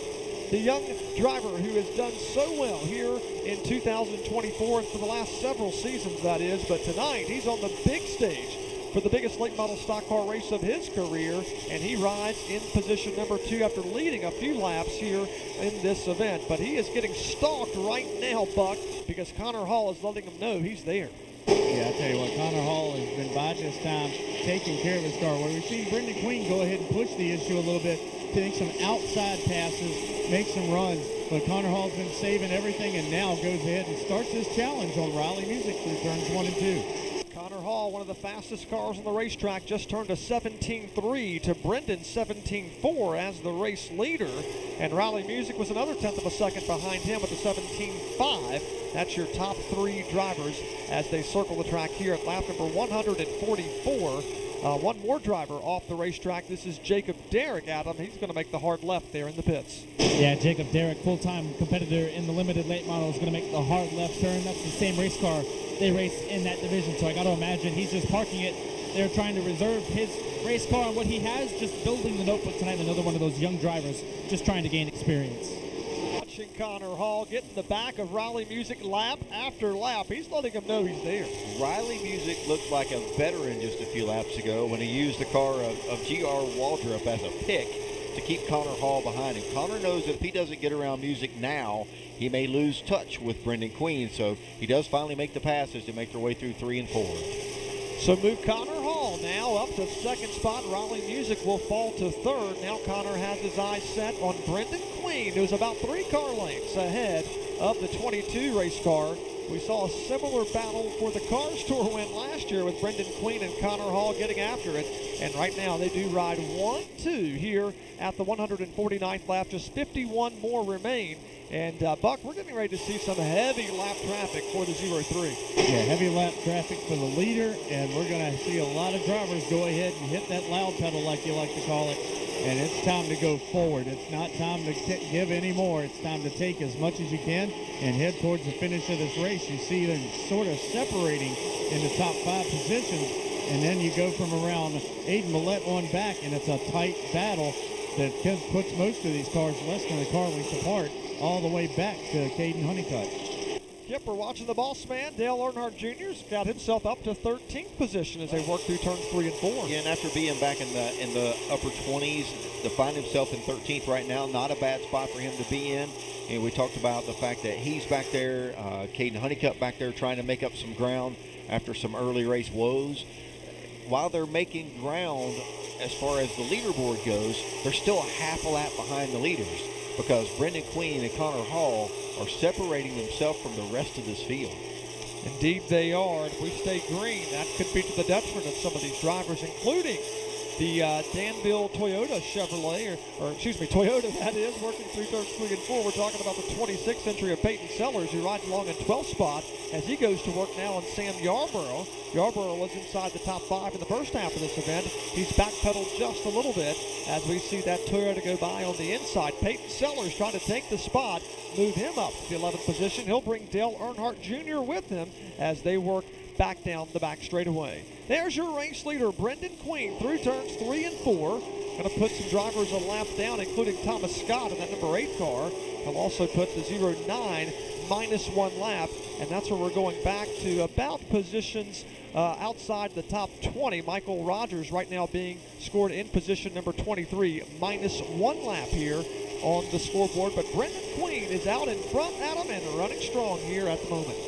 the young driver who has done so well here in 2024 and for the last several seasons, that is. But tonight, he's on the big stage for the biggest late model stock car race of his career, and he rides in position number 2 after leading a few laps here in this event. But he is getting stalked right now, Buck, because Connor Hall is letting him know he's there. Yeah, I tell you what, Connor Hall has been biding his time, taking care of his car. Where we've seen Brendan Queen go ahead and push the issue a little bit, take some outside passes, make some runs. But Connor Hall's been saving everything and now goes ahead and starts his challenge on Riley Music through turns 1 and 2. Connor Hall, one of the fastest cars on the racetrack, just turned a 17.3 to Brendan's 17.4 as the race leader. And Riley Music was another tenth of a second behind him with a 17.5. That's your top 3 drivers as they circle the track here at lap number 144. One more driver off the racetrack. This is Jacob Derrick, Adam. He's going to make the hard left there in the pits. Yeah, Jacob Derrick, full-time competitor in the limited late model, is going to make the hard left turn. That's the same race car they race in that division, so I got to imagine he's just parking it. They're trying to reserve his race car and what he has, just building the notebook tonight. Another one of those young drivers just trying to gain experience. Watching Connor Hall get in the back of Riley Music lap after lap. He's letting him know he's there. Riley Music looked like a veteran just a few laps ago when he used the car of G.R. Waldrop as a pick to keep Connor Hall behind him. Connor knows that if he doesn't get around Music now, he may lose touch with Brendan Queen, so he does finally make the passes to make their way through 3 and 4. So move Connor Hall now up to second spot. Riley Music will fall to third. Now Connor has his eyes set on Brendan Queen, who's about 3 car lengths ahead of the 22 race car. We saw a similar battle for the Cars Tour win last year with Brendan Queen and Connor Hall getting after it. And right now they do ride 1-2 here at the 149th lap. Just 51 more remain. And Buck, we're getting ready to see some heavy lap traffic for the 0-3. Yeah, heavy lap traffic for the leader, and we're going to see a lot of drivers go ahead and hit that loud pedal, like you like to call it. And it's time to go forward. It's not time to give anymore. It's time to take as much as you can and head towards the finish of this race. You see them sort of separating in the top 5 positions, and then you go from around Aiden Millette on back, and it's a tight battle that puts most of these cars less than a car length apart all the way back to Caden Honeycutt. Yep, we're watching the boss man, Dale Earnhardt Jr.'s got himself up to 13th position as they work through turns 3 and 4. Yeah, and after being back in the upper 20s, to find himself in 13th right now, not a bad spot for him to be in. And we talked about the fact that he's back there, Caden Honeycutt back there trying to make up some ground after some early race woes. While they're making ground as far as the leaderboard goes, they're still a half a lap behind the leaders, because Brendan Queen and Connor Hall are separating themselves from the rest of this field. Indeed they are. If we stay green, that could be to the detriment of some of these drivers, including the Danville Toyota Chevrolet, or excuse me, Toyota that is, working through turns 3 and 4. We're talking about the 26th entry of Peyton Sellers, who rides along in 12th spot as he goes to work now on Sam Yarborough. Yarborough was inside the top 5 in the first half of this event. He's backpedaled just a little bit as we see that Toyota go by on the inside. Peyton Sellers trying to take the spot, move him up to the 11th position. He'll bring Dale Earnhardt Jr. with him as they work back down the back straightaway. There's your race leader, Brendan Queen, through turns 3 and 4. Going to put some drivers a lap down, including Thomas Scott in that number 8 car. He'll also put the 09 minus 1 lap, and that's where we're going back to about positions outside the top 20. Michael Rogers right now being scored in position number 23, minus 1 lap here on the scoreboard. But Brendan Queen is out in front, Adam, and running strong here at the moment.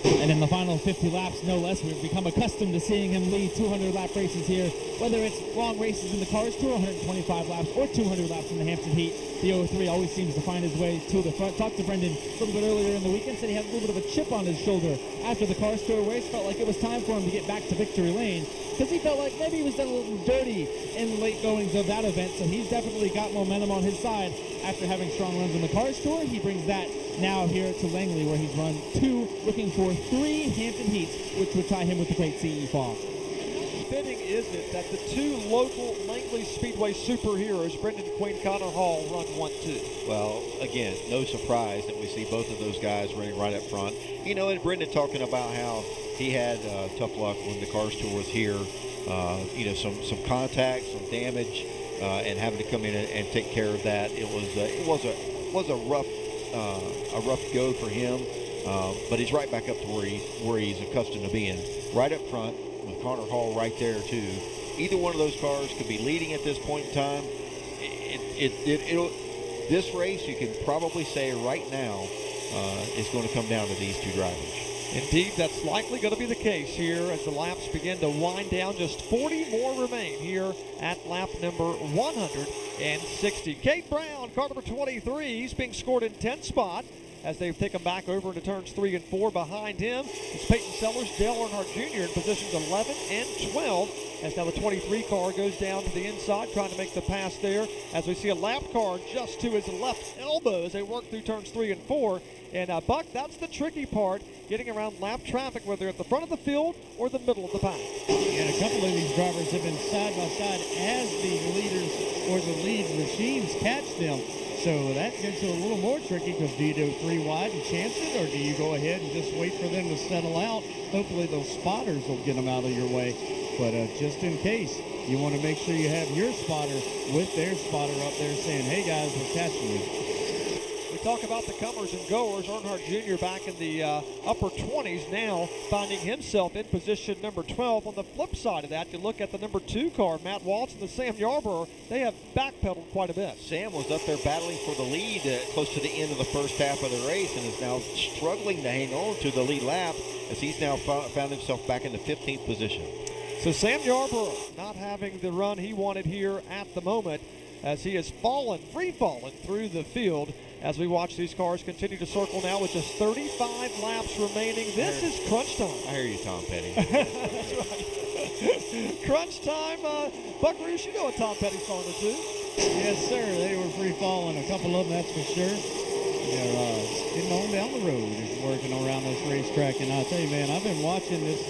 And in the final 50 laps, no less, we've become accustomed to seeing him lead 200-lap races here, whether it's long races in the Cars Tour, 125 laps, or 200 laps in the Hampton Heat. The 03 always seems to find his way to the front. Talked to Brendan a little bit earlier in the weekend, said he had a little bit of a chip on his shoulder after the Cars Tour race. Felt like it was time for him to get back to victory lane, because he felt like maybe he was done a little dirty in the late goings of that event. So he's definitely got momentum on his side after having strong runs in the Cars Tour. He brings that now here to Langley, where he's run 2, looking for 3 Hampton Heats, which would tie him with the great CE Fall. Fitting, is it, that the 2 local Langley Speedway superheroes, Brendan Queen, Connor Hall, run 1-2? Well, again, no surprise that we see both of those guys running right up front. You know, and Brendan talking about how he had tough luck when the Cars Tour was here. You know, some contact, some damage, and having to come in and take care of that. It was a rough go for him, but he's right back up to where he's accustomed to being, right up front with Connor Hall right there too. Either one of those cars could be leading at this point in time. This race, you can probably say right now, is going to come down to these 2 drivers. Indeed, that's likely going to be the case here as the laps begin to wind down. Just 40 more remain here at lap number 160. Cade Brown, car number 23, he's being scored in 10th spot as they take him back over into turns 3 and 4. Behind him is Peyton Sellers, Dale Earnhardt Jr. in positions 11 and 12 as now the 23 car goes down to the inside trying to make the pass there as we see a lap car just to his left elbow as they work through turns 3 and 4. And Buck, that's the tricky part, getting around lap traffic, whether at the front of the field or the middle of the pack. And a couple of these drivers have been side by side as the leaders or the lead machines catch them. So that gets it a little more tricky because do you do 3 wide and chance it, or do you go ahead and just wait for them to settle out? Hopefully those spotters will get them out of your way. But just in case, you want to make sure you have your spotter with their spotter up there saying, hey guys, we're catching you. We talk about the comers and goers. Earnhardt Jr. back in the upper 20s now, finding himself in position number 12. On the flip side of that, you look at the number 2 car, Matt Waltz and the Sam Yarborough. They have backpedaled quite a bit. Sam was up there battling for the lead close to the end of the first half of the race and is now struggling to hang on to the lead lap as he's now found himself back in the 15th position. So Sam Yarborough not having the run he wanted here at the moment as he has free fallen through the field as we watch these cars continue to circle now with just 35 laps remaining. This is crunch time. I hear you, Tom Petty. That's right. Crunch time. Buck Roos, you know a Tom Petty song or two. Yes, sir. They were free falling, a couple of them, that's for sure. They're getting on down the road, working around this racetrack. And I'll tell you, man, I've been watching this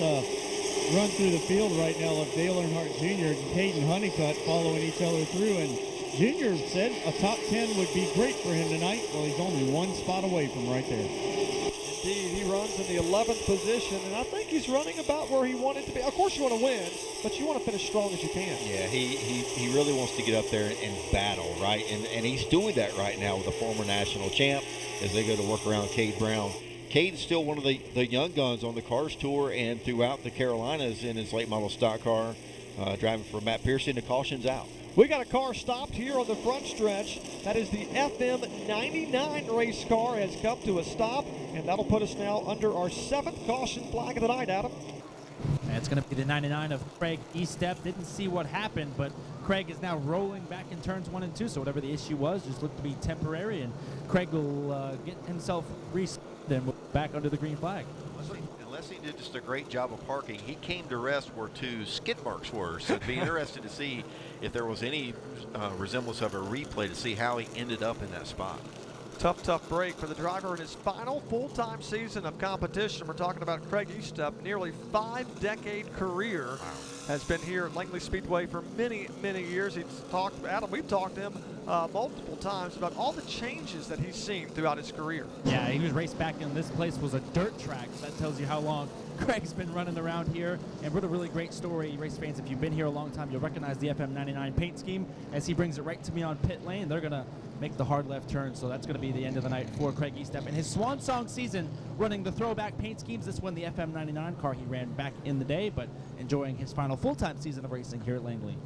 run through the field right now of Dale Earnhardt Jr. and Caden Honeycutt following each other through. And Jr. said a top 10 would be great for him tonight. Well, he's only 1 spot away from right there. Indeed, he runs in the 11th position, and I think he's running about where he wanted to be. Of course, you want to win, but you want to finish strong as you can. Yeah, he really wants to get up there and battle, right? And he's doing that right now with a former national champ as they go to work around Cade Brown. Cade's still one of the young guns on the Cars Tour and throughout the Carolinas in his late model stock car, driving for Matt Pearson. The caution's out. We got a car stopped here on the front stretch. That is the FM 99 race car has come to a stop, and that'll put us now under our 7th caution flag of the night, Adam. And it's going to be the 99 of Craig Estep. Didn't see what happened, but Craig is now rolling back in turns 1 and 2, so whatever the issue was just looked to be temporary, and Craig will get himself reset and back under the green flag. Unless he did just a great job of parking, he came to rest where 2 skid marks were. So it'd be interesting to see if there was any resemblance of a replay to see how he ended up in that spot. Tough break for the driver in his final full-time season of competition. We're talking about Craig Estep, nearly 5-decade career. Wow. Has been here at Langley Speedway for many years. We've talked to him multiple times about all the changes that he's seen throughout his career. Yeah, he was raced back in this place was a dirt track, so that tells you how long Craig's been running around here. And what a really great story, race fans. If you've been here a long time, you'll recognize the FM 99 paint scheme as he brings it right to me on pit lane. They're gonna make the hard left turn, so that's going to be the end of the night for Craig Estep. In his swan song season, running the throwback paint schemes, this one the FM 99 car he ran back in the day, but enjoying his final full-time season of racing here at Langley.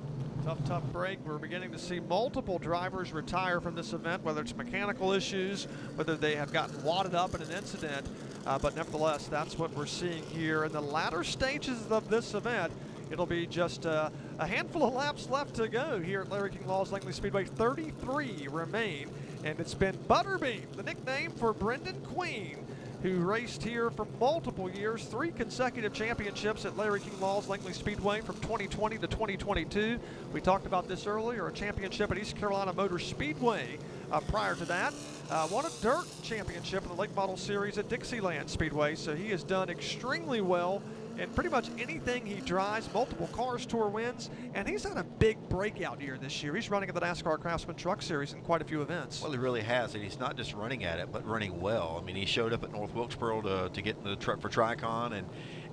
Tough break. We're beginning to see multiple drivers retire from this event, whether it's mechanical issues, whether they have gotten wadded up in an incident, but nevertheless, that's what we're seeing here in the latter stages of this event. It'll be just a handful of laps left to go here at Larry King Law's Langley Speedway. 33 remain, and it's been Butterbean, the nickname for Brendan Queen, who raced here for multiple years, 3 consecutive championships at Larry King Law's Langley Speedway from 2020 to 2022. We talked about this earlier, a championship at East Carolina Motor Speedway prior to that. Won a dirt championship in the late model series at Dixieland Speedway, so he has done extremely well in pretty much anything he drives. Multiple Cars Tour wins, and he's had a big breakout year this year. He's running at the NASCAR Craftsman Truck Series in quite a few events. Well, he really has, and he's not just running at it, but running well. I mean, he showed up at North Wilkesboro to get in the truck for Tricon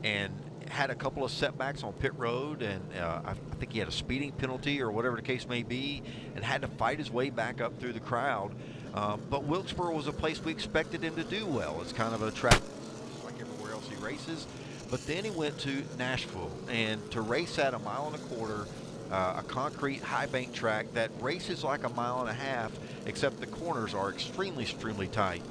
and had a couple of setbacks on pit road, and I think he had a speeding penalty or whatever the case may be, and had to fight his way back up through the crowd. But Wilkesboro was a place we expected him to do well. It's kind of a track like everywhere else he races. But then he went to Nashville, and to race at 1.25 miles, a concrete high bank track that races like 1.5 miles, except the corners are extremely tight.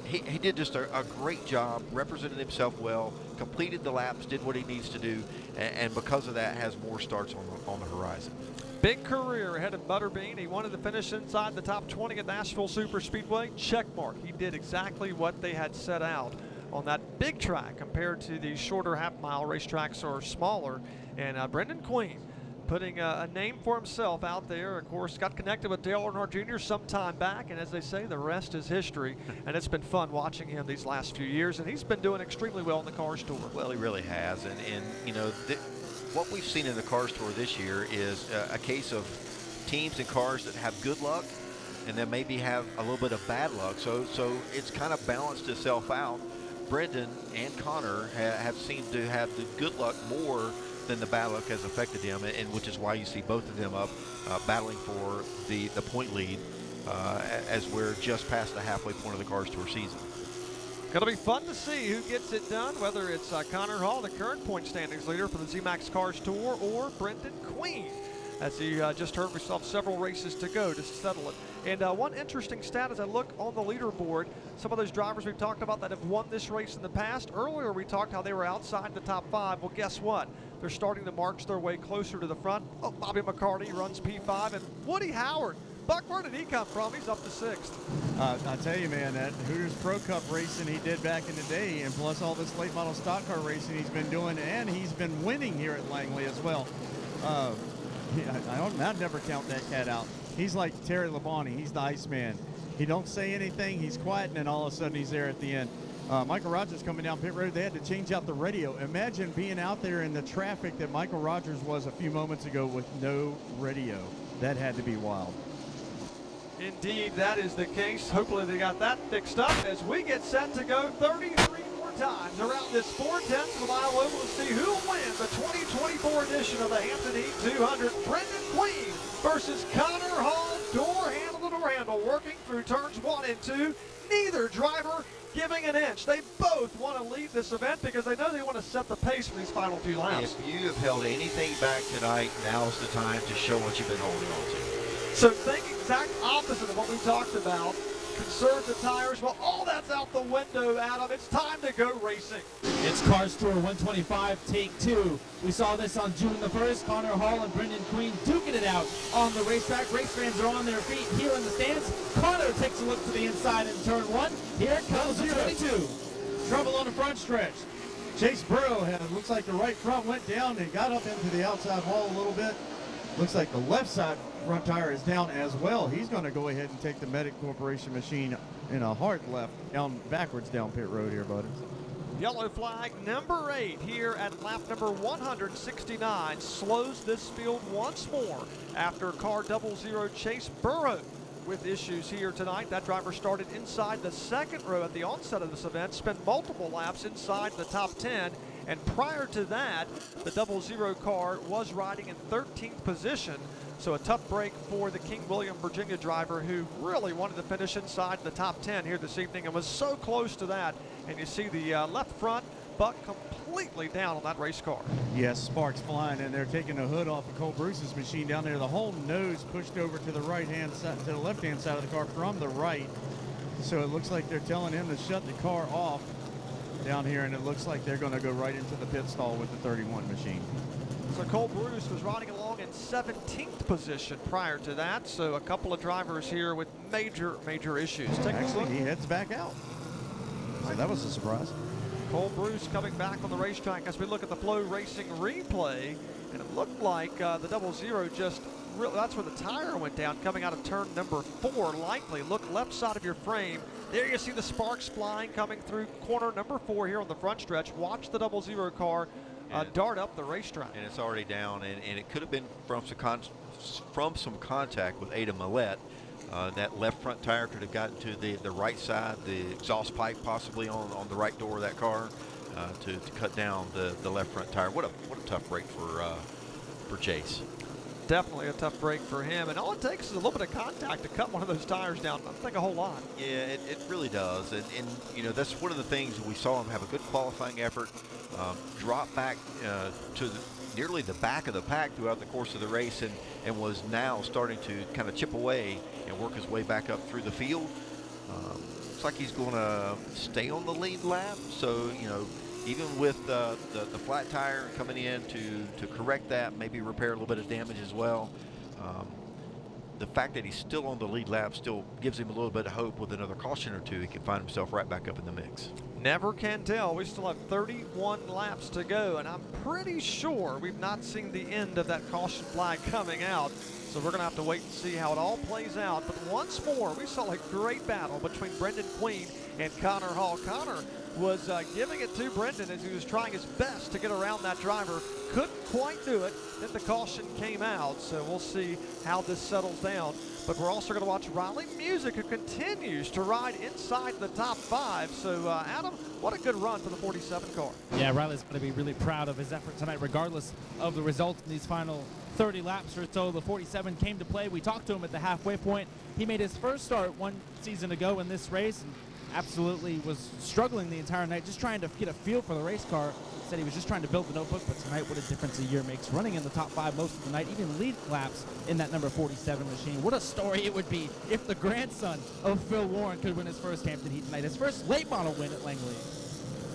He did just a great job, represented himself well, completed the laps, did what he needs to do, and because of that has more starts on the horizon. Big career ahead of Butterbean. He wanted to finish inside the top 20 at Nashville Superspeedway. Check mark. He did exactly what they had set out on that big track compared to the shorter half-mile racetracks or smaller. And Brendan Queen putting a name for himself out there. Of course, got connected with Dale Earnhardt Jr. some time back, and as they say, the rest is history. And it's been fun watching him these last few years, and he's been doing extremely well in the Cars Tour. Well, he really has, and you know, what we've seen in the Cars Tour this year is a case of teams and cars that have good luck and then maybe have a little bit of bad luck. So it's kind of balanced itself out. Brendan and Connor have seemed to have the good luck more than the bad luck has affected them, and which is why you see both of them up battling for the point lead as we're just past the halfway point of the Cars Tour season. Going to be fun to see who gets it done, whether it's Connor Hall, the current point standings leader for the ZMAX Cars Tour, or Brendan Queen. As you just heard, we still have several races to go to settle it. And one interesting stat as I look on the leaderboard, some of those drivers we've talked about that have won this race in the past. Earlier we talked how they were outside the top 5. Well, guess what? They're starting to march their way closer to the front. Oh, Bobby McCarty runs P5, and Woody Howard. Buck, where did he come from? He's up to 6th. I tell you, man, that Hooters Pro Cup racing he did back in the day, and plus all this late model stock car racing he's been doing, and he's been winning here at Langley as well. I'd never count that cat out. He's like Terry Labonte. He's the Iceman. He don't say anything. He's quiet, and then all of a sudden he's there at the end. Michael Rogers coming down pit road. They had to change out the radio. Imagine being out there in the traffic that Michael Rogers was a few moments ago with no radio. That had to be wild. Indeed, that is the case. Hopefully they got that fixed up as we get set to go 33 more times around this 4/10 of a mile oval to see who will win the 2024 edition of the Hampton Heat 200. Brendan Queen versus Connor Hall, door handle to door handle, working through turns 1 and 2. Neither driver giving an inch. They both want to lead this event because they know they want to set the pace for these final 2 laps. If you have held anything back tonight, now's the time to show what you've been holding on to. So think exact opposite of what we talked about. Conserve the tires. Well, all that's out the window, Adam. It's time to go racing. It's Cars Tour 125, take 2. We saw this on June the 1st. Connor Hall and Brendan Queen duking it out on the racetrack. Race fans are on their feet here in the stands. Connor takes a look to the inside in turn 1. Here comes the 22. Trouble on the front stretch. Chase Burrow looks like the right front went down and got up into the outside wall a little bit. Looks like the left side front tire is down as well. He's going to go ahead and take the Medic Corporation machine in a hard left backwards down pit road here, buddy. Yellow flag number 8 here at lap number 169 slows this field once more after car 00 Chase Burrow with issues here tonight. That driver started inside the 2nd row at the onset of this event, spent multiple laps inside the top 10. And prior to that, the 00 car was riding in 13th position. So a tough break for the King William, Virginia driver who really wanted to finish inside the top 10 here this evening and was so close to that. And you see the left front buck completely down on that race car. Yes, sparks flying, and they're taking the hood off of Cole Bruce's machine down there. The whole nose pushed over to the right-hand side, to the left-hand side of the car from the right. So it looks like they're telling him to shut the car off down here, and it looks like they're going to go right into the pit stall with the 31 machine. So Cole Bruce was riding along in 17th position prior to that. So a couple of drivers here with major issues. Take a look. He heads back out. So that was a surprise. Cole Bruce coming back on the racetrack as we look at the Flow Racing replay. And it looked like the 00 just, that's where the tire went down coming out of turn number 4. Likely look left side of your frame. There you see the sparks flying coming through corner number 4 here on the front stretch. Watch the 00 car dart up the racetrack. And it's already down, and it could have been from some contact with Ada Millette. That left front tire could have gotten to the right side, the exhaust pipe possibly on the right door of that car to cut down the left front tire. What a tough break for Chase. Definitely a tough break for him, and all it takes is a little bit of contact to cut one of those tires down. I think a whole lot. Yeah, it really does, and you know, that's one of the things that we saw him have a good qualifying effort, drop back to nearly the back of the pack throughout the course of the race, and was now starting to kind of chip away and work his way back up through the field. looks like he's going to stay on the lead lap. So, you know, even with the flat tire coming in to correct that, maybe repair a little bit of damage as well. The fact that he's still on the lead lap still gives him a little bit of hope. With another caution or two, he can find himself right back up in the mix. Never can tell. We still have 31 laps to go, and I'm pretty sure we've not seen the end of that caution flag coming out. So we're going to have to wait and see how it all plays out. But once more, we saw a great battle between Brendan Queen and Connor Hall. Connor was giving it to Brendan as he was trying his best to get around that driver. Couldn't quite do it. Then the caution came out. So we'll see how this settles down. But we're also going to watch Riley Music, who continues to ride inside the top 5. So, Adam, what a good run for the 47 car. Yeah, Riley's going to be really proud of his effort tonight, regardless of the results in these final 30 laps or so. The 47 came to play. We talked to him at the halfway point. He made his first start one season ago in this race and absolutely was struggling the entire night, just trying to get a feel for the race car. Said he was just trying to build the notebook, but tonight, what a difference a year makes. Running in the top 5 most of the night, even lead laps in that number 47 machine. What a story it would be if the grandson of Phil Warren could win his first Hampton Heat tonight, his first late model win at Langley.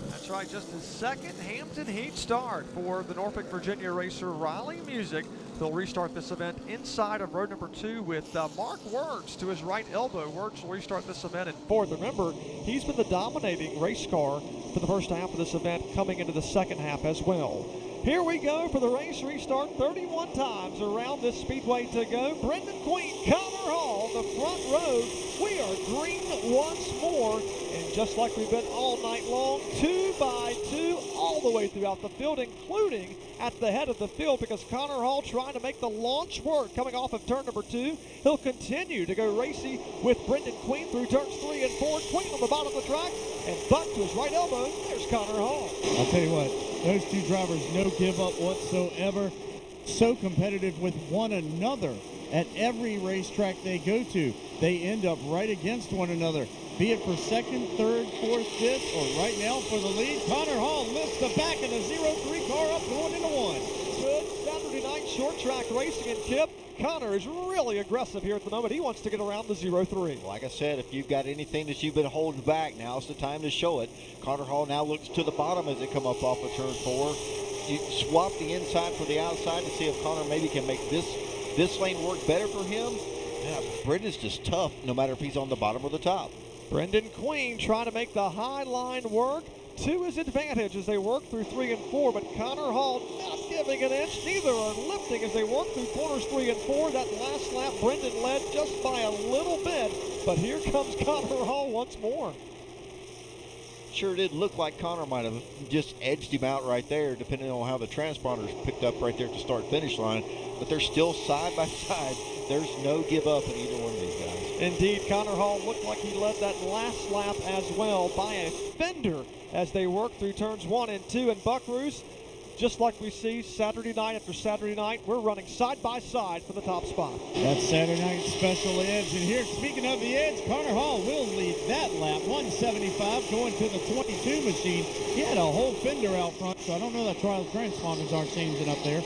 That's right, just his second Hampton Heat start for the Norfolk, Virginia racer Riley Music. They'll restart this event inside of row number 2 with Mark Wertz to his right elbow. Wertz will restart this event in 4th. Remember, he's been the dominating race car for the first half of this event, coming into the second half as well. Here we go for the race restart. 31 times around this speedway to go. Brendan Queen, Connor Hall, the front row. We are green once more. And just like we've been all night long, 2 by 2 all the way throughout the field, including at the head of the field, because Connor Hall trying to make the launch work coming off of turn number 2. He'll continue to go racy with Brendan Queen through turns 3 and 4. Queen on the bottom of the track, and buck to his right elbow. There's Connor Hall. I'll tell you what, those two drivers, no give up whatsoever. So competitive with one another at every racetrack they go to. They end up right against one another, be it for second, third, fourth, fifth, or right now for the lead. Connor Hall lifts the back of the 0-3 car up going into 1. Good Saturday night short track racing, and Kip, Connor is really aggressive here at the moment. He wants to get around the 0-3. Like I said, if you've got anything that you've been holding back, now's the time to show it. Connor Hall now looks to the bottom as they come up off of turn 4. You swap the inside for the outside to see if Connor maybe can make this lane work better for him. Yeah, Brendan's just tough no matter if he's on the bottom or the top. Brendan Queen trying to make the high line work to his advantage as they work through 3 and 4, but Connor Hall not giving an inch. Neither are lifting as they work through corners 3 and 4. That last lap, Brendan led just by a little bit, but here comes Connor Hall once more. Sure did look like Connor might have just edged him out right there, depending on how the transponders picked up right there at the start-finish line, but they're still side by side. There's no give up in either one of these guys. Indeed, Connor Hall looked like he led that last lap as well by a fender as they work through turns 1 and 2. And Buckaroos, just like we see Saturday night after Saturday night, we're running side by side for the top spot. That's Saturday night special edge. And here, speaking of the edge, Connor Hall will lead that lap. 175 going to the 22 machine. He had a whole fender out front, so I don't know that trial transponders aren't changing up there.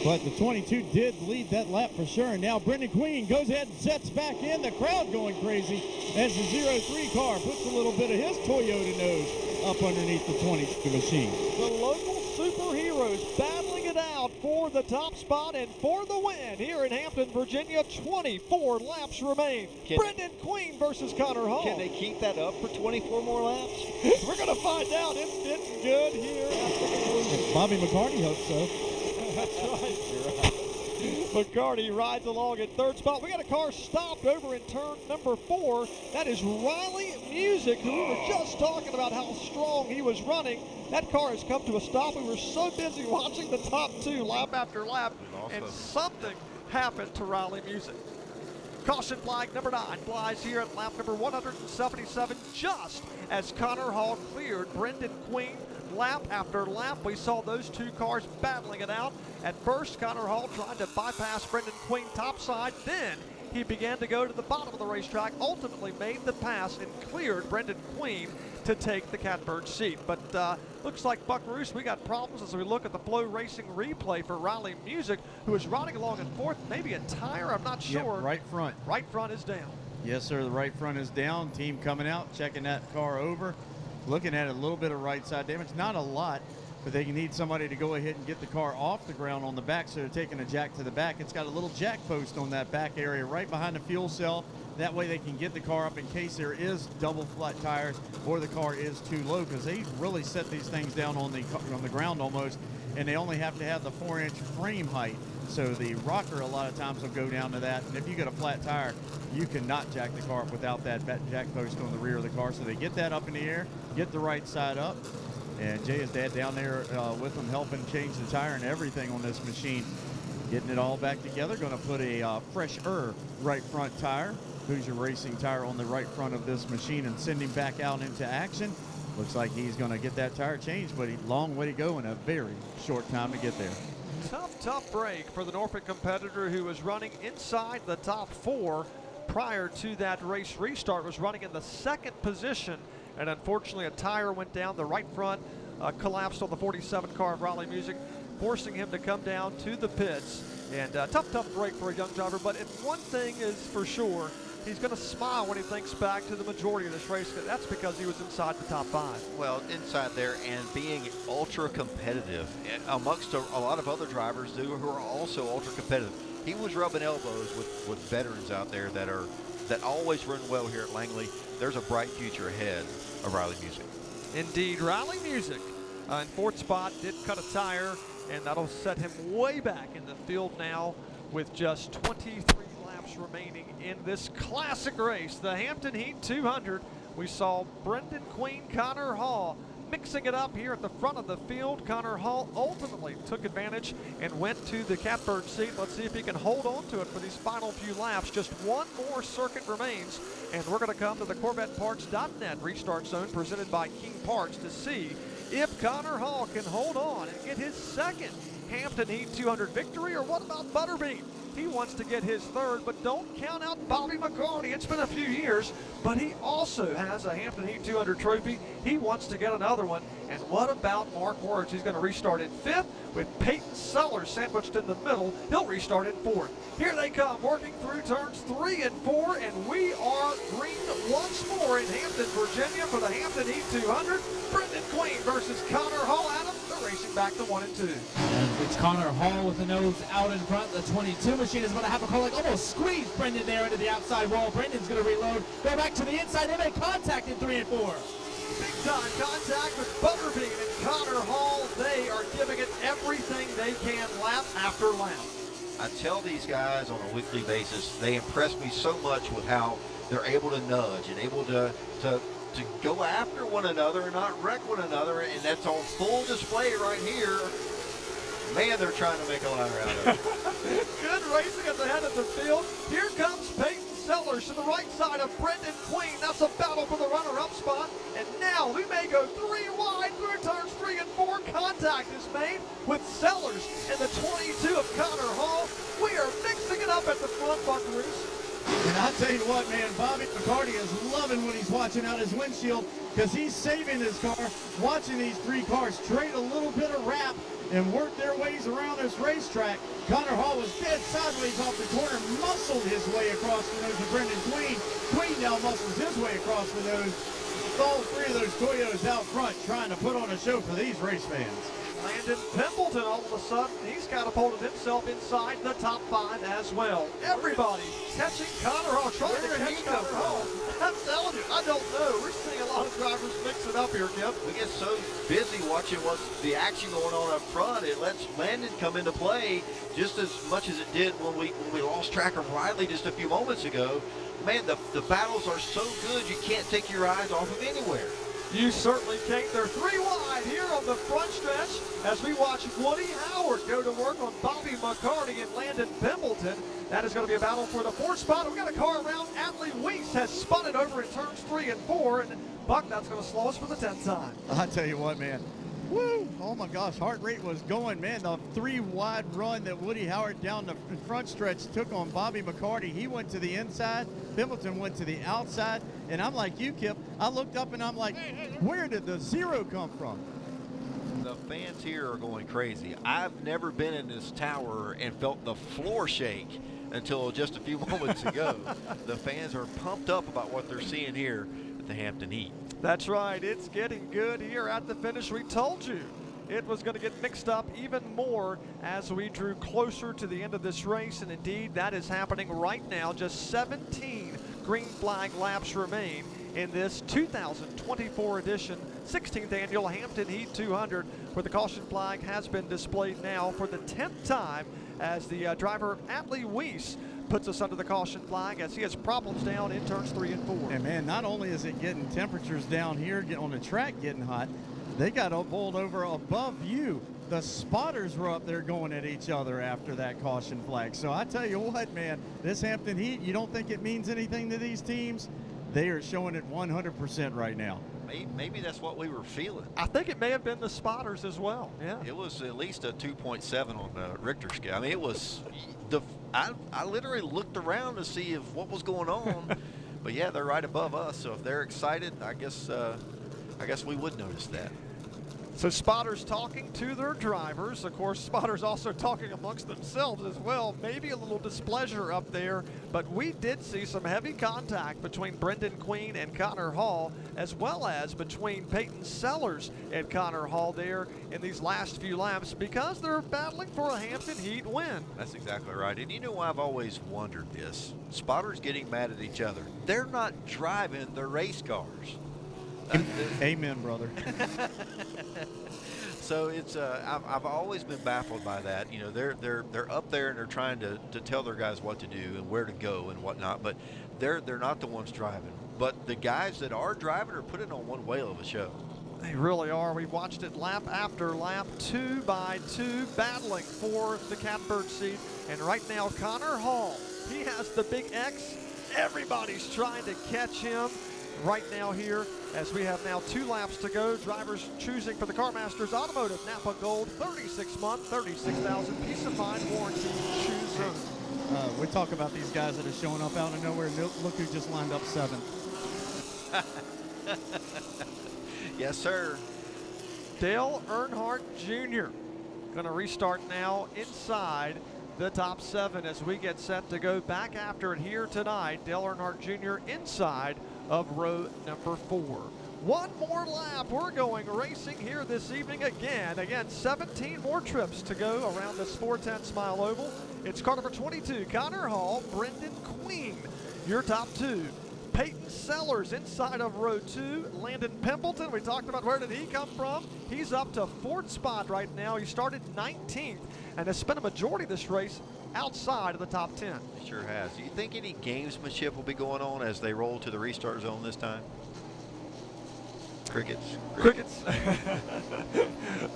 But the 22 did lead that lap for sure. And now Brendan Queen goes ahead and sets back in. The crowd going crazy as the 0-3 car puts a little bit of his Toyota nose up underneath the 22 machine. The local superheroes battling it out for the top spot and for the win here in Hampton, Virginia. 24 laps remain. Brendan Queen versus Connor Hall. Can they keep that up for 24 more laps? We're going to find out. It's getting good here at the conclusion. Bobby McCarty hopes so. That's right. McCarty rides along in 3rd spot. We got a car stopped over in turn number 4. That is Riley Music, who we were just talking about how strong he was running. That car has come to a stop. We were so busy watching the top 2 lap after lap, and something happened to Riley Music. Caution flag number 9 flies here at lap number 177, just as Connor Hall cleared Brendan Queen. Lap after lap, we saw those 2 cars battling it out. At first, Connor Hall trying to bypass Brendan Queen topside. Then he began to go to the bottom of the racetrack, ultimately made the pass and cleared Brendan Queen to take the catbird seat. But looks like Buckaroos, we got problems as we look at the Flow Racing replay for Riley Music, who is riding along in 4th. Maybe a tire, I'm not sure. Yep, right front. Right front is down. Yes, sir. The right front is down. Team coming out, checking that car over, looking at a little bit of right side damage. Not a lot, but they need somebody to go ahead and get the car off the ground on the back, so they're taking a jack to the back. It's got a little jack post on that back area right behind the fuel cell. That way they can get the car up in case there is double flat tires or the car is too low, because they really set these things down on the ground almost, and they only have to have the 4-inch frame height. So the rocker a lot of times will go down to that. And if you get a flat tire, you cannot jack the car up without that jack post on the rear of the car. So they get that up in the air, get the right side up. And Jay is dad down there with them, helping change the tire and everything on this machine. Getting it all back together. Going to put a fresher right front tire, Hoosier Racing tire, on the right front of this machine and send him back out into action. Looks like he's going to get that tire changed, but long way to go in a very short time to get there. Tough break for the Norfolk competitor who was running inside the top 4 prior to that race restart, was running in the 2nd position, and unfortunately a tire went down. The right front collapsed on the 47 car of Raleigh Music, forcing him to come down to the pits. And tough break for a young driver, but one thing is for sure, he's going to smile when he thinks back to the majority of this race. That's because he was inside the top 5. Well, inside there and being ultra competitive amongst a lot of other drivers who are also ultra competitive. He was rubbing elbows with veterans out there that always run well here at Langley. There's a bright future ahead of Raleigh Music. Indeed, Raleigh Music in 4th spot did cut a tire, and that'll set him way back in the field now with just 23 laps remaining in this classic race, the Hampton Heat 200. We saw Brendan Queen, Connor Hall mixing it up here at the front of the field. Connor Hall ultimately took advantage and went to the catbird seat. Let's see if he can hold on to it for these final few laps. Just one more circuit remains, and we're going to come to the CorvetteParts.net restart zone presented by King Parts to see if Connor Hall can hold on and get his 2nd Hampton Heat 200 victory, or what about Butterbean? He wants to get his 3rd, but don't count out Bobby McCarty. It's been a few years, but he also has a Hampton Heat 200 trophy. He wants to get another one. And what about Mark Wirtz? He's going to restart in 5th with Peyton Sellers sandwiched in the middle. He'll restart in 4th. Here they come, working through turns 3 and 4, and we are green once more in Hampton, Virginia for the Hampton Heat 200. Brendan Queen versus Connor Hall. Adam, they're racing back to 1 and 2. And it's Connor Hall with the nose out in front. The 22 machine is going to have a call, like almost squeeze Brendan there into the outside wall. Brendan's going to reload, go back to the inside. They make contact in 3 and 4. Big time contact with Butterbean and Connor Hall. They are giving it everything they can lap after lap. I tell these guys on a weekly basis, they impress me so much with how they're able to nudge and able to go after one another and not wreck one another, and that's on full display right here. Man, they're trying to make a ladder out of it. Good racing at the head of the field. Here comes Peyton Sellers to the right side of Brendan Queen. That's a battle for the runner-up spot. And now we may go 3 wide through turns 3 and 4. Contact is made with Sellers and the 22 of Connor Hall. We are mixing it up at the front, Buckaroos. And I tell you what, man, Bobby McCarty is loving when he's watching out his windshield, because he's saving his car, watching these 3 cars trade a little bit of wrap and work their ways around this racetrack. Connor Hall was dead sideways off the corner, muscled his way across the nose of Brendan Queen. Queen now muscles his way across the nose. All 3 of those Toyotas out front trying to put on a show for these race fans. Landon Pimpleton, all of a sudden, he's catapulted himself inside the top 5 as well. Everybody catching Connor Hall, trying to catch Connor Hall. I'm telling you, I don't know. We're seeing a lot of drivers mix it up here, Kip. We get so busy watching what's the action going on up front, it lets Landon come into play just as much as it did when we lost track of Riley just a few moments ago. Man, the battles are so good, you can't take your eyes off of anywhere. You certainly can't. They're 3 wide here on the front stretch as we watch Woody Howard go to work on Bobby McCarty and Landon Pimpleton. That is going to be a battle for the 4th spot. We got a car around. Adley Weiss has spun it over in turns 3 and 4. And Buck, that's going to slow us for the 10th time. I tell you what, man. Woo! Oh my gosh, heart rate was going, man. The 3 wide run that Woody Howard down the front stretch took on Bobby McCarty. He went to the inside, Pimpleton went to the outside, and I'm like you, Kip. I looked up and I'm like, where did the 0 come from? The fans here are going crazy. I've never been in this tower and felt the floor shake until just a few moments ago. The fans are pumped up about what they're seeing here at the Hampton Heat. That's right. It's getting good here at the finish. We told you it was going to get mixed up even more as we drew closer to the end of this race, and indeed that is happening right now. Just 17 green flag laps remain in this 2024 edition, 16th annual Hampton Heat 200, where the caution flag has been displayed now for the 10th time as the driver Atlee Weiss puts us under the caution flag as he has problems down in turns 3 and 4. And man, not only is it getting temperatures down here, getting on the track getting hot, they got bowled over above you. The spotters were up there going at each other after that caution flag. So I tell you what, man, this Hampton Heat, you don't think it means anything to these teams? They are showing it 100% right now. Maybe that's what we were feeling. I think it may have been the spotters as well. Yeah. It was at least a 2.7 on the Richter scale. I mean, it was I literally looked around to see what was going on. But yeah, they're right above us. So if they're excited, I guess we would notice that. So spotters talking to their drivers. Of course, spotters also talking amongst themselves as well. Maybe a little displeasure up there, but we did see some heavy contact between Brendan Queen and Connor Hall, as well as between Peyton Sellers and Connor Hall there in these last few laps, because they're battling for a Hampton Heat win. That's exactly right. And you know, I've always wondered this. Spotters getting mad at each other. They're not driving the race cars. Amen, brother. So it's I've always been baffled by that. You know, they're up there and they're trying to tell their guys what to do and where to go and whatnot, but they're not the ones driving. But the guys that are driving are putting on one whale of a show. They really are. We watched it lap after lap, 2 by 2, battling for the catbird seat. And right now, Connor Hall, he has the big X. Everybody's trying to catch him right now here, as we have now 2 laps to go. Drivers choosing for the CarMasters Automotive Napa Gold 36-month, 36,000 peace of mind warranty shoe zone. We talk about these guys that are showing up out of nowhere. Look who just lined up 7th. Yes, sir. Dale Earnhardt Jr. going to restart now inside the top 7 as we get set to go back after it here tonight. Dale Earnhardt Jr. inside of row number 4. One more lap. We're going racing here this evening again. 17 more trips to go around this 410 mile oval. It's car number 22, Connor Hall, Brendan Queen, your top 2. Peyton Sellers inside of row 2. Landon Pimpleton, we talked about where did he come from. He's up to 4th spot right now. He started 19th and has spent a majority of this race outside of the top 10. It sure has. Do you think any gamesmanship will be going on as they roll to the restart zone this time? Crickets.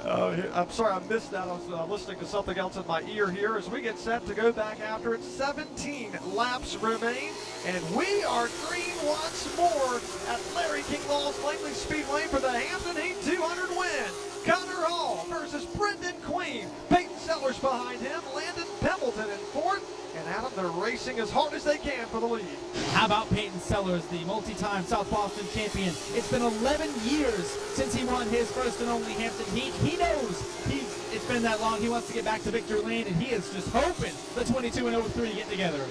I'm sorry I missed that. I was listening to something else in my ear here as we get set to go back after it. 17 laps remain, and we are green once more at Larry King Law's Langley Speedway for the Hampton Heat 200 win. Connor Hall versus Brendan Queen. Peyton Sellers behind him. Landon Pimpleton in 4th. And Adam, they're racing as hard as they can for the lead. How about Peyton Sellers, the multi-time South Boston champion? It's been 11 years since he won his first and only Hampton Heat. He knows it's been that long. He wants to get back to victory lane, and he is just hoping the 22 and 03 get together.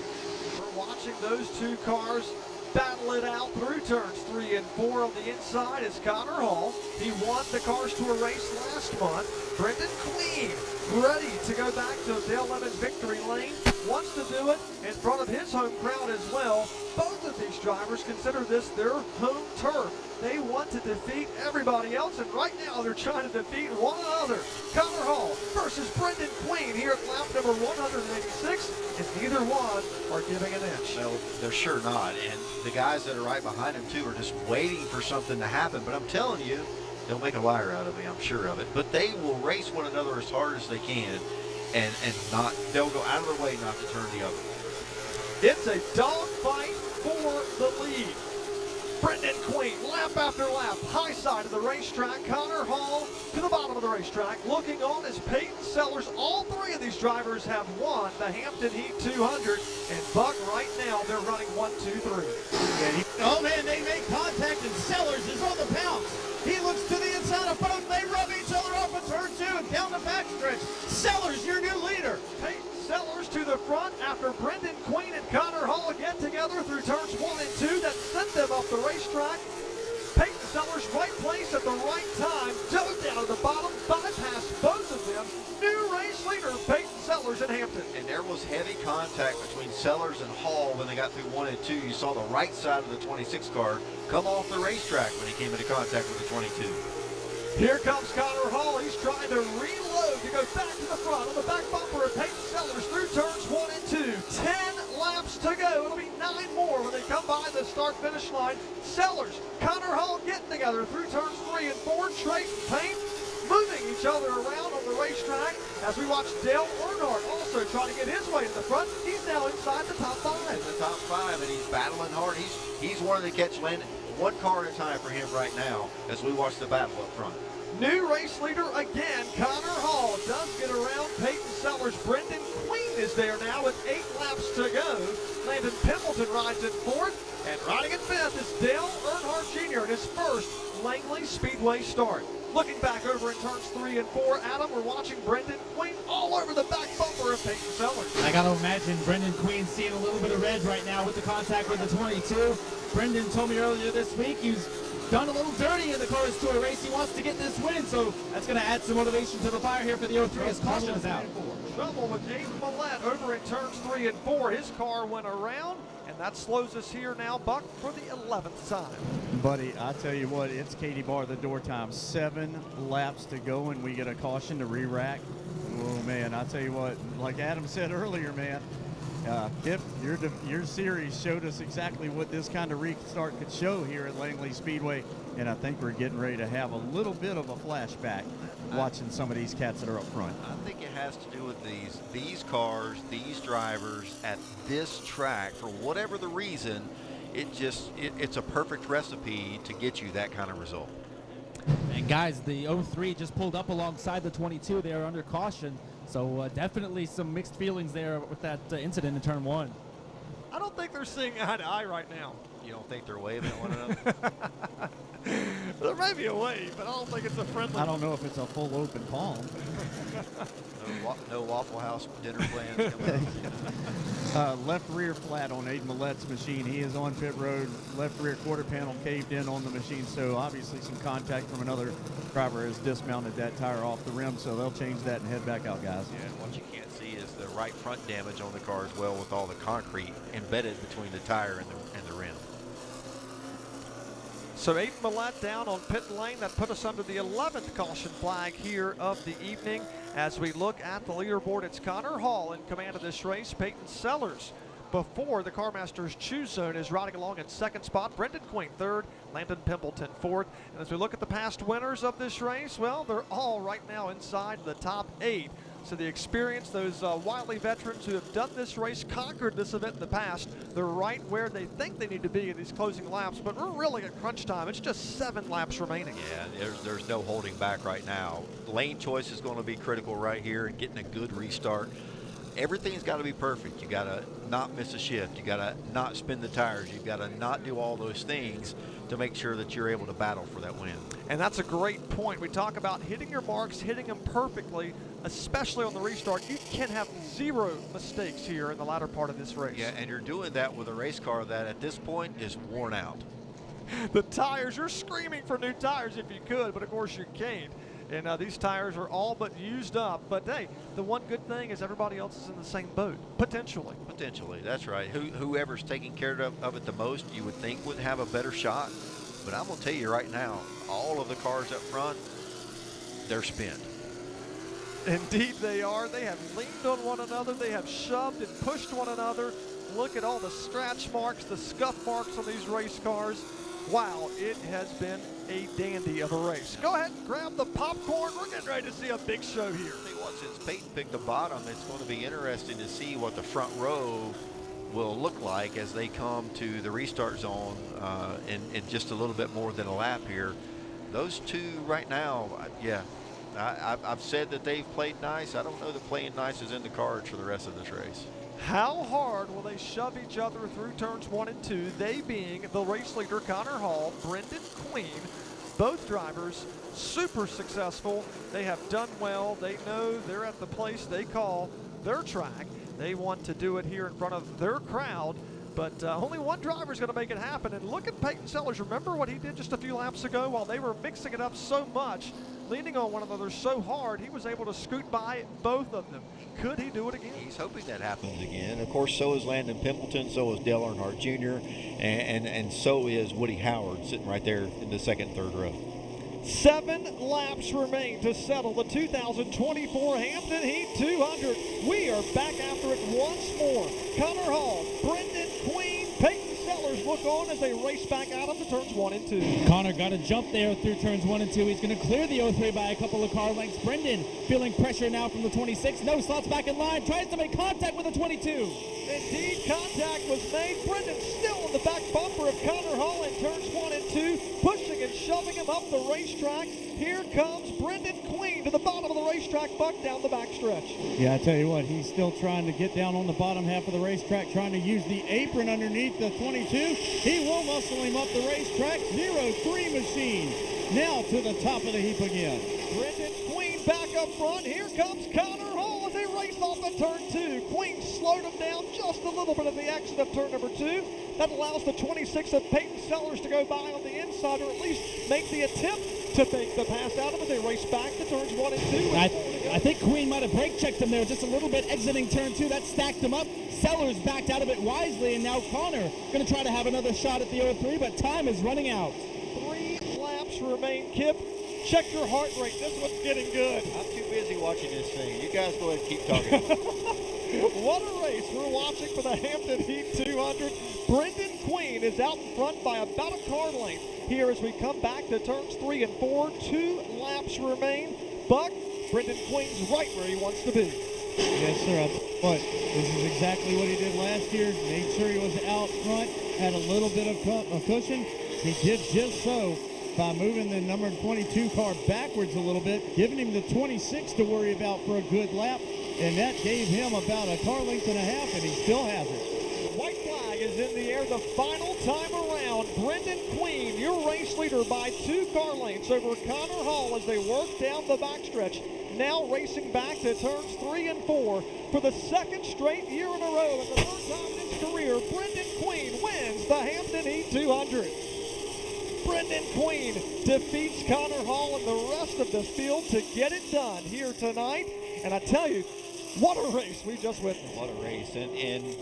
We're watching those 2 cars battle it out through turns 3 and 4. On the inside is Connor Hall. He won the Cars Tour race last month. Brendan Queen ready to go back to Dale Lemon's victory lane. Wants to do it in front of his home crowd as well. Both of these drivers consider this their home turf. They want to defeat everybody else, and right now they're trying to defeat one another. Connor Hall versus Brendan Queen here at lap number 186, and neither one are giving an inch. No, they're sure not. And the guys that are right behind them, too, are just waiting for something to happen. But I'm telling you, they'll make a liar out of me, I'm sure of it. But they will race one another as hard as they can, and they'll go out of their way not to turn the other way. It's a dogfight for the lead. Brendan Queen, lap after lap, high side of the racetrack. Connor Hall to the bottom of the racetrack. Looking on is Peyton Sellers. All 3 of these drivers have won the Hampton Heat 200. And Buck, right now, they're running 1, 2, 3. Oh man, they make contact and Sellers is on the pounce. He looks to the inside of both. They rub each other off in turn 2 and down the backstretch. Sellers, your new leader. Peyton Sellers to the front after Brendan race at the right time, dove down to the bottom, bypassed both of them. New race leader, Peyton Sellers in Hampton. And there was heavy contact between Sellers and Hall when they got through 1 and 2. You saw the right side of the 26 car come off the racetrack when he came into contact with the 22. Here comes Connor Hall. He's trying to reload to go back to the front on the back bumper of Peyton Sellers through turns 1 and 2. 10 laps to go. It'll be 9 more when they come by the start-finish line. Sellers, Connor Hall getting together through turns 3 and 4. Trey Payne moving each other around on the racetrack as we watch Dale Earnhardt also trying to get his way to the front. He's now inside the top 5. In the top 5, and he's battling hard. He's one of the catch landing. One car at a time for him right now as we watch the battle up front. New race leader again, Connor Hall does get around Peyton Sellers. Brendan Queen is there now with 8 laps to go. Landon Pimpleton rides in 4th, and riding in 5th is Dale Earnhardt Jr. in his first Langley Speedway start. Looking back over in turns 3 and 4, Adam, we're watching Brendan Queen all over the back bumper of Peyton Sellers. I got to imagine Brendan Queen seeing a little bit of red right now with the contact with the 22. Brendan told me earlier this week he's done a little dirty in the Cars Tour race. He wants to get this win, so that's going to add some motivation to the fire here for the 03 as caution is out. Trouble with Aiden Millette over in turns 3 and 4. His car went around, and that slows us here now, Buck, for the 11th time. Buddy, I tell you what, it's Katie bar the door time. 7 laps to go, and we get a caution to re-rack. Oh, man, I tell you what, like Adam said earlier, man, Kip, your series showed us exactly what this kind of restart could show here at Langley Speedway, and I think we're getting ready to have a little bit of a flashback watching some of these cats that are up front. I think it has to do with these cars, these drivers at this track. For whatever the reason, it's a perfect recipe to get you that kind of result. And guys, the 03 just pulled up alongside the 22. They are under caution. So definitely some mixed feelings there with that incident in turn 1. I don't think they're seeing eye to eye right now. You don't think they're waving at one another? There may be a wave, but I don't think it's a friendly. I don't know if it's a full open palm. No Waffle House dinner plans coming up. Left rear flat on Aiden Millette's machine. He is on pit road. Left rear quarter panel caved in on the machine, so obviously some contact from another driver has dismounted that tire off the rim, so they'll change that and head back out, guys. Yeah, and what you can't see is the right front damage on the car as well, with all the concrete embedded between the tire and the rim. So Aiden Millette down on pit lane. That put us under the 11th caution flag here of the evening. As we look at the leaderboard, it's Connor Hall in command of this race. Peyton Sellers before the CarMaster's Choose Zone is riding along in 2nd spot. Brendan Queen 3rd, Landon Pimpleton 4th. And as we look at the past winners of this race, well, they're all right now inside the top 8. So the experience, those wily veterans who have done this race, conquered this event in the past, they're right where they think they need to be in these closing laps. But we're really at crunch time. It's just 7 laps remaining. Yeah, there's no holding back right now. Lane choice is going to be critical right here, and getting a good restart. Everything's got to be perfect. You got to not miss a shift. You got to not spin the tires. You got to not do all those things to make sure that you're able to battle for that win. And that's a great point. We talk about hitting your marks, hitting them perfectly, especially on the restart. You can have 0 mistakes here in the latter part of this race. Yeah, and you're doing that with a race car that at this point is worn out. The tires, you're screaming for new tires if you could, but of course you can't. And these tires are all but used up. But hey, the one good thing is everybody else is in the same boat, potentially. Potentially, that's right. Whoever's taking care of it the most, you would think would have a better shot. But I'm going to tell you right now, all of the cars up front, they're spent. Indeed they are. They have leaned on one another. They have shoved and pushed one another. Look at all the scratch marks, the scuff marks on these race cars. Wow, it has been a dandy of a race. Go ahead and grab the popcorn. We're getting ready to see a big show here. Tell you what, since Peyton picked the bottom, it's going to be interesting to see what the front row will look like as they come to the restart zone in just a little bit more than a lap here. Those two right now, yeah, I've said that they've played nice. I don't know that playing nice is in the cards for the rest of this race. How hard will they shove each other through turns 1 and 2? They being the race leader, Connor Hall, Brendan Queen, both drivers super successful. They have done well. They know they're at the place they call their track. They want to do it here in front of their crowd. But only one driver is going to make it happen. And look at Peyton Sellers. Remember what he did just a few laps ago while they were mixing it up so much, leaning on one another so hard, he was able to scoot by both of them. Could he do it again? He's hoping that happens again. Of course, so is Landon Pimpleton, so is Dale Earnhardt Jr., and so is Woody Howard sitting right there in the second, third row. 7 laps remain to settle the 2024 Hampton Heat 200. We are back after it once more. Connor Hall, Brendan Queen, Peyton Sellers look on as they race back out of the turns 1 and 2. Connor got a jump there through turns 1 and 2. He's going to clear the 03 by a couple of car lengths. Brendan feeling pressure now from the 26. No, slots back in line. Tries to make contact with the 22. Indeed, contact was made. Brendan still in the back bumper of Connor Hall in turns 1 and 2, pushing and shoving him up the racetrack. Here comes Brendan Queen to the bottom of the racetrack, Buck, down the backstretch. Yeah, I tell you what, he's still trying to get down on the bottom half of the racetrack, trying to use the apron underneath the 22. He will muscle him up the racetrack. 0-3 machine. Now to the top of the heap again. Brendan Queen back up front. Here comes Connor Hall as they race off of turn 2. Queen slowed him down just a little bit at the exit of turn number 2. That allows the 26 of Peyton Sellers to go by on the inside, or at least make the attempt to fake the pass out of it. They race back to turns 1 and 2. I think Queen might have brake checked him there just a little bit exiting turn 2. That stacked him up. Sellers backed out of it wisely, and now Connor going to try to have another shot at the 03, but time is running out. 3 laps remain, Kip. Check your heart rate. This one's getting good. I'm too busy watching this thing. You guys go ahead and keep talking. What a race we're watching for the Hampton Heat 200. Brendan Queen is out in front by about a car length here as we come back to turns 3 and 4. 2 laps remain. Buck, Brendan Queen's right where he wants to be. Yes, sir. I tell you what, this is exactly what he did last year. Made sure he was out front, had a little bit of cushion. He did just so by moving the number 22 car backwards a little bit, giving him the 26 to worry about for a good lap, and that gave him about a car length and a half, and he still has it. White flag is in the air the final time around. Brendan Queen, your race leader by 2 car lengths over Connor Hall as they work down the backstretch. Now racing back to turns 3 and 4 for the second straight year in a row and the third time in his career. Brendan Queen wins the Hampton Heat 200. Brendan Queen defeats Connor Hall and the rest of the field to get it done here tonight. And I tell you, what a race we just witnessed. What a race. And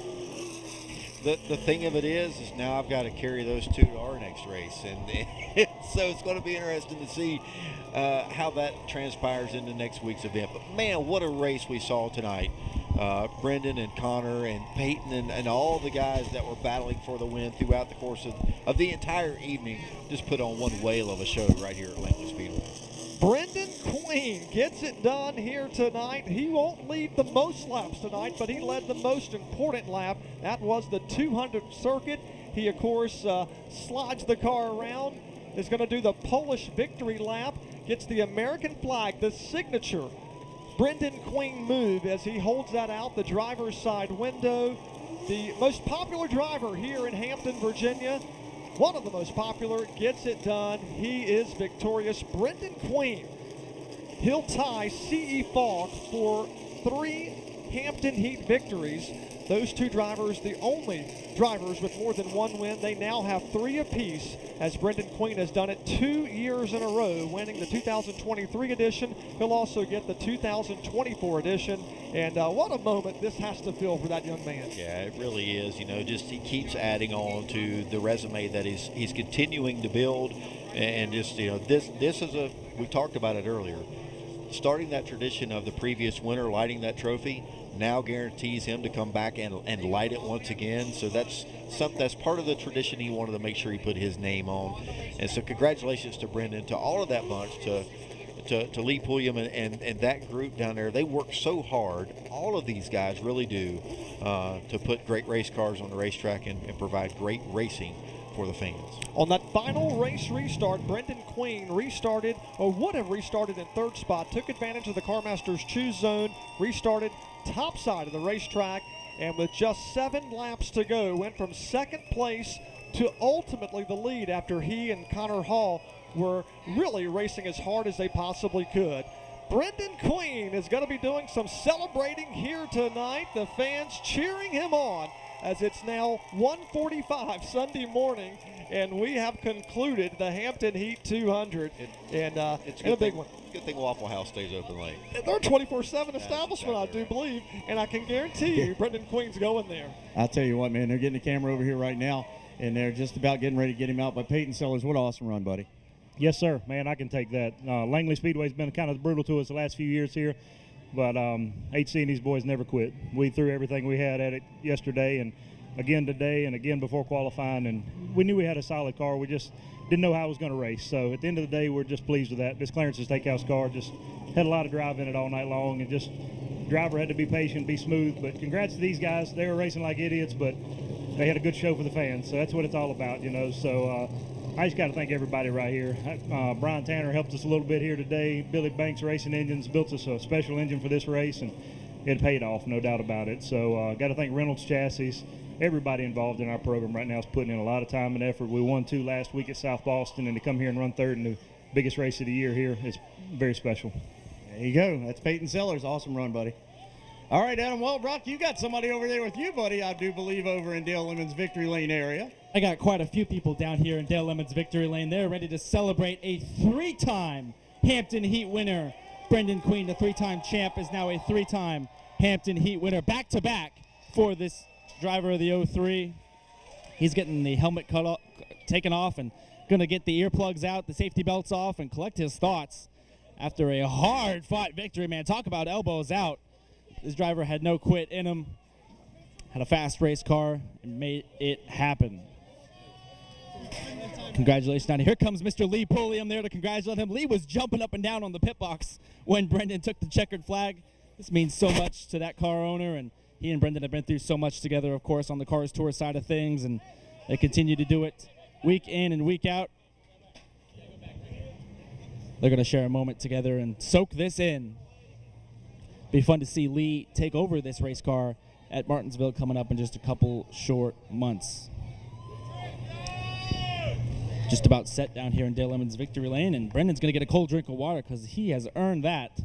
the thing of it is now I've got to carry those 2 to our next race. And so it's going to be interesting to see how that transpires into next week's event. But, man, what a race we saw tonight. Brendan and Connor and Peyton and all the guys that were battling for the win throughout the course of the entire evening just put on one whale of a show right here at Langley Speedway. Brendan Queen gets it done here tonight. He won't lead the most laps tonight, but he led the most important lap. That was the 200th circuit. He, of course, slides the car around, is going to do the Polish victory lap, gets the American flag, the signature Brendan Queen move as he holds that out the driver's side window. The most popular driver here in Hampton, Virginia, one of the most popular, gets it done. He is victorious. Brendan Queen, he'll tie C.E. Falk for 3 Hampton Heat victories. Those 2 drivers, the only drivers with more than 1 win. They now have 3 apiece as Brendan Queen has done it 2 years in a row, winning the 2023 edition. He'll also get the 2024 edition. And what a moment this has to feel for that young man. Yeah, it really is. You know, just he keeps adding on to the resume that he's continuing to build. And just, you know, this is we talked about it earlier. Starting that tradition of the previous winner lighting that trophy now guarantees him to come back and light it once again. So that's part of the tradition he wanted to make sure he put his name on. And so congratulations to Brendan, to all of that bunch, to Lee Pulliam and that group down there. They work so hard. All of these guys really do to put great race cars on the racetrack and provide great racing for the fans. On that final race restart, Brendan Queen restarted, or would have restarted in 3rd spot, took advantage of the CarMaster's choose zone, restarted top side of the racetrack, and with just 7 laps to go, went from 2nd place to ultimately the lead after he and Connor Hall were really racing as hard as they possibly could. Brendan Queen is going to be doing some celebrating here tonight. The fans cheering him on as it's now 1:45 Sunday morning, and we have concluded the Hampton Heat 200. It's a big one. Good thing Waffle House stays open late. They're a 24/7 establishment, exactly I do believe, and I can guarantee you Brendan Queen's going there. I'll tell you what, man, they're getting the camera over here right now, and they're just about getting ready to get him out by Peyton Sellers. What an awesome run, buddy. Yes, sir. Man, I can take that. Langley Speedway's been kind of brutal to us the last few years here, but hate seeing these boys never quit. We threw everything we had at it yesterday and again today and again before qualifying, and we knew we had a solid car. We just didn't know how it was going to race. So at the end of the day, we're just pleased with that. This Clarence's Steakhouse car just had a lot of drive in it all night long, and just driver had to be patient, be smooth. But congrats to these guys. They were racing like idiots, but they had a good show for the fans. So that's what it's all about, you know. So I just got to thank everybody right here. Brian Tanner helped us a little bit here today. Billy Banks Racing Engines built us a special engine for this race, and it paid off, no doubt about it. So got to thank Reynolds Chassis. Everybody involved in our program right now is putting in a lot of time and effort. We won 2 last week at South Boston, and to come here and run 3rd in the biggest race of the year here is very special. There you go. That's Peyton Sellers. Awesome run, buddy. All right, Adam Welbrock, you got somebody over there with you, buddy, I do believe, over in Dale Lemon's Victory Lane area. I got quite a few people down here in Dale Lemon's Victory Lane. They're ready to celebrate a 3-time Hampton Heat winner. Brendan Queen, the 3-time champ, is now a 3-time Hampton Heat winner. Back-to-back for this driver of the 03. He's getting the helmet taken off and going to get the earplugs out, the safety belts off, and collect his thoughts after a hard-fought victory, man. Talk about elbows out. This driver had no quit in him, had a fast race car, and made it happen. Congratulations down here. Here comes Mr. Lee Pulliam there to congratulate him. Lee was jumping up and down on the pit box when Brendan took the checkered flag. This means so much to that car owner, and he and Brendan have been through so much together, of course, on the Cars Tour side of things, and they continue to do it week in and week out. They're going to share a moment together and soak this in. Be fun to see Lee take over this race car at Martinsville coming up in just a couple short months. Just about set down here in Dale Lemon's Victory Lane, and Brendan's going to get a cold drink of water because he has earned that.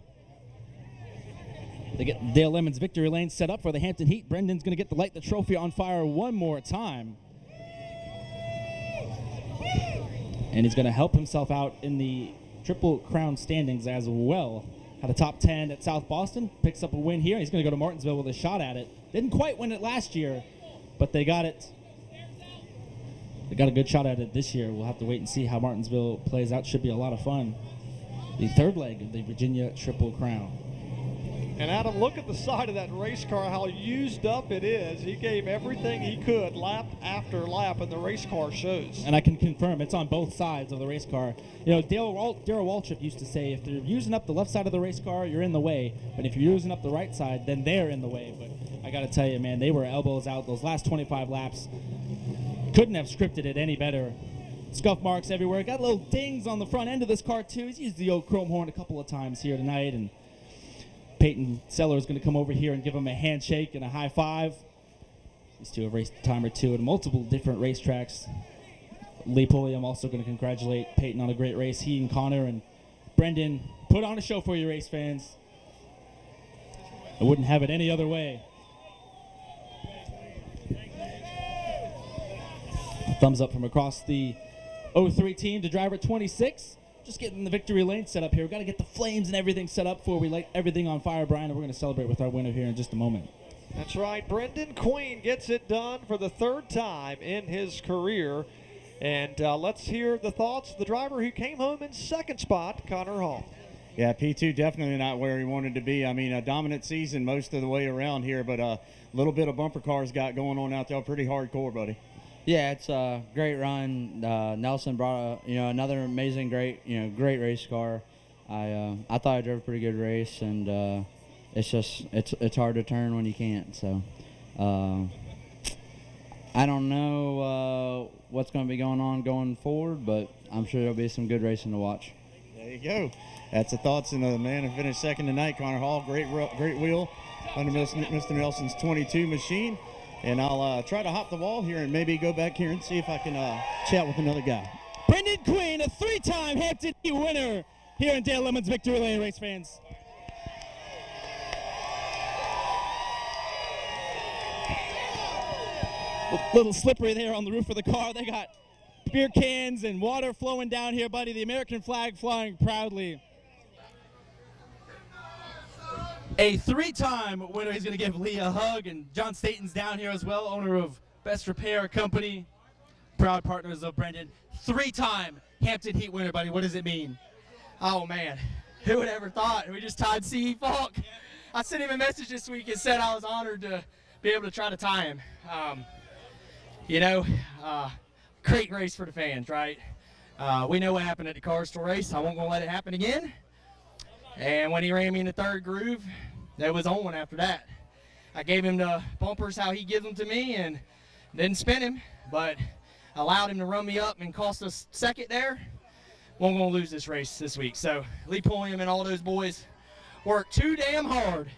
They get Dale Lemon's Victory Lane set up for the Hampton Heat. Brendan's going to get to light the trophy on fire one more time. And he's going to help himself out in the Triple Crown standings as well. Had a top 10 at South Boston, picks up a win here. He's going to go to Martinsville with a shot at it. Didn't quite win it last year, but they got it. They got a good shot at it this year. We'll have to wait and see how Martinsville plays out. Should be a lot of fun. The 3rd leg of the Virginia Triple Crown. And Adam, look at the side of that race car, how used up it is. He gave everything he could lap after lap, and the race car shows. And I can confirm it's on both sides of the race car. You know, Darrell Waltrip used to say, if you're using up the left side of the race car, you're in the way. But if you're using up the right side, then they're in the way. But I got to tell you, man, they were elbows out those last 25 laps. Couldn't have scripted it any better. Scuff marks everywhere. Got little dings on the front end of this car, too. He's used the old chrome horn a couple of times here tonight, and Peyton Sellers is going to come over here and give him a handshake and a high five. These two have raced a time or two at multiple different racetracks. Lee Pulliam also going to congratulate Peyton on a great race. He and Connor and Brendan put on a show for you, race fans. I wouldn't have it any other way. A thumbs up from across the 03 team to driver 26. Just getting the victory lane set up here. We've got to get the flames and everything set up before we light everything on fire, Brian, and we're going to celebrate with our winner here in just a moment. That's right. Brendan Queen gets it done for the 3rd time in his career. And let's hear the thoughts of the driver who came home in 2nd spot, Connor Hall. Yeah, P2 definitely not where he wanted to be. I mean, a dominant season most of the way around here, but a little bit of bumper cars got going on out there. Pretty hardcore, buddy. Yeah, it's a great run. Nelson brought another amazing, great race car. I thought I drove a pretty good race, and it's hard to turn when you can't. So I don't know what's going to be going on going forward, but I'm sure there'll be some good racing to watch. There you go. That's the thoughts of the man who finished 2nd tonight, Connor Hall. Great wheel under Mr. Nelson's 22 machine. And I'll try to hop the wall here and maybe go back here and see if I can chat with another guy. Brendan Queen, a 3-time Hampton Heat winner here in Dale Lemon's Victory Lane, race fans. A little slippery there on the roof of the car. They got beer cans and water flowing down here, buddy. The American flag flying proudly. A three-time winner. He's going to give Lee a hug, and John Staten's down here as well, owner of Best Repair Company, proud partners of Brendan. Three-time Hampton Heat winner, buddy. What does it mean? Oh, man. Who would ever thought? We just tied C.E. Falk. I sent him a message this week and said I was honored to be able to try to tie him. Great race for the fans, right? We know what happened at the car store race. I won't gonna let it happen again. And when he ran me in the third groove, that was on after that. I gave him the bumpers how he gives them to me and didn't spin him, but allowed him to run me up and cost us second there. Won't gonna lose this race this week. So Lee Pulliam and all those boys worked too damn hard.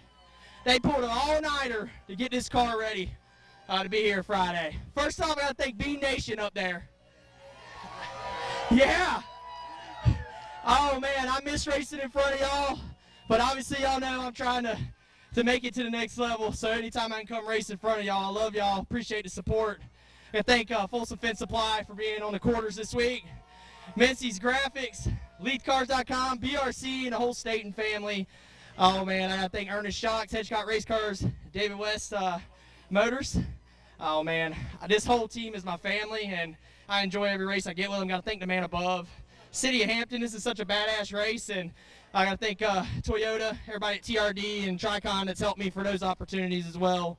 They pulled an all-nighter to get this car ready to be here Friday. First off, I gotta thank Bean Nation up there. Yeah. Oh man, I miss racing in front of y'all, but obviously y'all know I'm trying to make it to the next level. So anytime I can come race in front of y'all, I love y'all, appreciate the support. I thank Folsom Fence Supply for being on the quarters this week. Menzies Graphics, LeadCars.com, BRC, and the whole Staten family. Oh man, I thank Ernest Shocks, Hedgecott Race Cars, David West Motors. Oh man, this whole team is my family, and I enjoy every race I get with them. Got to thank the man above. City of Hampton, this is such a badass race, and I got to thank Toyota, everybody at TRD and Tricon that's helped me for those opportunities as well.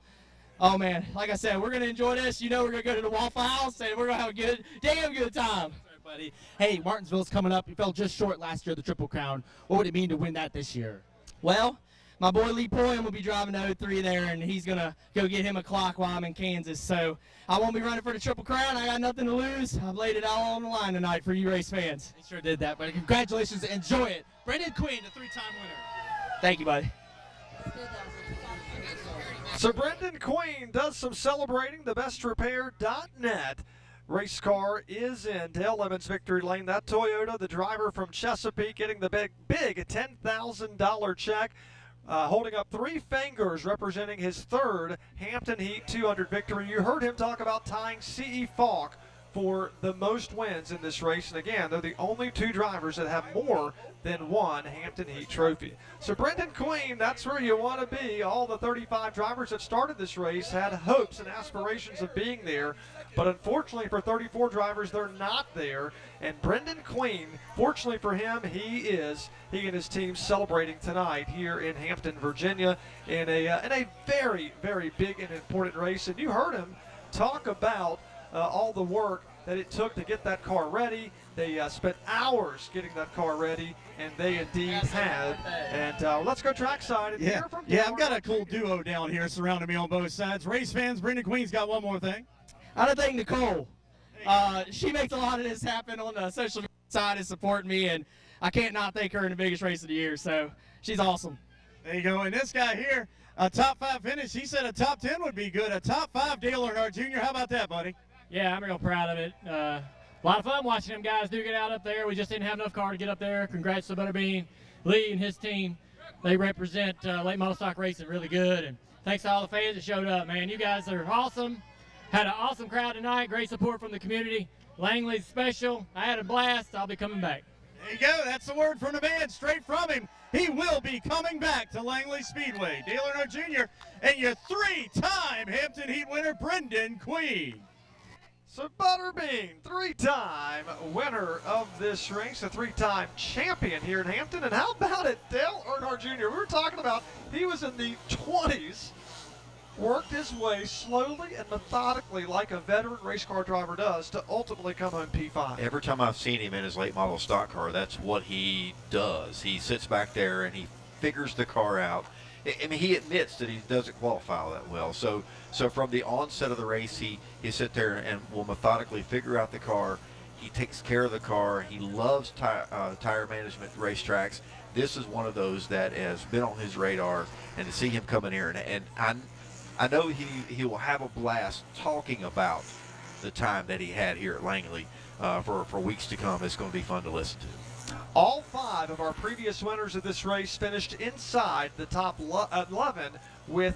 Oh man, like I said, we're gonna enjoy this. You know, we're gonna go to the Waffle House and we're gonna have a damn good time. Buddy. Hey, Martinsville's coming up. You fell just short last year of the Triple Crown. What would it mean to win that this year? Well, my boy Lee Pulliam will be driving the 03 there, and he's going to go get him a clock while I'm in Kansas. So I won't be running for the Triple Crown. I got nothing to lose. I've laid it all on the line tonight for you race fans. He sure did that, buddy. Congratulations. Enjoy it. Brendan Queen, the three-time winner. Thank you, buddy. So Brendan Queen does some celebrating. TheBestRepair.net race car is in Dale Evans victory lane. That Toyota, the driver from Chesapeake, getting the big $10,000 check. Holding up three fingers, representing his third Hampton Heat 200 victory. You heard him talk about tying C.E. Falk for the most wins in this race. And again, they're the only two drivers that have more than one Hampton Heat trophy. So Brendan Queen, that's where you want to be. All the 35 drivers that started this race had hopes and aspirations of being there. But unfortunately for 34 drivers, they're not there. And Brendan Queen, fortunately for him, he and his team celebrating tonight here in Hampton, Virginia, in a very, very big and important race. And you heard him talk about all the work that it took to get that car ready. They spent hours getting that car ready, and they indeed have. And let's go trackside and hear from Dale. Yeah, I've got a cool duo down here surrounding me on both sides. Race fans, Brendan Queen's got one more thing. I want to thank Nicole. She makes a lot of this happen on the social media side and supporting me, and I can't not thank her in the biggest race of the year. So she's awesome. There you go. And this guy here, a top 5 finish. He said a top 10 would be good. A top 5 Dale Earnhardt Jr. How about that, buddy? Yeah, I'm real proud of it. A lot of fun watching them guys do get out up there. We just didn't have enough car to get up there. Congrats to Butterbean, Lee, and his team. They represent late model stock racing really good. And thanks to all the fans that showed up, man. You guys are awesome. Had an awesome crowd tonight. Great support from the community. Langley's special. I had a blast. I'll be coming back. There you go. That's the word from the man, straight from him. He will be coming back to Langley Speedway. Dale Earnhardt Jr. and your 3-time Hampton Heat winner, Brendan Queen. So Butterbean, 3-time winner of this race, a 3-time champion here in Hampton. And how about it, Dale Earnhardt Jr.? We were talking about he was in the 20s, worked his way slowly and methodically like a veteran race car driver does to ultimately come home P5. Every time I've seen him in his late model stock car, that's what he does. He sits back there and he figures the car out. I mean, he admits that he doesn't qualify that well. So from the onset of the race, he sit there and will methodically figure out the car. He takes care of the car. He loves tire management racetracks. This is one of those that has been on his radar, and to see him come in here, and I know he will have a blast talking about the time that he had here at Langley for weeks to come. It's going to be fun to listen to. All 5 of our previous winners of this race finished inside the top 11 with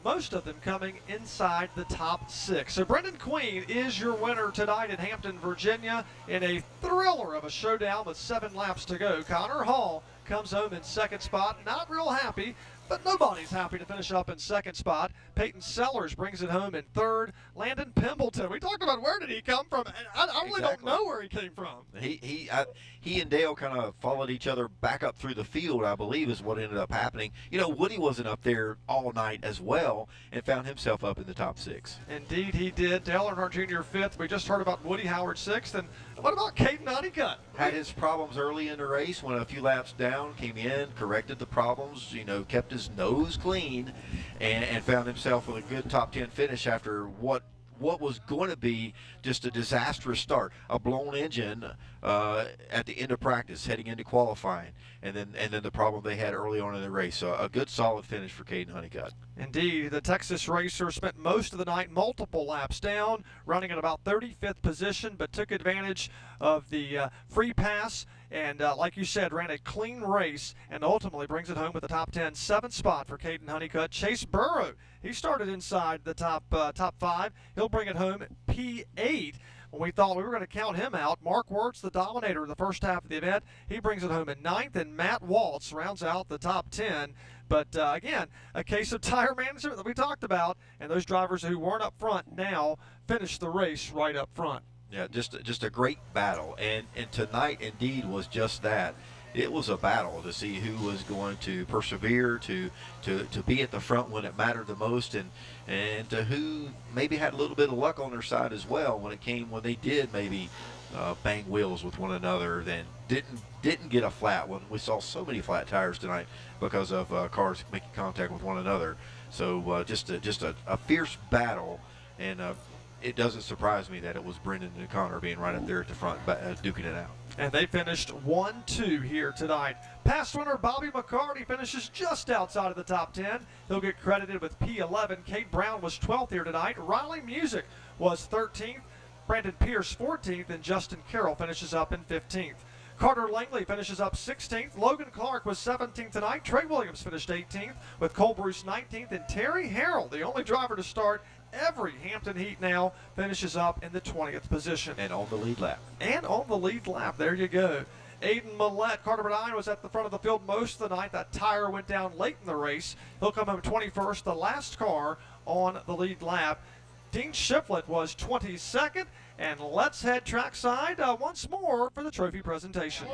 most of them coming inside the top 6. So Brendan Queen is your winner tonight in Hampton, Virginia, in a thriller of a showdown with 7 laps to go. Connor Hall comes home in second spot, not real happy, but nobody's happy to finish up in second spot. Peyton Sellers brings it home in third. Landon Pimbleton, we talked about where did he come from. I really don't know where he came from. He and Dale kind of followed each other back up through the field, I believe, is what ended up happening. You know, Woody wasn't up there all night as well and found himself up in the top 6. Indeed, he did. Dale Earnhardt Jr. 5th. We just heard about Woody Howard 6th. And what about Caden Honeycutt? Had his problems early in the race, went a few laps down, came in, corrected the problems, you know, kept his nose clean, and found himself with a good top 10 finish after what was going to be just a disastrous start, a blown engine at the end of practice, heading into qualifying, and then the problem they had early on in the race. So a good, solid finish for Caden Honeycutt. Indeed, the Texas racer spent most of the night multiple laps down, running at about 35th position, but took advantage of the free pass and, like you said, ran a clean race and ultimately brings it home with the top 10, 7th spot for Caden Honeycutt. Chase Burrow, he started inside the top 5. He'll bring it home at P8. When we thought we were going to count him out, Mark Wirtz, the dominator of the first half of the event, he brings it home at 9th, and Matt Waltz rounds out the top 10. But again, a case of tire management that we talked about, and those drivers who weren't up front now finish the race right up front. Yeah, just a great battle, and tonight indeed was just that. It was a battle to see who was going to persevere, to be at the front when it mattered the most, and to who maybe had a little bit of luck on their side as well when they did maybe bang wheels with one another, then didn't get a flat one. We saw so many flat tires tonight because of cars making contact with one another. So just a fierce battle, and it doesn't surprise me that it was Brendan and Connor being right up there at the front, duking it out. And they finished 1-2 here tonight. Past winner Bobby McCarty finishes just outside of the top 10. He'll get credited with P11. Kate Brown was 12th here tonight. Riley Music was 13th. Brandon Pierce 14th, and Justin Carroll finishes up in 15th. Carter Langley finishes up 16th. Logan Clark was 17th tonight. Trey Williams finished 18th, with Cole Bruce 19th, and Terry Harrell, the only driver to start every Hampton Heat now, finishes up in the 20th position. And on the lead lap. There you go. Aiden Millette, Carter Bedine, was at the front of the field most of the night. That tire went down late in the race. He'll come home 21st, the last car on the lead lap. Dean Shiflett was 22nd. And let's head trackside once more for the trophy presentation.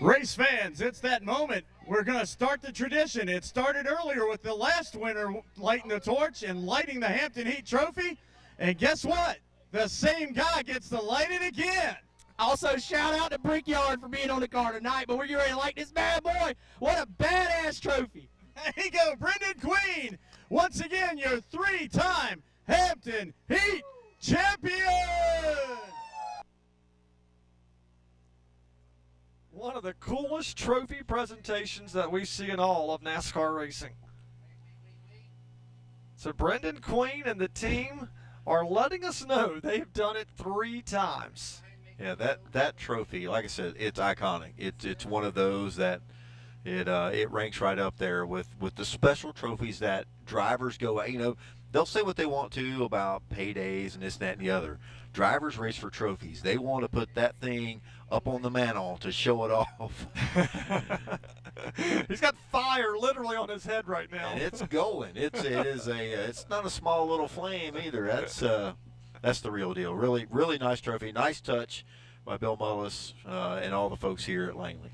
Race fans, it's that moment. We're going to start the tradition. It started earlier with the last winner lighting the torch and lighting the Hampton Heat trophy. And guess what? The same guy gets to light it again. Also, shout out to Brickyard for being on the car tonight, but we're getting ready to light this bad boy. What a badass trophy. There you go, Brendan Queen. Once again, your 3-time Hampton Heat champion! One of the coolest trophy presentations that we see in all of NASCAR racing. So Brendan Queen and the team are letting us know they've done it 3 times. Yeah, that trophy, like I said, it's iconic. It's one of those that it ranks right up there with the special trophies that drivers go, you know, they'll say what they want to about paydays and this, that, and the other. Drivers race for trophies. They want to put that thing up on the mantle to show it off. He's got fire literally on his head right now. And it's going. It's not a small little flame either. That's the real deal. Really nice trophy. Nice touch by Bill Mullis and all the folks here at Langley.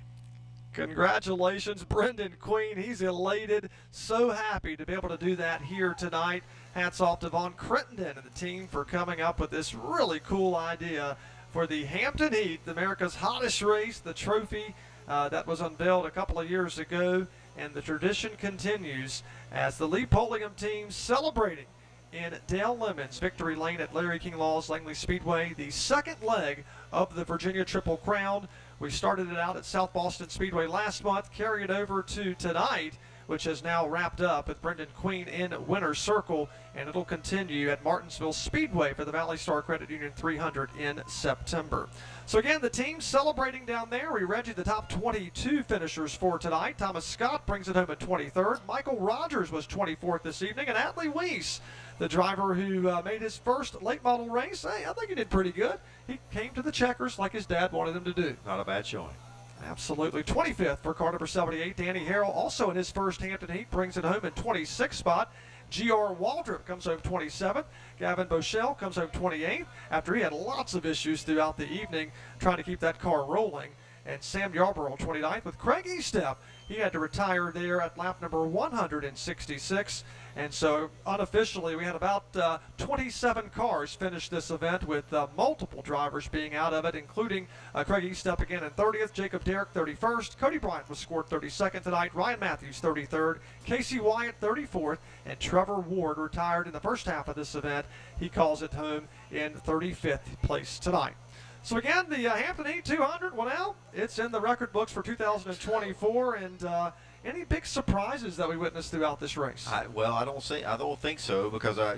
Congratulations, Brendan Queen. He's elated, so happy to be able to do that here tonight. Hats off to Von Crittenden and the team for coming up with this really cool idea for the Hampton Heat, America's hottest race, the trophy that was unveiled a couple of years ago. And the tradition continues as the Lee Pulliam team celebrating in Dale Lemon's victory lane at Larry King Law's Langley Speedway, the second leg of the Virginia Triple Crown. We started it out at South Boston Speedway last month, carry it over to tonight which has now wrapped up with Brendan Queen in winner's circle, and it'll continue at Martinsville Speedway for the Valley Star Credit Union 300 in September. So again, the team celebrating down there. We read you the top 22 finishers for tonight. Thomas Scott brings it home at 23rd. Michael Rogers was 24th this evening, and Atlee Weiss, the driver who made his first late model race, hey, I think he did pretty good. He came to the checkers like his dad wanted him to do. Not a bad showing. Absolutely. 25th for car number 78. Danny Harrell, also in his first Hampton Heat, brings it home in 26th spot. G.R. Waldrop comes home 27th. Gavin Boschel comes home 28th after he had lots of issues throughout the evening trying to keep that car rolling. And Sam Yarborough 29th with Craig Estep. He had to retire there at lap number 166. And so unofficially we had about 27 cars finish this event with multiple drivers being out of it, including Craig Estep again in 30th, Jacob Derrick 31st, Cody Bryant was scored 32nd tonight, Ryan Matthews 33rd, Casey Wyatt 34th, and Trevor Ward retired in the first half of this event. He calls it home in 35th place tonight. So again, the Hampton Heat 200, well now, it's in the record books for 2024, and any big surprises that we witnessed throughout this race? I don't think so, because I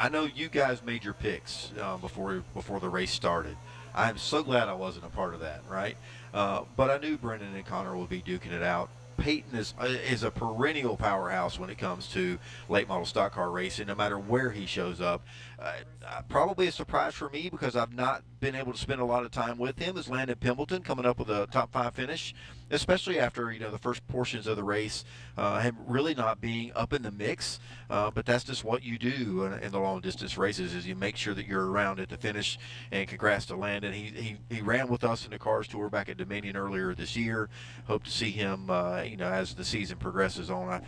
know you guys made your picks before the race started. I'm so glad I wasn't a part of that, right? But I knew Brendan and Connor would be duking it out. Peyton is a perennial powerhouse when it comes to late model stock car racing, no matter where he shows up. Probably a surprise for me, because I've not been able to spend a lot of time with him, is Landon Pimbleton coming up with a top 5 finish, especially after the first portions of the race, him really not being up in the mix. But that's just what you do in the long distance races, is you make sure that you're around at the finish. And congrats to Landon. He ran with us in the Cars Tour back at Dominion earlier this year. Hope to see him as the season progresses on.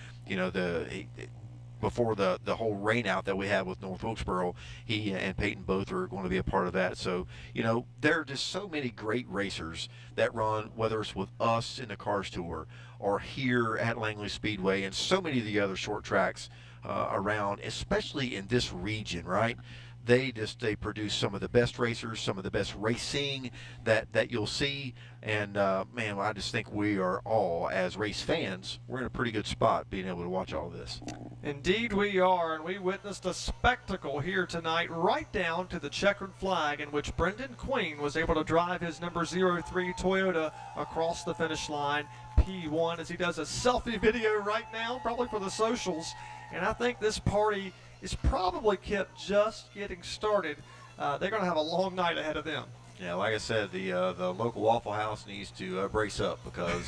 Before the whole rain out that we had with North Wilkesboro, he and Peyton both are going to be a part of that. So, there are just so many great racers that run, whether it's with us in the Cars Tour or here at Langley Speedway and so many of the other short tracks around, especially in this region, right? They produce some of the best racers, some of the best racing that you'll see. And, man, I just think we are all, as race fans, we're in a pretty good spot being able to watch all this. Indeed we are, and we witnessed a spectacle here tonight, right down to the checkered flag, in which Brendan Queen was able to drive his number 03 Toyota across the finish line, P1, as he does a selfie video right now, probably for the socials. And I think this party is probably kept just getting started. They're going to have a long night ahead of them. Yeah, like I said, the local Waffle House needs to brace up, because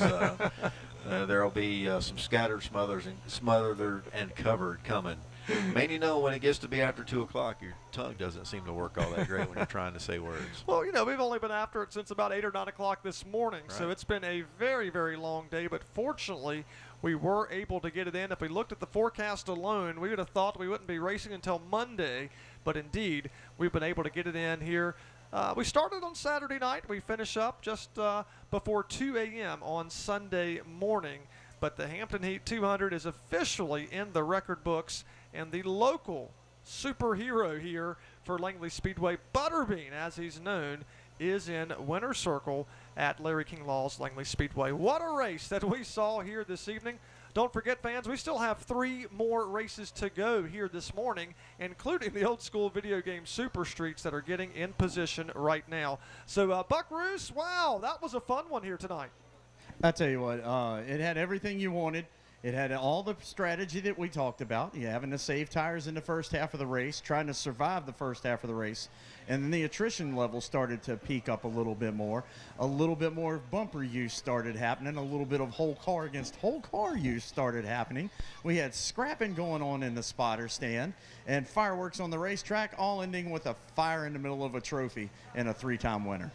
there will be some scattered, smothered, and covered coming. Man, when it gets to be after 2 o'clock, your tongue doesn't seem to work all that great when you're trying to say words. Well, we've only been after it since about 8 or 9 o'clock this morning, right. So it's been a very, very long day, but fortunately, we were able to get it in. If we looked at the forecast alone, we would have thought we wouldn't be racing until Monday, but indeed, we've been able to get it in here. We started on Saturday night. We finish up just before 2 a.m. on Sunday morning. But the Hampton Heat 200 is officially in the record books, and the local superhero here for Langley Speedway, Butterbean, as he's known, is in winner's circle at Larry King Law's Langley Speedway. What a race that we saw here this evening. Don't forget, fans, we still have 3 more races to go here this morning, including the old school video game Super Streets that are getting in position right now. So, Buck Roos, wow, that was a fun one here tonight. I tell you what, it had everything you wanted. It had all the strategy that we talked about. You having to save tires in the first half of the race, trying to survive the first half of the race. And then the attrition level started to peak up a little bit more. A little bit more bumper use started happening. A little bit of whole car against whole car use started happening. We had scrapping going on in the spotter stand and fireworks on the racetrack, all ending with a fire in the middle of a trophy and a 3-time winner.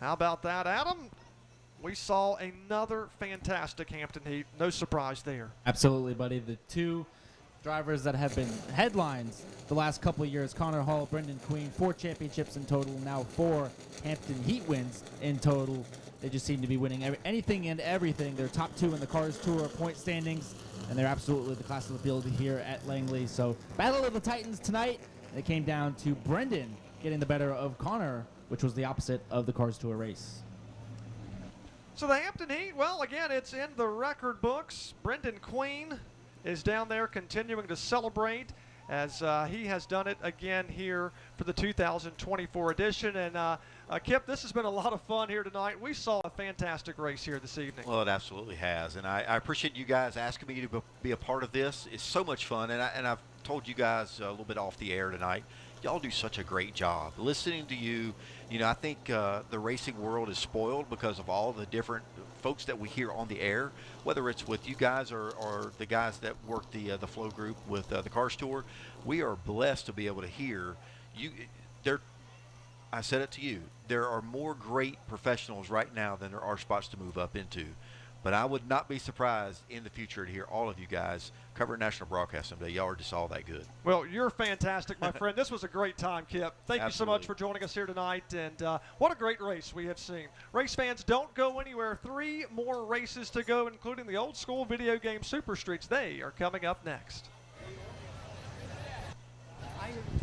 How about that, Adam? We saw another fantastic Hampton Heat. No surprise there. Absolutely, buddy. The 2 drivers that have been headlines the last couple of years, Connor Hall, Brendan Queen, 4 championships in total, now 4 Hampton Heat wins in total. They just seem to be winning anything and everything. They're top 2 in the Cars Tour point standings, and they're absolutely the class of the field here at Langley. So, Battle of the Titans tonight. It came down to Brendan getting the better of Connor, which was the opposite of the Cars Tour race. So the Hampton Heat, well, again, it's in the record books. Brendan Queen is down there continuing to celebrate as he has done it again here for the 2024 edition. And Kip, this has been a lot of fun here tonight. We saw a fantastic race here this evening. Well, it absolutely has, and I appreciate you guys asking me to be a part of this. It's so much fun, and I've told you guys a little bit off the air tonight. Y'all do such a great job. Listening to you, I think the racing world is spoiled because of all the different folks that we hear on the air, whether it's with you guys or the guys that work the Flow Group with the Cars Tour. We are blessed to be able to hear you. I said it to you. There are more great professionals right now than there are spots to move up into. But I would not be surprised in the future to hear all of you guys cover national broadcast someday. Y'all are just all that good. Well, you're fantastic, my friend. This was a great time, Kip. Thank you so much for joining us here tonight. And what a great race we have seen. Race fans, don't go anywhere. 3 more races to go, including the old school video game Super Streets. They are coming up next.